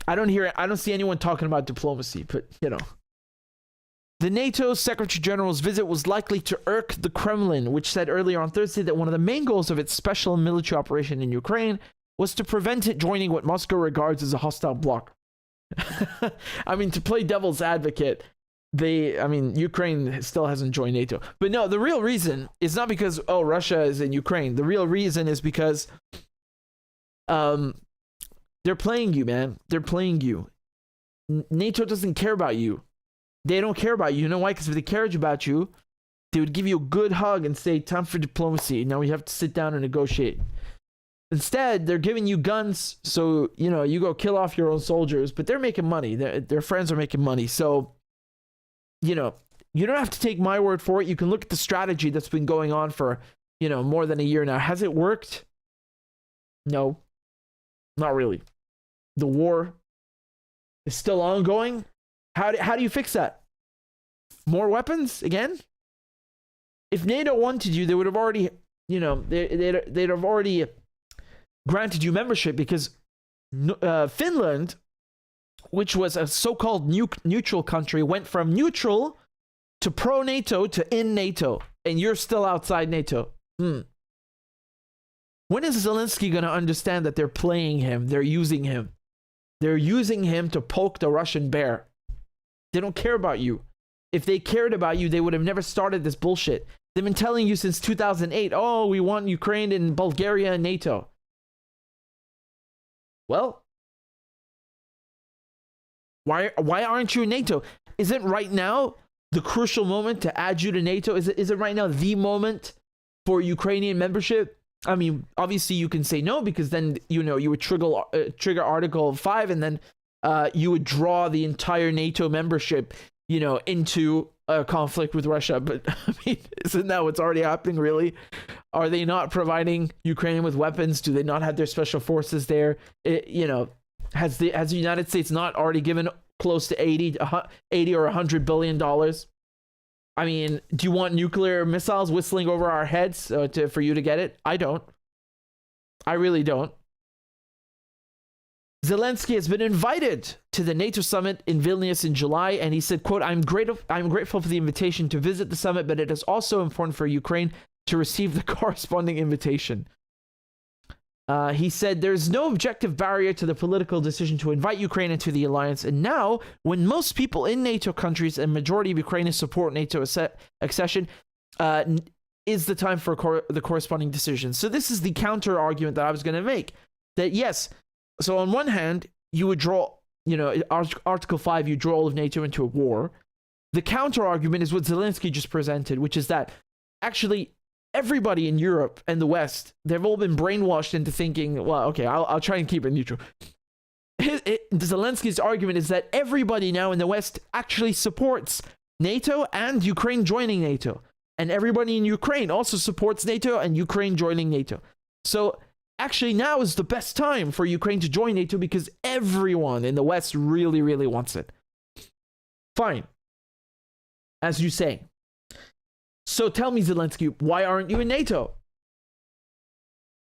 I don't see anyone talking about diplomacy, but you know. The NATO Secretary General's visit was likely to irk the Kremlin, which said earlier on Thursday that one of the main goals of its special military operation in Ukraine was to prevent it joining what Moscow regards as a hostile bloc. I mean, to play devil's advocate, Ukraine still hasn't joined NATO. But no, the real reason is not because, Russia is in Ukraine. The real reason is because they're playing you, man. They're playing you. NATO doesn't care about you. They don't care about you. You know why? Because if they cared about you, they would give you a good hug and say, time for diplomacy. Now we have to sit down and negotiate. Instead, they're giving you guns, so, you go kill off your own soldiers, but they're making money. Their friends are making money. So, you don't have to take my word for it. You can look at the strategy that's been going on for, more than a year now. Has it worked? No, not really. The war is still ongoing. How do you fix that? More weapons again? If NATO wanted you, they would have already, they'd have already granted you membership, because Finland, which was a so-called neutral country, went from neutral to pro-NATO to in NATO, and you're still outside NATO. When is Zelensky going to understand that they're playing him? They're using him. They're using him to poke the Russian bear. They don't care about you. If they cared about you, they would have never started this bullshit. They've been telling you since 2008, we want Ukraine and Bulgaria and NATO. Well, why aren't you in NATO? Isn't right now the crucial moment to add you to NATO? Is it right now the moment for Ukrainian membership? I mean, obviously you can say no, because then, you would trigger Article 5, and then you would draw the entire NATO membership, into a conflict with Russia. But I mean, isn't that what's already happening, really? Are they not providing Ukraine with weapons? Do they not have their special forces there? Has the United States not already given close to 80 or $100 billion? I mean, do you want nuclear missiles whistling over our heads for you to get it? I don't. I really don't. Zelensky has been invited to the NATO summit in Vilnius in July, and he said, quote, I'm grateful for the invitation to visit the summit, but it is also important for Ukraine to receive the corresponding invitation. He said, there's no objective barrier to the political decision to invite Ukraine into the alliance, and now, when most people in NATO countries and majority of Ukrainians support NATO accession, is the time for the corresponding decision. So this is the counter argument that I was going to make, that yes, so on one hand, you would draw, Article 5, you draw all of NATO into a war. The counter argument is what Zelensky just presented, which is that actually everybody in Europe and the West, they've all been brainwashed into thinking, well, okay, I'll try and keep it neutral. Zelensky's argument is that everybody now in the West actually supports NATO and Ukraine joining NATO. And everybody in Ukraine also supports NATO and Ukraine joining NATO. So actually now is the best time for Ukraine to join NATO, because everyone in the West really, really wants it. Fine. As you say. So tell me, Zelensky, why aren't you in NATO?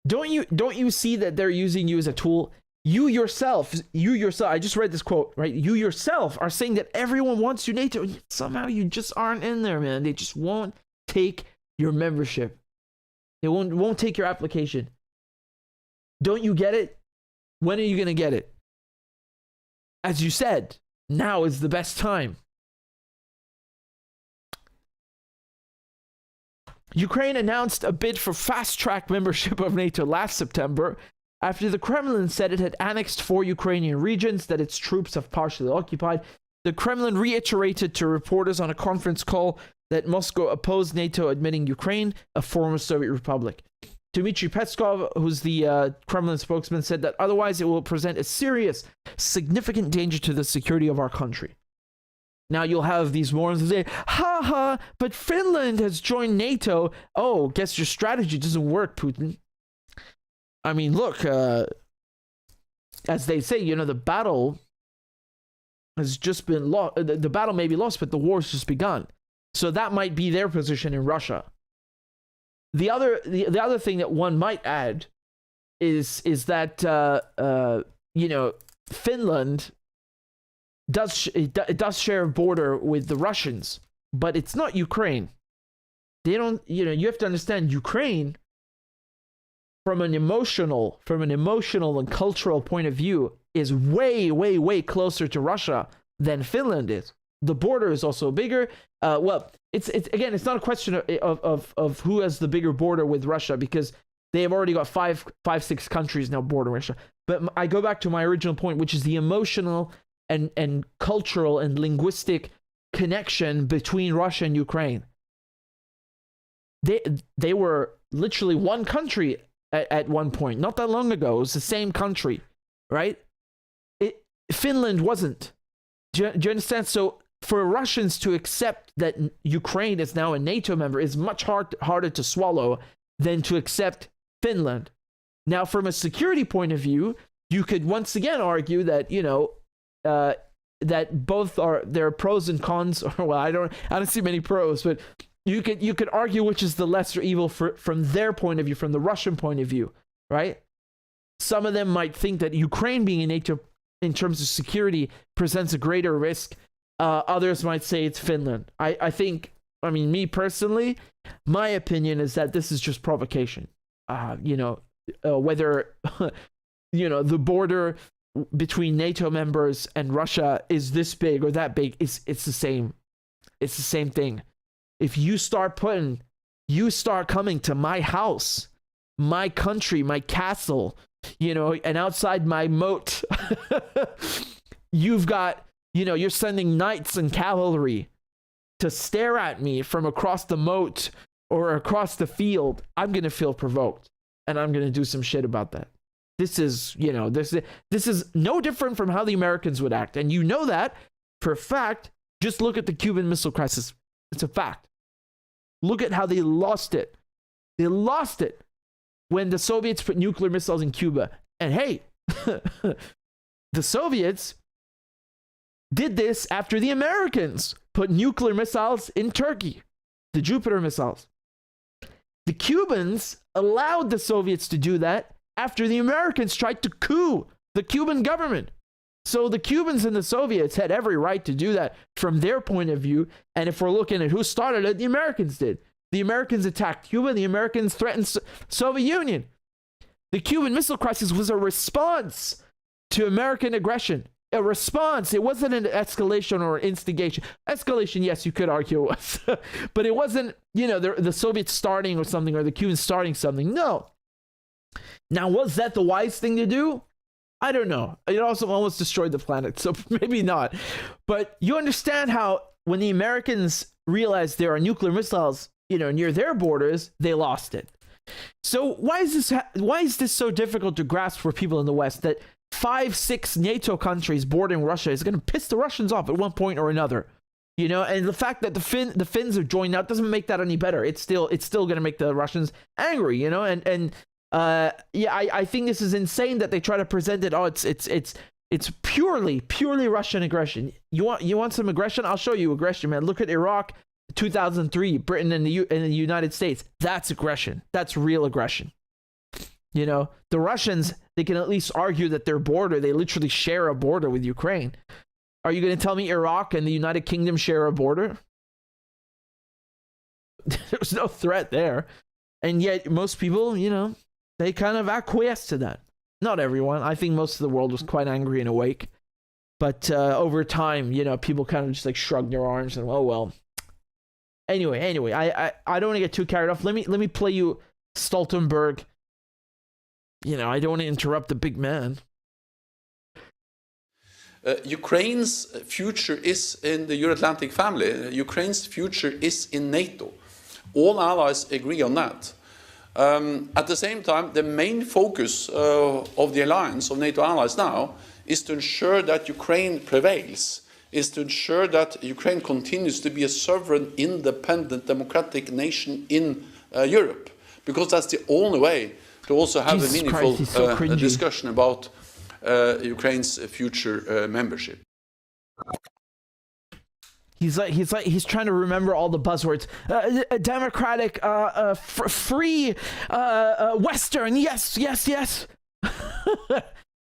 Don't you see that they're using you as a tool? You yourself, I just read this quote, right? You yourself are saying that everyone wants you NATO, and yet somehow you just aren't in there, man. They just won't take your membership. They won't take your application. Don't you get it? When are you going to get it? As you said, now is the best time. Ukraine announced a bid for fast-track membership of NATO last September after the Kremlin said it had annexed 4 Ukrainian regions that its troops have partially occupied. The Kremlin reiterated to reporters on a conference call that Moscow opposed NATO admitting Ukraine, a former Soviet republic. Dmitry Peskov, who's the Kremlin spokesman, said that otherwise it will present a serious, significant danger to the security of our country. Now you'll have these morons who say, ha ha, but Finland has joined NATO. Oh, guess your strategy doesn't work, Putin. I mean, look, as they say, you know, the battle has just been lost. The battle may be lost, but the war's just begun. So that might be their position in Russia. The other thing that one might add is that you know, Finland does share a border with the Russians, but it's not Ukraine. They don't, you know, you have to understand Ukraine from an emotional and cultural point of view is way closer to Russia than Finland is. The border is also bigger. Well, it's again, it's not a question of who has the bigger border with Russia, because they have already got five, 6 countries now bordering Russia. But I go back to my original point, which is the emotional and cultural and linguistic connection between Russia and Ukraine. They were literally one country at one point, not that long ago. It was the same country, right? Finland wasn't. Do you understand? So for Russians to accept that Ukraine is now a NATO member is much harder to swallow than to accept Finland. Now, from a security point of view, you could once again argue that, you know, that both there are pros and cons. Or well, I don't see many pros, but you could argue which is the lesser evil from their point of view, from the Russian point of view, right? Some of them might think that Ukraine being in NATO in terms of security presents a greater risk. Others might say it's Finland. I think, I mean, me personally, my opinion is that this is just provocation. You know, whether, you know, the border between NATO members and Russia is this big or that big, it's the same. It's the same thing. If you start coming to my house, my country, my castle, you know, and outside my moat, you've got, you know, you're sending knights and cavalry to stare at me from across the moat or across the field, I'm going to feel provoked, and I'm going to do some shit about that. This is, you know, this is no different from how the Americans would act. And you know that for a fact. Just look at the Cuban Missile Crisis. It's a fact. Look at how they lost it. They lost it when the Soviets put nuclear missiles in Cuba. And hey, the Soviets did this after the Americans put nuclear missiles in Turkey, the Jupiter missiles. The Cubans allowed the Soviets to do that after the Americans tried to coup the Cuban government. So the Cubans and the Soviets had every right to do that from their point of view. And if we're looking at who started it, the Americans did. The Americans attacked Cuba. The Americans threatened Soviet Union. The Cuban Missile Crisis was a response to American aggression. A response. It wasn't an escalation or instigation. Escalation, yes, you could argue it was. But it wasn't, you know, the Soviets starting or something, or the Cubans starting something. No. Now, was that the wise thing to do? I don't know. It also almost destroyed the planet, so maybe not. But you understand how when the Americans realized there are nuclear missiles, you know, near their borders, they lost it. So why is this so difficult to grasp for people in the West, that 5, 6 NATO countries bordering Russia is going to piss the Russians off at one point or another? You know, and the fact that the Finns have joined out doesn't make that any better. It's still going to make the Russians angry, you know, and yeah, I think this is insane that they try to present it. Oh, it's purely Russian aggression. You want some aggression? I'll show you aggression, man. Look at Iraq, 2003, Britain and the United States. That's aggression. That's real aggression. You know, the Russians, they can at least argue that their border, they literally share a border with Ukraine. Are you going to tell me Iraq and the United Kingdom share a border? There's no threat there. And yet most people, you know, they kind of acquiesce to that. Not everyone. I think most of the world was quite angry and awake. But over time, you know, people kind of just like shrugged their arms and, oh, well. Anyway, I don't want to get too carried off. Let me play you Stoltenberg. You know, I don't want to interrupt the big man. Ukraine's future is in the Euro-Atlantic family. Ukraine's future is in NATO. All allies agree on that. At the same time, the main focus of the alliance, of NATO allies now, is to ensure that Ukraine prevails. is to ensure that Ukraine continues to be a sovereign, independent, democratic nation in Europe, because that's the only way to also have Jesus a meaningful Christ, so discussion about Ukraine's future membership. He's trying to remember all the buzzwords. Democratic, free, Western. Yes.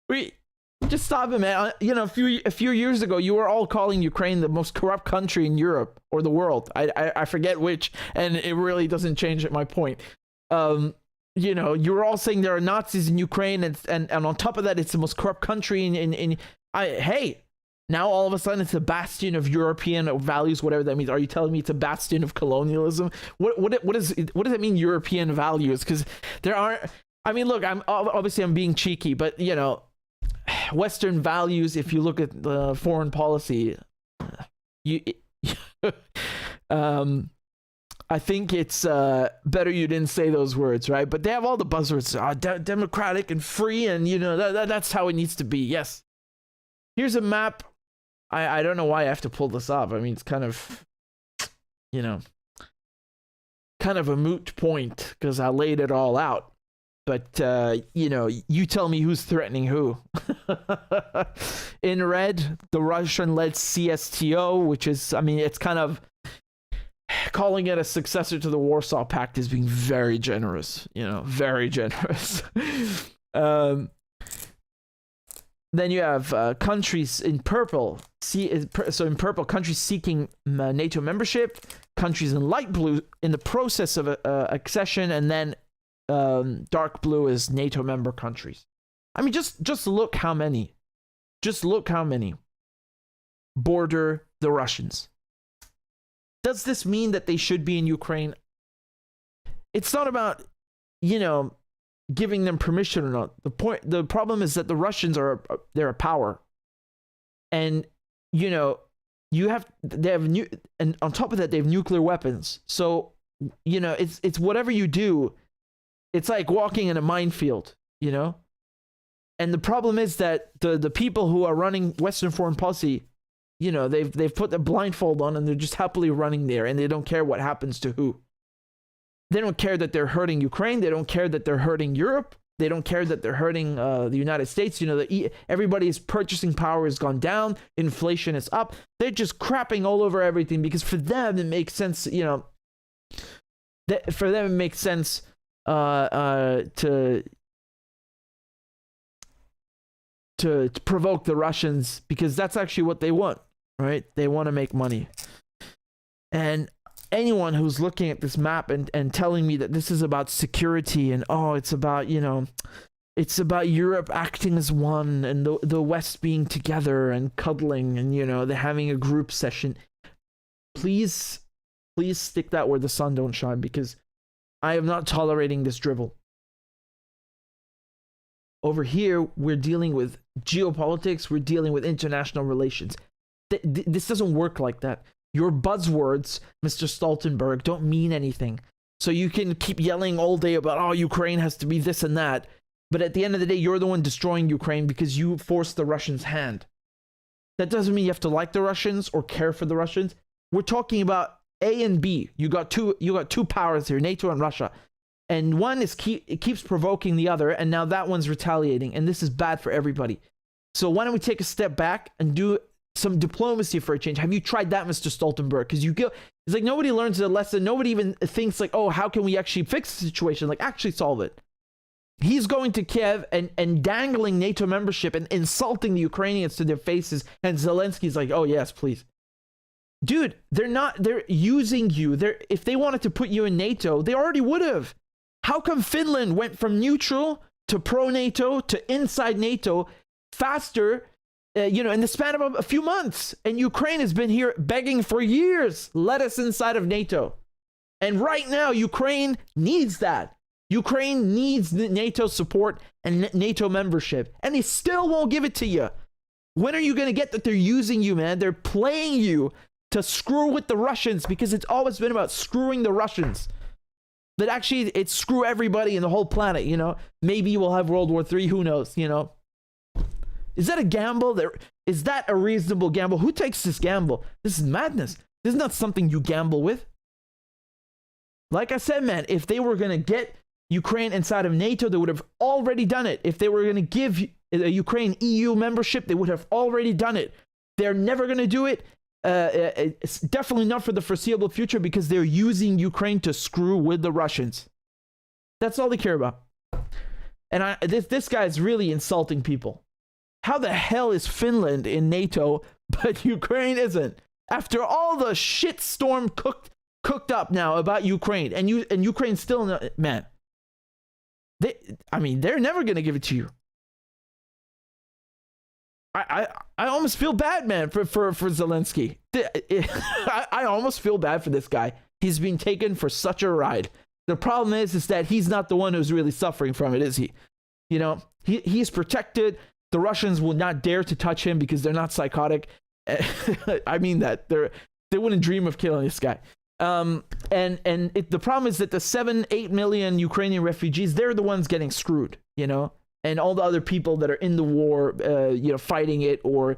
We just stop it, man. You know, a few years ago, you were all calling Ukraine the most corrupt country in Europe or the world. I forget which, and it really doesn't change my point. You know, you were all saying there are Nazis in Ukraine, and on top of that, it's the most corrupt country hey. Now all of a sudden it's a bastion of European values, whatever that means. Are you telling me it's a bastion of colonialism? What does that mean, European values? Because there aren't. I mean, look, I'm being cheeky, but you know, Western values. If you look at the foreign policy, I think it's better you didn't say those words, right? But they have all the buzzwords, democratic and free, and you know that's how it needs to be. Yes. Here's a map. I don't know why I have to pull this up. I mean, it's kind of, you know, kind of a moot point because I laid it all out. But, you know, you tell me who's threatening who. In red, the Russian-led CSTO, which is, I mean, it's kind of calling it a successor to the Warsaw Pact is being very generous, you know, very generous. Then you have countries in purple. So in purple, countries seeking NATO membership, countries in light blue in the process of accession, and then dark blue is NATO member countries. I mean, just look how many. Just look how many border the Russians. Does this mean that they should be in Ukraine? It's not about, you know, giving them permission or not. The problem is that the Russians they're a power, and you know and on top of that they have nuclear weapons. So you know it's whatever you do, it's like walking in a minefield, you know. And the problem is that the people who are running Western foreign policy, you know, they've put the blindfold on and they're just happily running there, and they don't care what happens to who. They don't care that they're hurting Ukraine. They don't care that they're hurting Europe. They don't care that they're hurting the United States. You know, everybody's purchasing power has gone down. Inflation is up. They're just crapping all over everything because for them it makes sense. You know, for them it makes sense to provoke the Russians because that's actually what they want, right? They want to make money. And anyone who's looking at this map and telling me that this is about security and it's about, you know, it's about Europe acting as one and the West being together and cuddling and, you know, they're having a group session, please stick that where the sun don't shine, because I am not tolerating this dribble. Over here, we're dealing with geopolitics, we're dealing with international relations. This doesn't work like that. Your buzzwords, Mr. Stoltenberg, don't mean anything. So you can keep yelling all day about, Ukraine has to be this and that. But at the end of the day, you're the one destroying Ukraine because you forced the Russians' hand. That doesn't mean you have to like the Russians or care for the Russians. We're talking about A and B. You got two powers here, NATO and Russia. And one it keeps provoking the other, and now that one's retaliating. And this is bad for everybody. So why don't we take a step back and do some diplomacy for a change? Have you tried that, Mr. Stoltenberg? Because it's like nobody learns a lesson. Nobody even thinks like, how can we actually fix the situation? Like actually solve it. He's going to Kiev and dangling NATO membership and insulting the Ukrainians to their faces. And Zelensky's like, oh yes, please. Dude, they're using you. If they wanted to put you in NATO, they already would have. How come Finland went from neutral to pro-NATO to inside NATO faster, in the span of a few months? And Ukraine has been here begging for years, let us inside of NATO. And right now, Ukraine needs that. Ukraine needs NATO support and NATO membership. And they still won't give it to you. When are you going to get that they're using you, man? They're playing you to screw with the Russians, because it's always been about screwing the Russians. But actually, it's screw everybody in the whole planet, Maybe we'll have World War III, who knows, Is that a gamble? Is that a reasonable gamble? Who takes this gamble? This is madness. This is not something you gamble with. Like I said, man, if they were going to get Ukraine inside of NATO, they would have already done it. If they were going to give Ukraine EU membership, they would have already done it. They're never going to do it. It's definitely not for the foreseeable future because they're using Ukraine to screw with the Russians. That's all they care about. And this guy is really insulting people. How the hell is Finland in NATO, but Ukraine isn't? After all the shitstorm cooked up now about Ukraine, and Ukraine's still, man. They're never gonna give it to you. I almost feel bad, man, for Zelensky. I almost feel bad for this guy. He's being taken for such a ride. The problem is that he's not the one who's really suffering from it, is he? You know, he's protected. The Russians will not dare to touch him because they're not psychotic. I mean that. They wouldn't dream of killing this guy. The problem is that the 7-8 million Ukrainian refugees, they're the ones getting screwed, you know? And all the other people that are in the war, fighting it or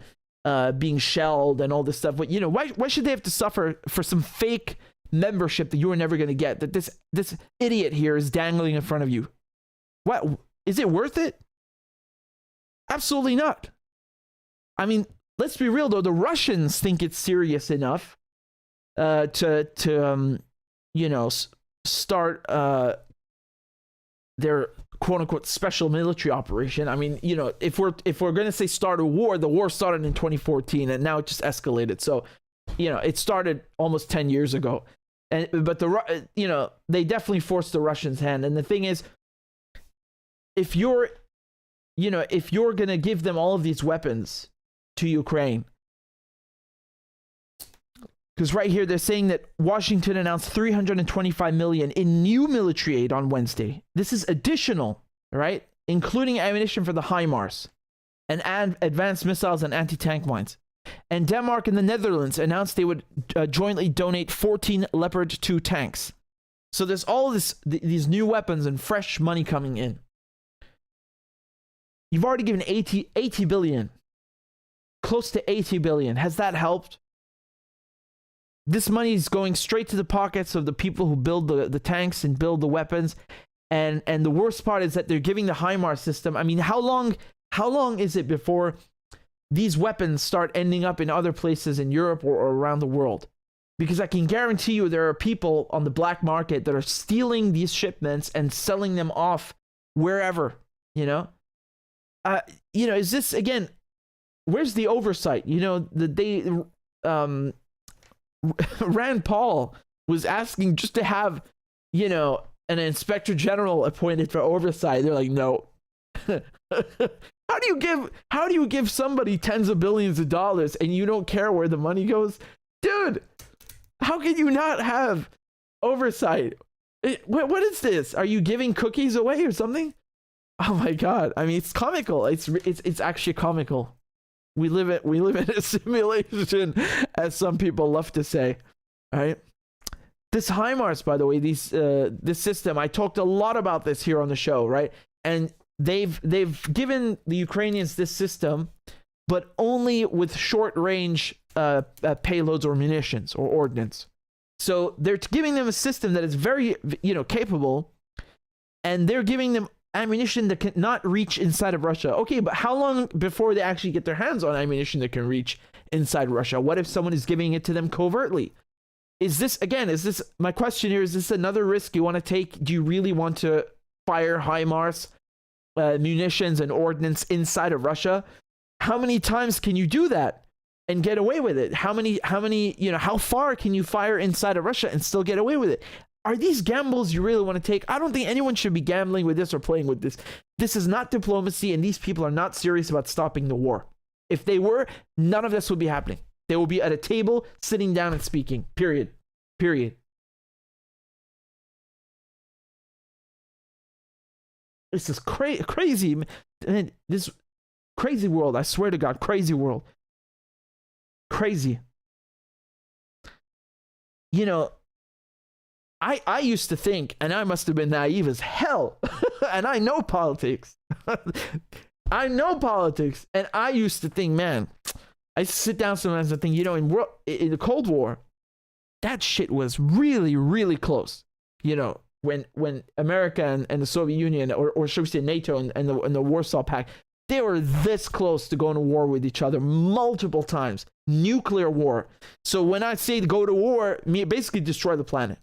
being shelled and all this stuff. But, why should they have to suffer for some fake membership that you are never going to get? That this idiot here is dangling in front of you. What? Is it worth it? Absolutely not. I mean, let's be real, though. The Russians think it's serious enough to start their quote-unquote special military operation. I mean, if we're going to say start a war, the war started in 2014 and now it just escalated. So, it started almost 10 years ago. But they definitely forced the Russians' hand. And the thing is, if you're going to give them all of these weapons to Ukraine, because right here they're saying that Washington announced $325 million in new military aid on Wednesday. This is additional, right? Including ammunition for the HIMARS and advanced missiles and anti-tank mines. And Denmark and the Netherlands announced they would jointly donate 14 Leopard 2 tanks. So there's all these new weapons and fresh money coming in. You've already given 80 billion. Close to 80 billion. Has that helped? This money is going straight to the pockets of the people who build the tanks and build the weapons. And the worst part is that they're giving the HIMARS system. I mean, how long is it before these weapons start ending up in other places in Europe or around the world? Because I can guarantee you there are people on the black market that are stealing these shipments and selling them off wherever, is this, again, where's the oversight? Rand Paul was asking just to have, an inspector general appointed for oversight. They're like, no. How do you give somebody tens of billions of dollars and you don't care where the money goes? Dude, how can you not have oversight? What is this? Are you giving cookies away or something? Oh my God. I mean, it's comical. It's actually comical. We live in a simulation, as some people love to say. All right. This HIMARS, by the way, this system, I talked a lot about this here on the show, right? And they've given the Ukrainians this system, but only with short range payloads or munitions or ordnance. So they're giving them a system that is very, capable, and they're giving them ammunition that cannot reach inside of Russia. Okay, but how long before they actually get their hands on ammunition that can reach inside Russia? What if someone is giving it to them covertly? My question here, is this another risk you want to take? Do you really want to fire HIMARS munitions and ordnance inside of Russia? How many times can you do that and get away with it? How far can you fire inside of Russia and still get away with it? Are these gambles you really want to take? I don't think anyone should be gambling with this or playing with this. This is not diplomacy, and these people are not serious about stopping the war. If they were, none of this would be happening. They will be at a table, sitting down and speaking. Period. This is crazy. Man, this crazy world. I swear to God, crazy world. Crazy. I used to think, and I must have been naive as hell, and I know politics. I know politics, and I used to think, man, I used to sit down sometimes and think, in the Cold War, that shit was really, really close. When America and the Soviet Union, or should we say NATO and the Warsaw Pact, they were this close to going to war with each other multiple times. Nuclear war. So when I say to go to war, basically destroy the planet.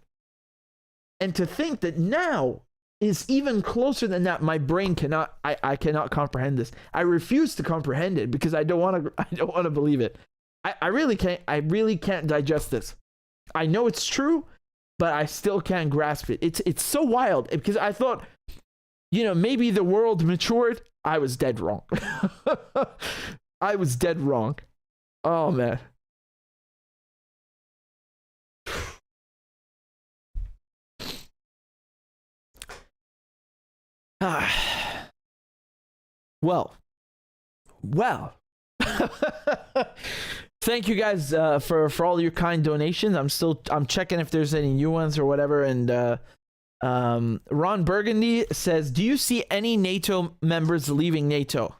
And to think that now is even closer than that, my brain cannot. I cannot comprehend this. I refuse to comprehend it because I don't want to believe it. I really can't. I really can't digest this. I know it's true, but I still can't grasp it. It's so wild because I thought, maybe the world matured. I was dead wrong. I was dead wrong. Oh, man. Well. Thank you guys for all your kind donations. I'm checking if there's any new ones or whatever. And Ron Burgundy says, do you see any NATO members leaving NATO?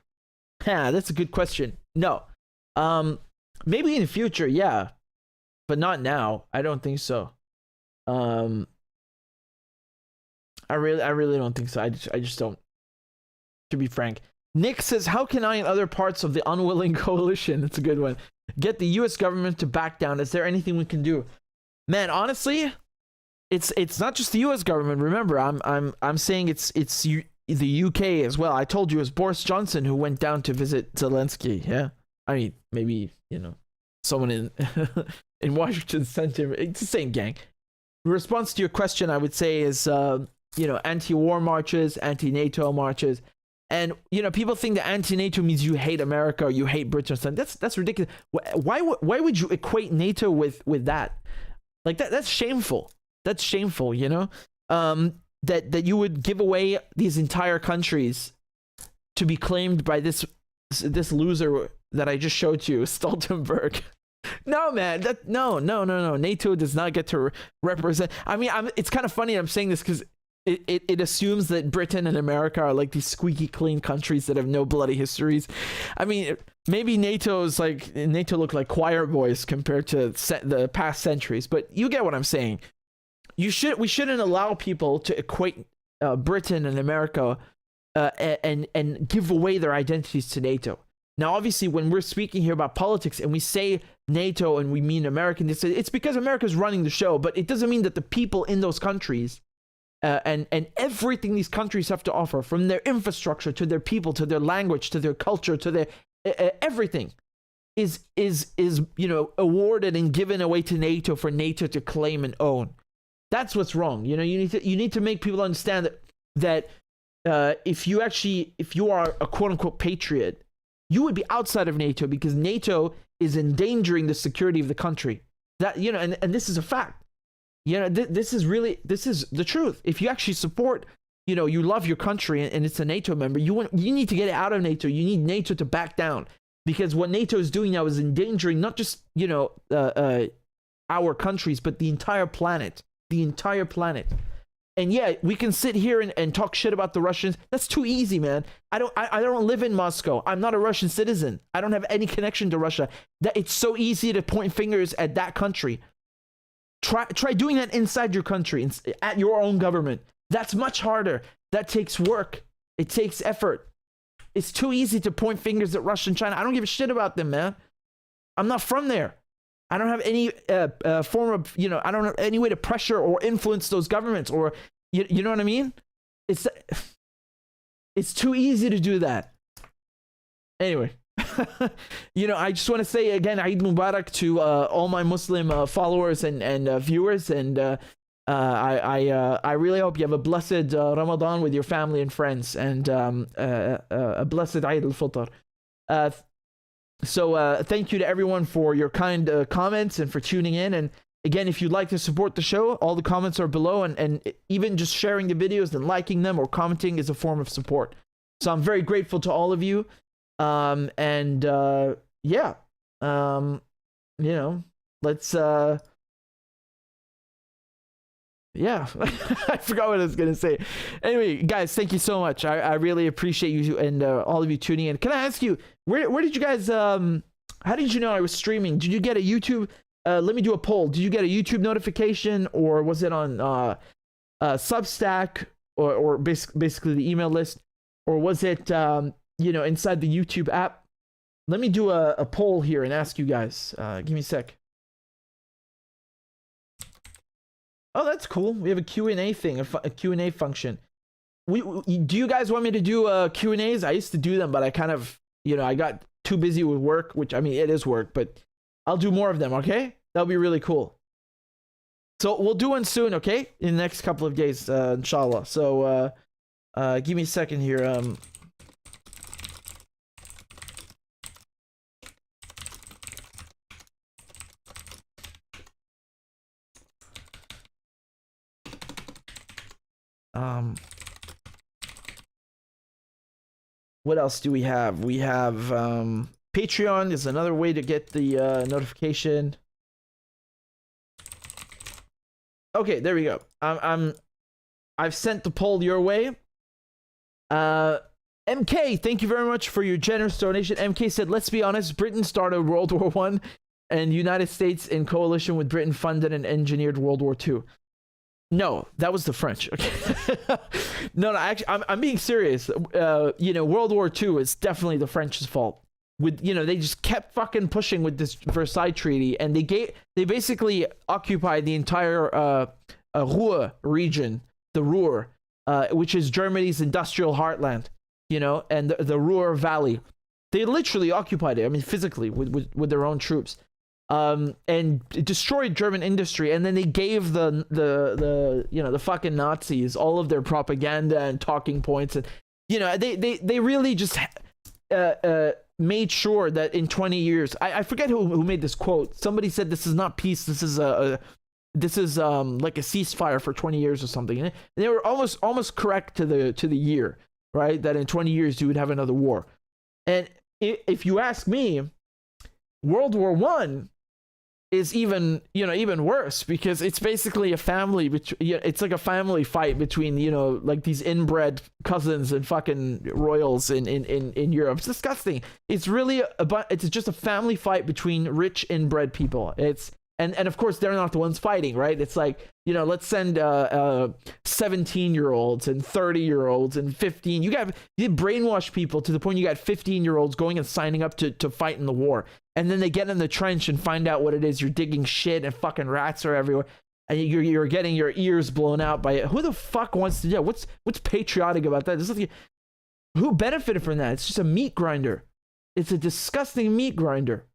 That's a good question. No. Maybe in the future, yeah, but not now. I don't think so. I really don't think so. I just don't. To be frank, Nick says, how can I and other parts of the unwilling coalition, that's a good one, get the U.S. government to back down? Is there anything we can do? Man, honestly, it's not just the U.S. government. Remember, I'm saying it's the U.K. as well. I told you it was Boris Johnson who went down to visit Zelensky. Yeah, I mean, maybe someone in in Washington sent him. It's the same gang. The response to your question, I would say, is anti-war marches, anti-NATO marches. And, people think that anti-NATO means you hate America or you hate Britain or something. That's ridiculous. Why would you equate NATO with that? Like, that's shameful. That's shameful, that you would give away these entire countries to be claimed by this loser that I just showed you, Stoltenberg. No, man, no. NATO does not get to represent. I mean, it's kind of funny I'm saying this because it assumes that Britain and America are like these squeaky clean countries that have no bloody histories. I mean, maybe NATO look like choir boys compared to the past centuries, but you get what I'm saying. We shouldn't allow people to equate Britain and America and give away their identities to NATO. Now, obviously, when we're speaking here about politics and we say NATO and we mean American, it's because America's running the show, but it doesn't mean that the people in those countries and everything these countries have to offer, from their infrastructure to their people to their language to their culture to their everything, is awarded and given away to NATO for NATO to claim and own. That's what's wrong. You need to make people understand that if you are a quote unquote patriot, you would be outside of NATO because NATO is endangering the security of the country. That and this is a fact. This is the truth. If you actually support, you love your country and it's a NATO member, you need to get it out of NATO. You need NATO to back down because what NATO is doing now is endangering not just our countries but the entire planet. And yeah, we can sit here and talk shit about the Russians. That's too easy, man. I don't live in Moscow. I'm not a Russian citizen. I don't have any connection to Russia. That it's so easy to point fingers at that country. Try doing that inside your country, at your own government. That's much harder. That takes work. It takes effort. It's too easy to point fingers at Russia and China. I don't give a shit about them, man. I'm not from there. I don't have any form of, I don't have any way to pressure or influence those governments or, you know what I mean? It's too easy to do that. Anyway, I just want to say again, Eid Mubarak to all my Muslim followers and viewers. And I really hope you have a blessed Ramadan with your family and friends and a blessed Eid al-Fitr. So thank you to everyone for your kind comments and for tuning in. And again, if you'd like to support the show, all the comments are below, and even just sharing the videos and liking them or commenting is a form of support. So I'm very grateful to all of you. Let's Yeah, I forgot what I was gonna say. Anyway, guys, thank you so much. I really appreciate you and all of you tuning in. Can I ask you, where did you guys how did you know I was streaming? Did you get a YouTube? Let me do a poll. Did you get a YouTube notification, or was it on Substack, or basically the email list, or was it inside the YouTube app? Let me do a poll here and ask you guys. Give me a sec. Oh, that's cool. We have a Q&A thing, a Q&A function. Do you guys want me to do Q&As? I used to do them, but I kind of, I got too busy with work, which, I mean, it is work, but I'll do more of them, okay? That'll be really cool. So we'll do one soon, okay? In the next couple of days, inshallah. So give me a second here. What else do we have? We have Patreon is another way to get the notification. Okay, there we go. I've sent the poll your way. MK, thank you very much for your generous donation. MK said, let's be honest, Britain started World War I, and United States in coalition with Britain funded and engineered World War II. No, that was the French. Okay. No, actually, I'm being serious. World War II is definitely the French's fault. They just kept fucking pushing with this Versailles Treaty, and they basically occupied the entire Ruhr region, the Ruhr, which is Germany's industrial heartland, and the Ruhr Valley. They literally occupied it. I mean, physically with their own troops. And it destroyed German industry, and then they gave the fucking Nazis all of their propaganda and talking points, and they really just made sure that in 20 years, I forget who made this quote. Somebody said this is not peace, this is like a ceasefire for 20 years or something. And they were almost correct to the year, right? That in 20 years you would have another war. And if you ask me, World War I is even worse, because it's basically a family, it's like a family fight between like these inbred cousins and fucking royals in Europe. It's disgusting. It's really it's just a family fight between rich inbred people. And of course they're not the ones fighting, right? It's like, let's send 17-year-olds and 30-year-olds and 15. You brainwash people to the point you got 15-year-olds going and signing up to fight in the war. And then they get in the trench and find out what it is. You're digging shit and fucking rats are everywhere. And you're getting your ears blown out by it. Who the fuck wants to do that? What's patriotic about that? Who benefited from that? It's just a meat grinder. It's a disgusting meat grinder.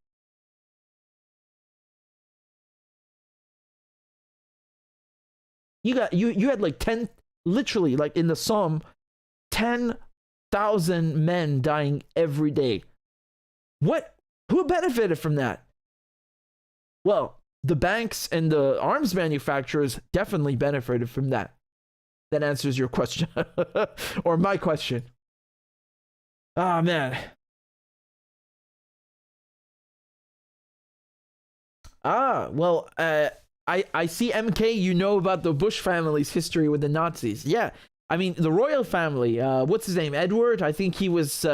You had like 10, literally, like in the Somme, 10,000 men dying every day. Who benefited from that? Well, the banks and the arms manufacturers definitely benefited from that. That answers your question. Or my question. Ah, man. Well, I see, MK, you know about the Bush family's history with the Nazis. Yeah. I mean, the royal family, what's his name? Edward? I think he was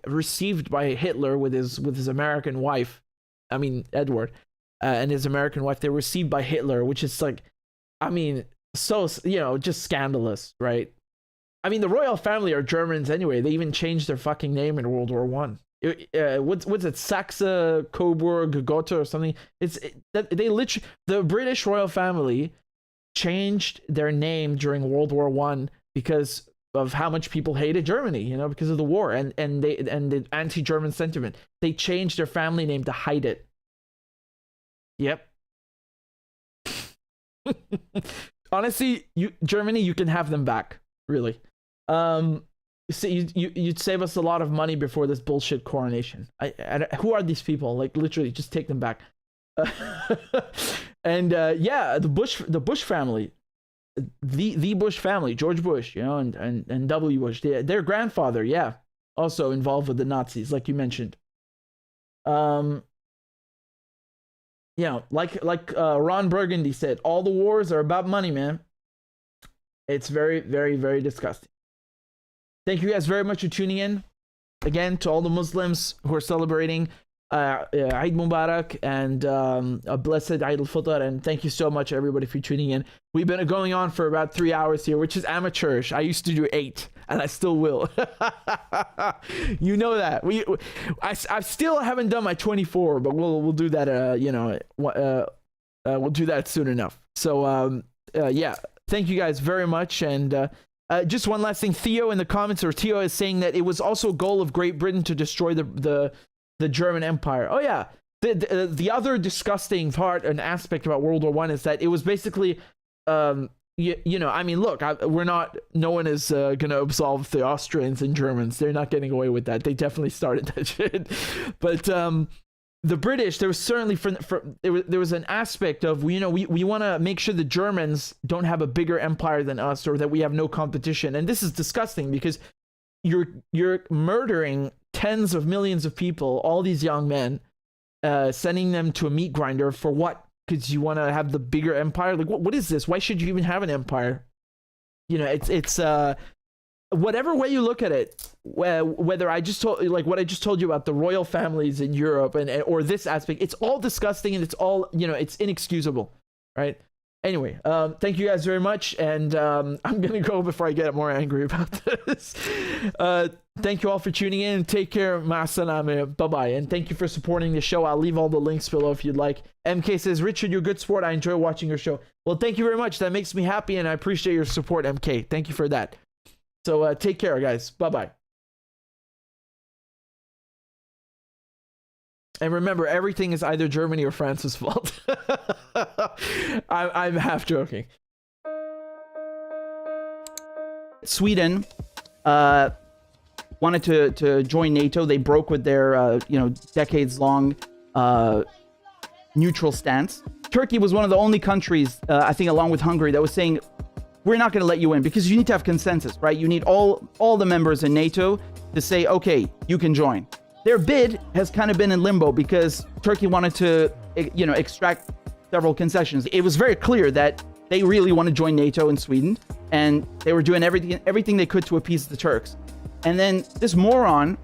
received by Hitler with his American wife. I mean, Edward and his American wife, they were received by Hitler, which is like, I mean, so, just scandalous, right? I mean, the royal family are Germans anyway. They even changed their fucking name in World War One. What's it? Saxe Coburg Gotha or something. They literally, the British royal family changed their name during World War I because of how much people hated Germany, because of the war and the anti-German sentiment. They changed their family name to hide it. Yep. Honestly, Germany, you can have them back, really. You'd save us a lot of money before this bullshit coronation. Who are these people? Like, literally, just take them back. And the Bush family, the Bush family, George Bush, and W. Bush, their grandfather, also involved with the Nazis, like you mentioned. you know, like Ron Burgundy said, all the wars are about money, man. It's very, very, very disgusting. Thank you guys very much for tuning in. Again, to all the Muslims who are celebrating Eid Mubarak and a blessed Eid al-Fitr, and thank you so much everybody for tuning in. We've been going on for about 3 hours here, which is amateurish. I used to do 8, and I still will. You know that. I still haven't done my 24, but we'll do that. We'll do that soon enough. So yeah, thank you guys very much. And just one last thing, Theo in the comments, or Theo is saying that it was also a goal of Great Britain to destroy the German Empire. Oh yeah, the other disgusting part and aspect about World War I is that it was basically, you know, I mean, look, no one is gonna absolve the Austrians and Germans. They're not getting away with that. They definitely started that shit. But the British, there was certainly there was an aspect of, you know, we want to make sure the Germans don't have a bigger empire than us, or that we have no competition. And this is disgusting because you're murdering tens of millions of people, all these young men, sending them to a meat grinder for what? Because you want to have the bigger empire? Like, what is this? Why should you even have an empire? You know, it's whatever way you look at it, whether I just told, like what I just told you about the royal families in Europe or this aspect, it's all disgusting, and it's all, you know, it's inexcusable, right? Anyway, thank you guys very much, and I'm gonna go before I get more angry about this. Thank you all for tuning in. Take care. Ma'asalama. Bye-bye. And thank you for supporting the show. I'll leave all the links below if you'd like. MK says, Richard, you're a good sport. I enjoy watching your show. Well, thank you very much. That makes me happy, and I appreciate your support, MK. Thank you for that. So take care, guys. Bye-bye. And remember, everything is either Germany or France's fault. I'm half joking. Sweden wanted to join NATO. They broke with their decades-long neutral stance. Turkey was one of the only countries, I think, along with Hungary, that was saying, we're not going to let you in, because you need to have consensus, right? You need all the members in NATO to say, okay, you can join. Their bid has kind of been in limbo because Turkey wanted to, you know, extract several concessions. It was very clear that they really want to join NATO in Sweden, and they were doing everything they could to appease the Turks. And then this moron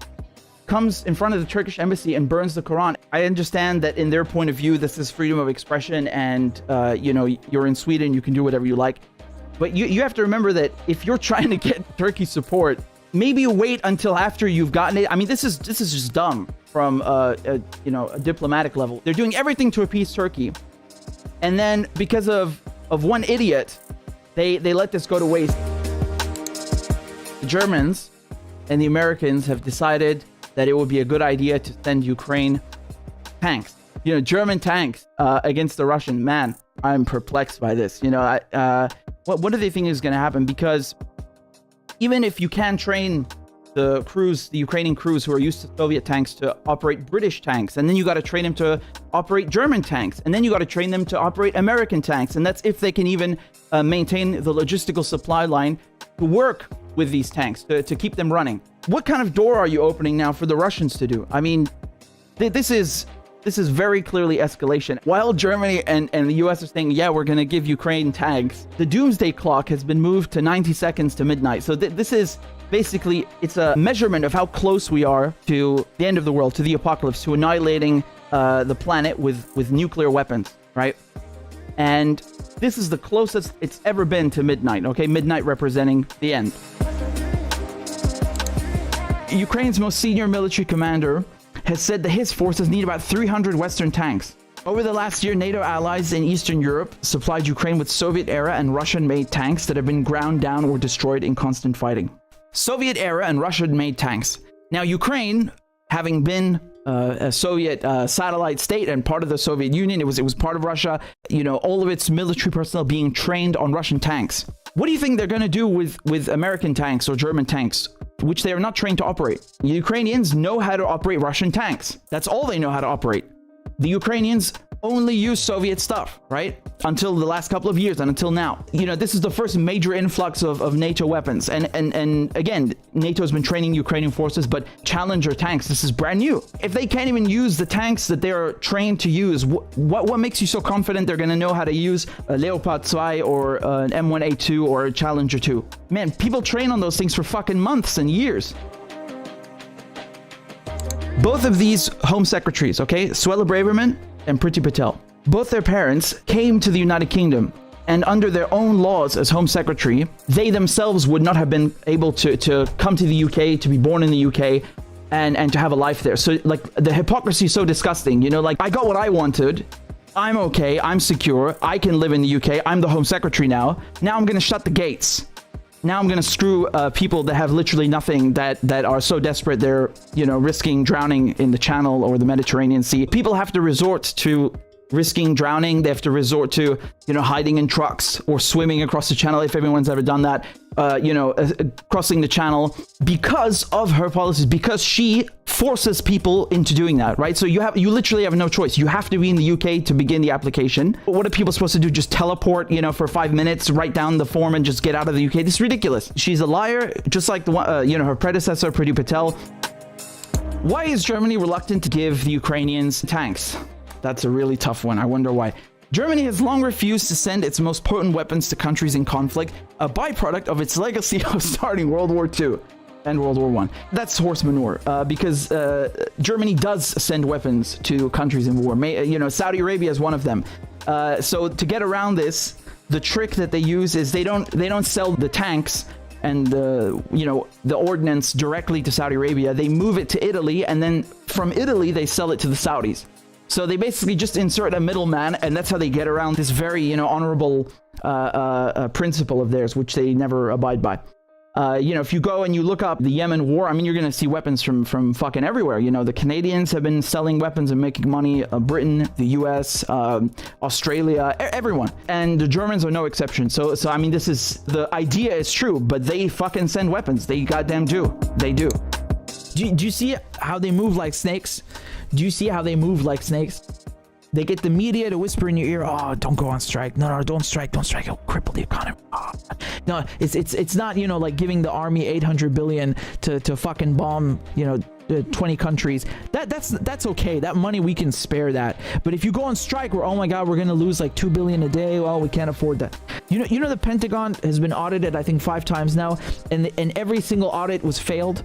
comes in front of the Turkish embassy and burns the Quran. I understand that in their point of view, this is freedom of expression, and you know, you're in Sweden, you can do whatever you like. But you have to remember that if you're trying to get Turkey support, maybe wait until after you've gotten it. I mean, this is just dumb from a diplomatic level. They're doing everything to appease Turkey, and then because of one idiot, they let this go to waste. The Germans and the Americans have decided that it would be a good idea to send Ukraine tanks. You know, German tanks against the Russian. Man, I'm perplexed by this. You know, what do they think is going to happen? Because even if you can train the Ukrainian crews who are used to Soviet tanks to operate British tanks, and then you got to train them to operate German tanks, and then you got to train them to operate American tanks, and that's if they can even maintain the logistical supply line to work with these tanks, to keep them running. What kind of door are you opening now for the Russians to do? I mean, this is very clearly escalation. While Germany and the US are saying, yeah, we're going to give Ukraine tanks, the doomsday clock has been moved to 90 seconds to midnight. So this is basically, it's a measurement of how close we are to the end of the world, to the apocalypse, to annihilating the planet with nuclear weapons, right? And this is the closest it's ever been to midnight, okay? Midnight representing the end. Ukraine's most senior military commander has said that his forces need about 300 Western tanks. Over the last year, NATO allies in Eastern Europe supplied Ukraine with Soviet-era and Russian-made tanks that have been ground down or destroyed in constant fighting. Soviet-era and Russian-made tanks. Now, Ukraine, having been a Soviet satellite state and part of the Soviet Union, it was part of Russia, you know, all of its military personnel being trained on Russian tanks. What do you think they're going to do with American tanks or German tanks, which they are not trained to operate? The Ukrainians know how to operate Russian tanks. That's all they know how to operate. The Ukrainians only used Soviet stuff, right? Until the last couple of years and until now. You know, this is the first major influx of NATO weapons. And again, NATO has been training Ukrainian forces, but Challenger tanks, this is brand new. If they can't even use the tanks that they're trained to use, what makes you so confident they're going to know how to use a Leopard 2 or an M1A2 or a Challenger 2? Man, people train on those things for fucking months and years. Both of these Home Secretaries, okay, Suella Braverman and Priti Patel, both their parents came to the United Kingdom, and under their own laws as Home Secretary, they themselves would not have been able to come to the UK, to be born in the UK, and to have a life there. So, like, the hypocrisy is so disgusting, you know, like, I got what I wanted, I'm okay, I'm secure, I can live in the UK, I'm the Home Secretary now I'm gonna shut the gates. Now I'm gonna screw people that have literally nothing, that are so desperate they're, you know, risking drowning in the Channel or the Mediterranean Sea. People have to resort to risking drowning. They have to resort to, you know, hiding in trucks or swimming across the Channel, if everyone's ever done that, you know, crossing the Channel because of her policies, because she forces people into doing that, right? So you literally have no choice. You have to be in the UK to begin the application. But what are people supposed to do? Just teleport, you know, for 5 minutes, write down the form and just get out of the UK? This is ridiculous. She's a liar, just like the one, you know, her predecessor, Priti Patel. Why is Germany reluctant to give the Ukrainians tanks? That's a really tough one. I wonder why. Germany has long refused to send its most potent weapons to countries in conflict, a byproduct of its legacy of starting World War II and World War I. That's horse manure, because Germany does send weapons to countries in war. You know, Saudi Arabia is one of them. So to get around this, the trick that they use is they don't sell the tanks and the ordnance directly to Saudi Arabia. They move it to Italy, and then from Italy they sell it to the Saudis. So they basically just insert a middleman, and that's how they get around this very, you know, honorable principle of theirs, which they never abide by. You know, if you go and you look up the Yemen war, I mean, you're going to see weapons from fucking everywhere. You know, the Canadians have been selling weapons and making money. Britain, the US, Australia, everyone. And the Germans are no exception. So I mean, the idea is true, but they fucking send weapons. They goddamn do. They do. Do you see how they move like snakes? Do you see how they move like snakes? They get the media to whisper in your ear, "Oh, don't go on strike. No, don't strike. It'll cripple the economy." Oh. No, it's not, you know, like giving the army 800 billion to fucking bomb, you know, 20 countries. That's okay. That money, we can spare that. But if you go on strike, oh my god, we're gonna lose like 2 billion a day. Well, we can't afford that. You know the Pentagon has been audited, I think 5 times now, and every single audit was failed.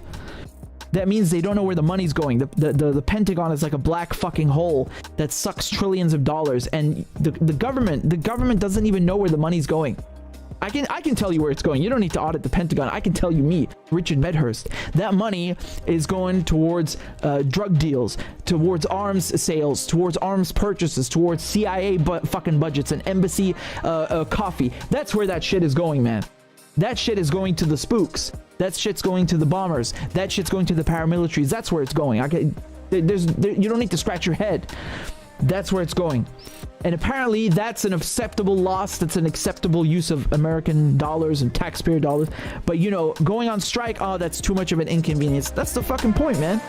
That means they don't know where the money's going. The Pentagon is like a black fucking hole that sucks trillions of dollars, and the government doesn't even know where the money's going. I can tell you where it's going. You don't need to audit the Pentagon. I can tell you, me, Richard Medhurst, that money is going towards drug deals, towards arms sales, towards arms purchases, towards CIA fucking budgets and embassy coffee. That's where that shit is going, man. That shit is going to the spooks. That shit's going to the bombers. That shit's going to the paramilitaries. That's where it's going. You don't need to scratch your head. That's where it's going. And apparently that's an acceptable loss. That's an acceptable use of American dollars and taxpayer dollars. But, you know, going on strike, oh, that's too much of an inconvenience. That's the fucking point, man.